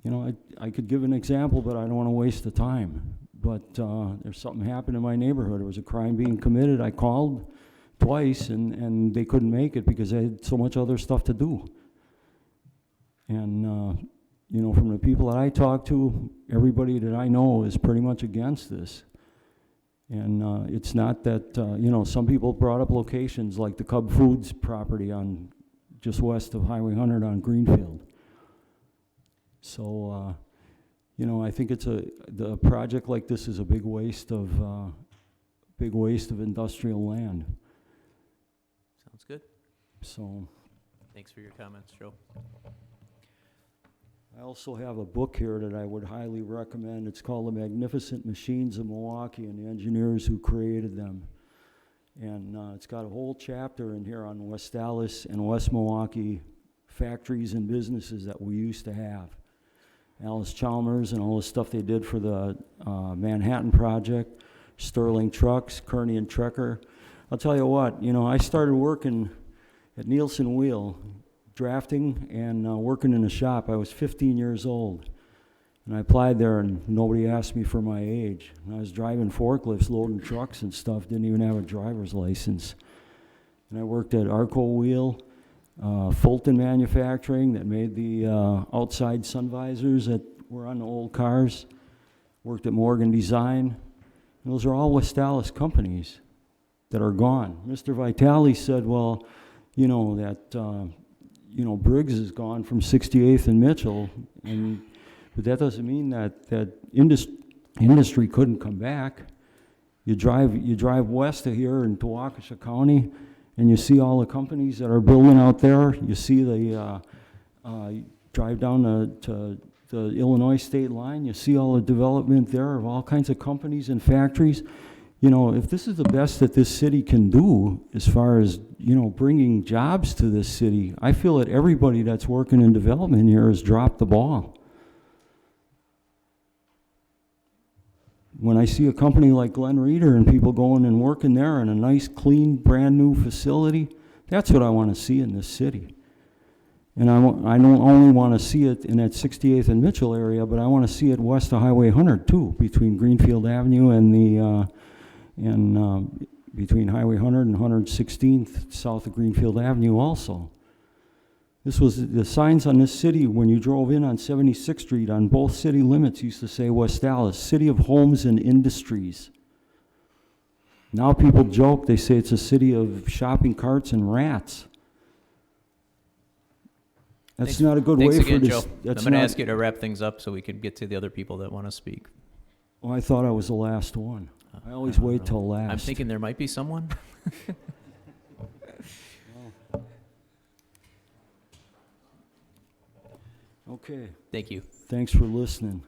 You know, I could give an example, but I don't want to waste the time. But there's something happened in my neighborhood. There was a crime being committed. I called twice, and they couldn't make it because they had so much other stuff to do. And you know, from the people that I talk to, everybody that I know is pretty much against this. And it's not that, you know, some people brought up locations like the Cub Foods property on just west of Highway 100 on Greenfield. So, you know, I think the project like this is a big waste of industrial land. Sounds good. So. Thanks for your comments, Joe. I also have a book here that I would highly recommend. It's called The Magnificent Machines of Milwaukee and the Engineers Who Created Them. And it's got a whole chapter in here on West Allis and West Milwaukee factories and businesses that we used to have. Allis Chalmers and all the stuff they did for the Manhattan Project, Sterling Trucks, Kearney and Trecker. I'll tell you what, you know, I started working at Nielsen Wheel, drafting and working in a shop. I was 15 years old, and I applied there, and nobody asked me for my age. And I was driving forklifts, loading trucks and stuff, didn't even have a driver's license. And I worked at Arco Wheel, Fulton Manufacturing that made the outside sun visors that were on the old cars. Worked at Morgan Design. And those are all West Allis companies that are gone. Mr. Vitale said, well, you know, that you know, Briggs is gone from 68th and Mitchell, but that doesn't mean that industry couldn't come back. You drive west of here into Waukesha County, and you see all the companies that are building out there. You see drive down to the Illinois state line. You see all the development there of all kinds of companies and factories. You know, if this is the best that this city can do as far as, you know, bringing jobs to this city, I feel that everybody that's working in development here has dropped the ball. When I see a company like Glenn Reeder and people going and working there in a nice, clean, brand new facility, that's what I want to see in this city. And I don't only want to see it in that 68th and Mitchell area, but I want to see it west of Highway 100 too, between Greenfield Avenue and between Highway 100 and 116th, south of Greenfield Avenue also. This was, the signs on this city, when you drove in on 76th Street, on both city limits, used to say West Allis, City of Homes and Industries. Now people joke, they say it's a city of shopping carts and rats. That's not a good way for this. Joe. I'm going to ask you to wrap things up so we can get to the other people that want to speak. Well, I thought I was the last one. I always wait till last. I'm thinking there might be someone. Okay. Thank you. Thanks for listening.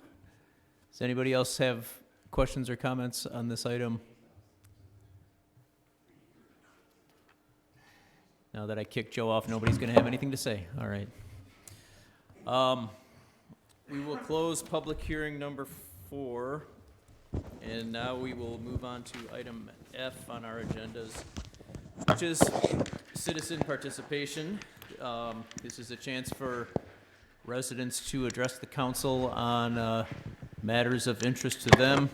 Does anybody else have questions or comments on this item? Now that I kicked Joe off, nobody's going to have anything to say. All right. We will close public hearing number 4, and now we will move on to item F on our agendas, which is citizen participation. This is a chance for residents to address the council on matters of interest to them.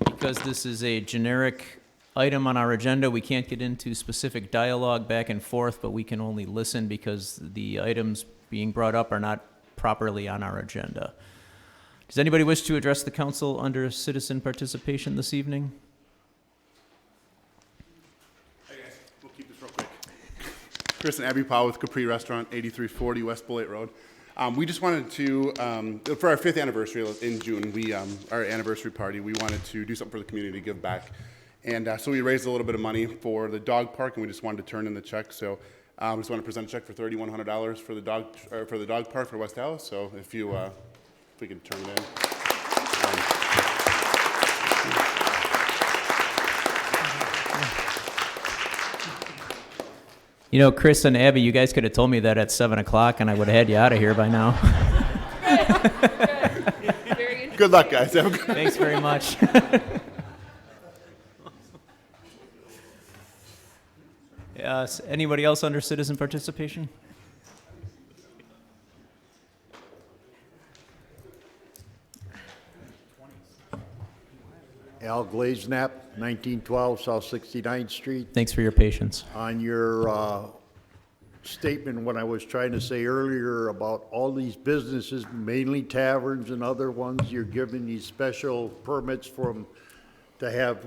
Because this is a generic item on our agenda, we can't get into specific dialogue back and forth, but we can only listen because the items being brought up are not properly on our agenda. Does anybody wish to address the council under citizen participation this evening? Hey guys, we'll keep this real quick. Chris and Abby Powell with Capri Restaurant, 8340 West Bullitt Road. We just wanted to, for our 5th anniversary in June, our anniversary party, we wanted to do something for the community, give back. And so we raised a little bit of money for the dog park, and we just wanted to turn in the check. So I just want to present a check for $3,100 for the dog park for West Allis. So if we could turn it in. You know, Chris and Abby, you guys could have told me that at 7 o'clock, and I would have had you out of here by now. Good luck, guys. Have a good Thanks very much. Anybody else under citizen participation? Elle Knapp, 1912 South 69th Street. Thanks for your patience. On your statement, when I was trying to say earlier about all these businesses, mainly taverns and other ones, you're giving these special permits to have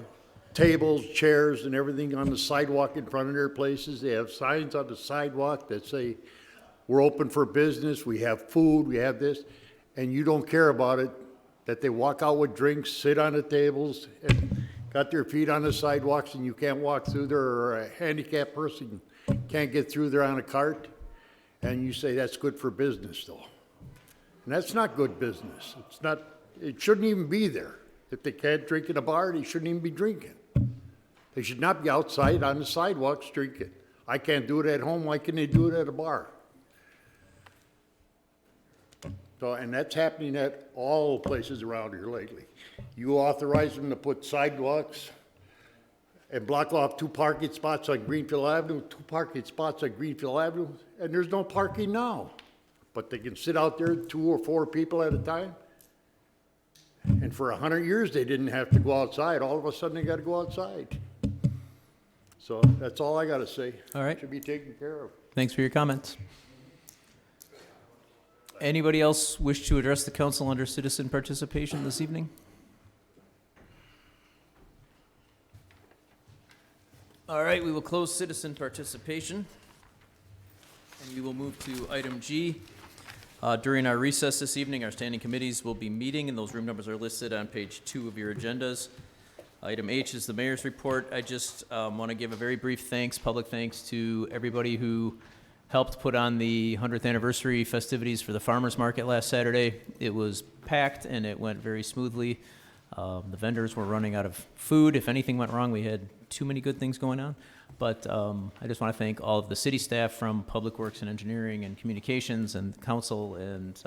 tables, chairs, and everything on the sidewalk in front of their places. They have signs on the sidewalk that say, we're open for business, we have food, we have this, and you don't care about it, that they walk out with drinks, sit on the tables, and got their feet on the sidewalks, and you can't walk through there, or a handicapped person can't get through there on a cart, and you say that's good for business, though. And that's not good business. It shouldn't even be there. If they can't drink in a bar, they shouldn't even be drinking. They should not be outside on the sidewalks drinking. I can't do it at home, why can they do it at a bar? So, and that's happening at all places around here lately. You authorize them to put sidewalks and block off 2 parking spots on Greenfield Avenue, 2 parking spots on Greenfield Avenue, and there's no parking now. But they can sit out there, 2 or 4 people at a time. And for 100 years, they didn't have to go outside. All of a sudden, they got to go outside. So that's all I got to say. All right. Should be taken care of. Thanks for your comments. Anybody else wish to address the council under citizen participation this evening? All right, we will close citizen participation, and we will move to item G. During our recess this evening, our standing committees will be meeting, and those room numbers are listed on page 2 of your agendas. Item H is the mayor's report. I just want to give a very brief public thanks to everybody who helped put on the 100th anniversary festivities for the farmers market last Saturday. It was packed and it went very smoothly. The vendors were running out of food. If anything went wrong, we had too many good things going on. But I just want to thank all of the city staff from Public Works and Engineering and Communications and Council and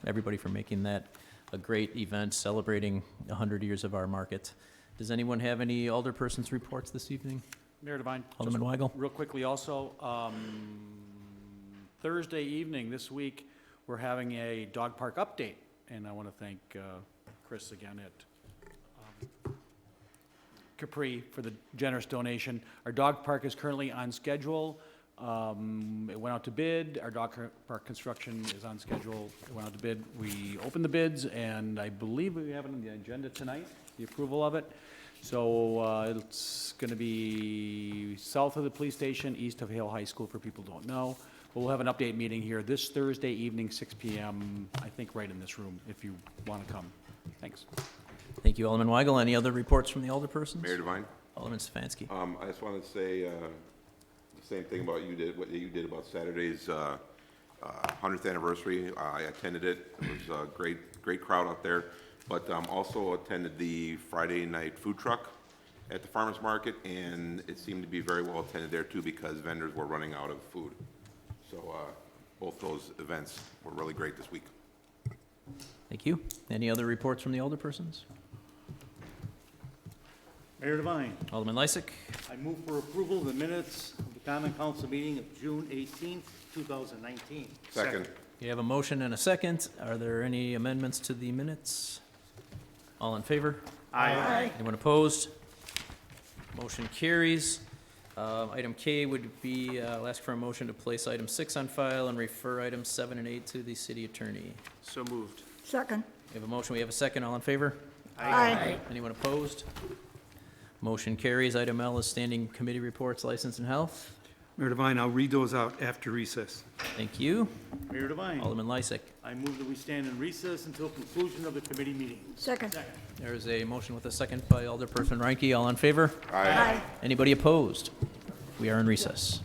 everybody for making that a great event celebrating 100 years of our market. Does anyone have any alderperson's reports this evening? Mayor Devine, Alderman Weigel. real quickly also, Thursday evening this week, we're having a dog park update, and I want to thank Chris again at Capri for the generous donation. Our dog park is currently on schedule. It went out to bid. Our dog park construction is on schedule. It went out to bid. We opened the bids, and I believe we have it on the agenda tonight, the approval of it. So it's going to be south of the police station, east of Hale High School, for people who don't know. But we'll have an update meeting here this Thursday evening, 6 p.m., I think right in this room, if you want to come. Thanks. Thank you, Alderman Weigel. Any other reports from the alderpersons? Mayor Devine? Alderman Stefanski. I just wanted to say the same thing about what you did about Saturday's 100th anniversary. I attended it. It was a great crowd out there. But also attended the Friday night food truck at the farmers market, and it seemed to be very well attended there too, because vendors were running out of food. So both those events were really great this week. Thank you. Any other reports from the alderpersons? Mayor Devine. Alderman Lysick. I move for approval of the minutes of the Common Council meeting of June 18th, 2019. Second. You have a motion and a second. Are there any amendments to the minutes? All in favor? Aye. Anyone opposed? Motion carries. Item K would be, I'll ask for a motion to place item 6 on file and refer items 7 and 8 to the city attorney. So moved. Second. We have a motion, we have a second. All in favor? Aye. Anyone opposed? Motion carries. Item L is standing committee reports, license and health. Mayor Devine, I'll read those out after recess. Thank you. Mayor Devine. Alderman Lysick. I move that we stand in recess until conclusion of the committee meeting. Second. There is a motion with a second by Alderperson Reinke. All in favor? Aye. Anybody opposed? We are in recess.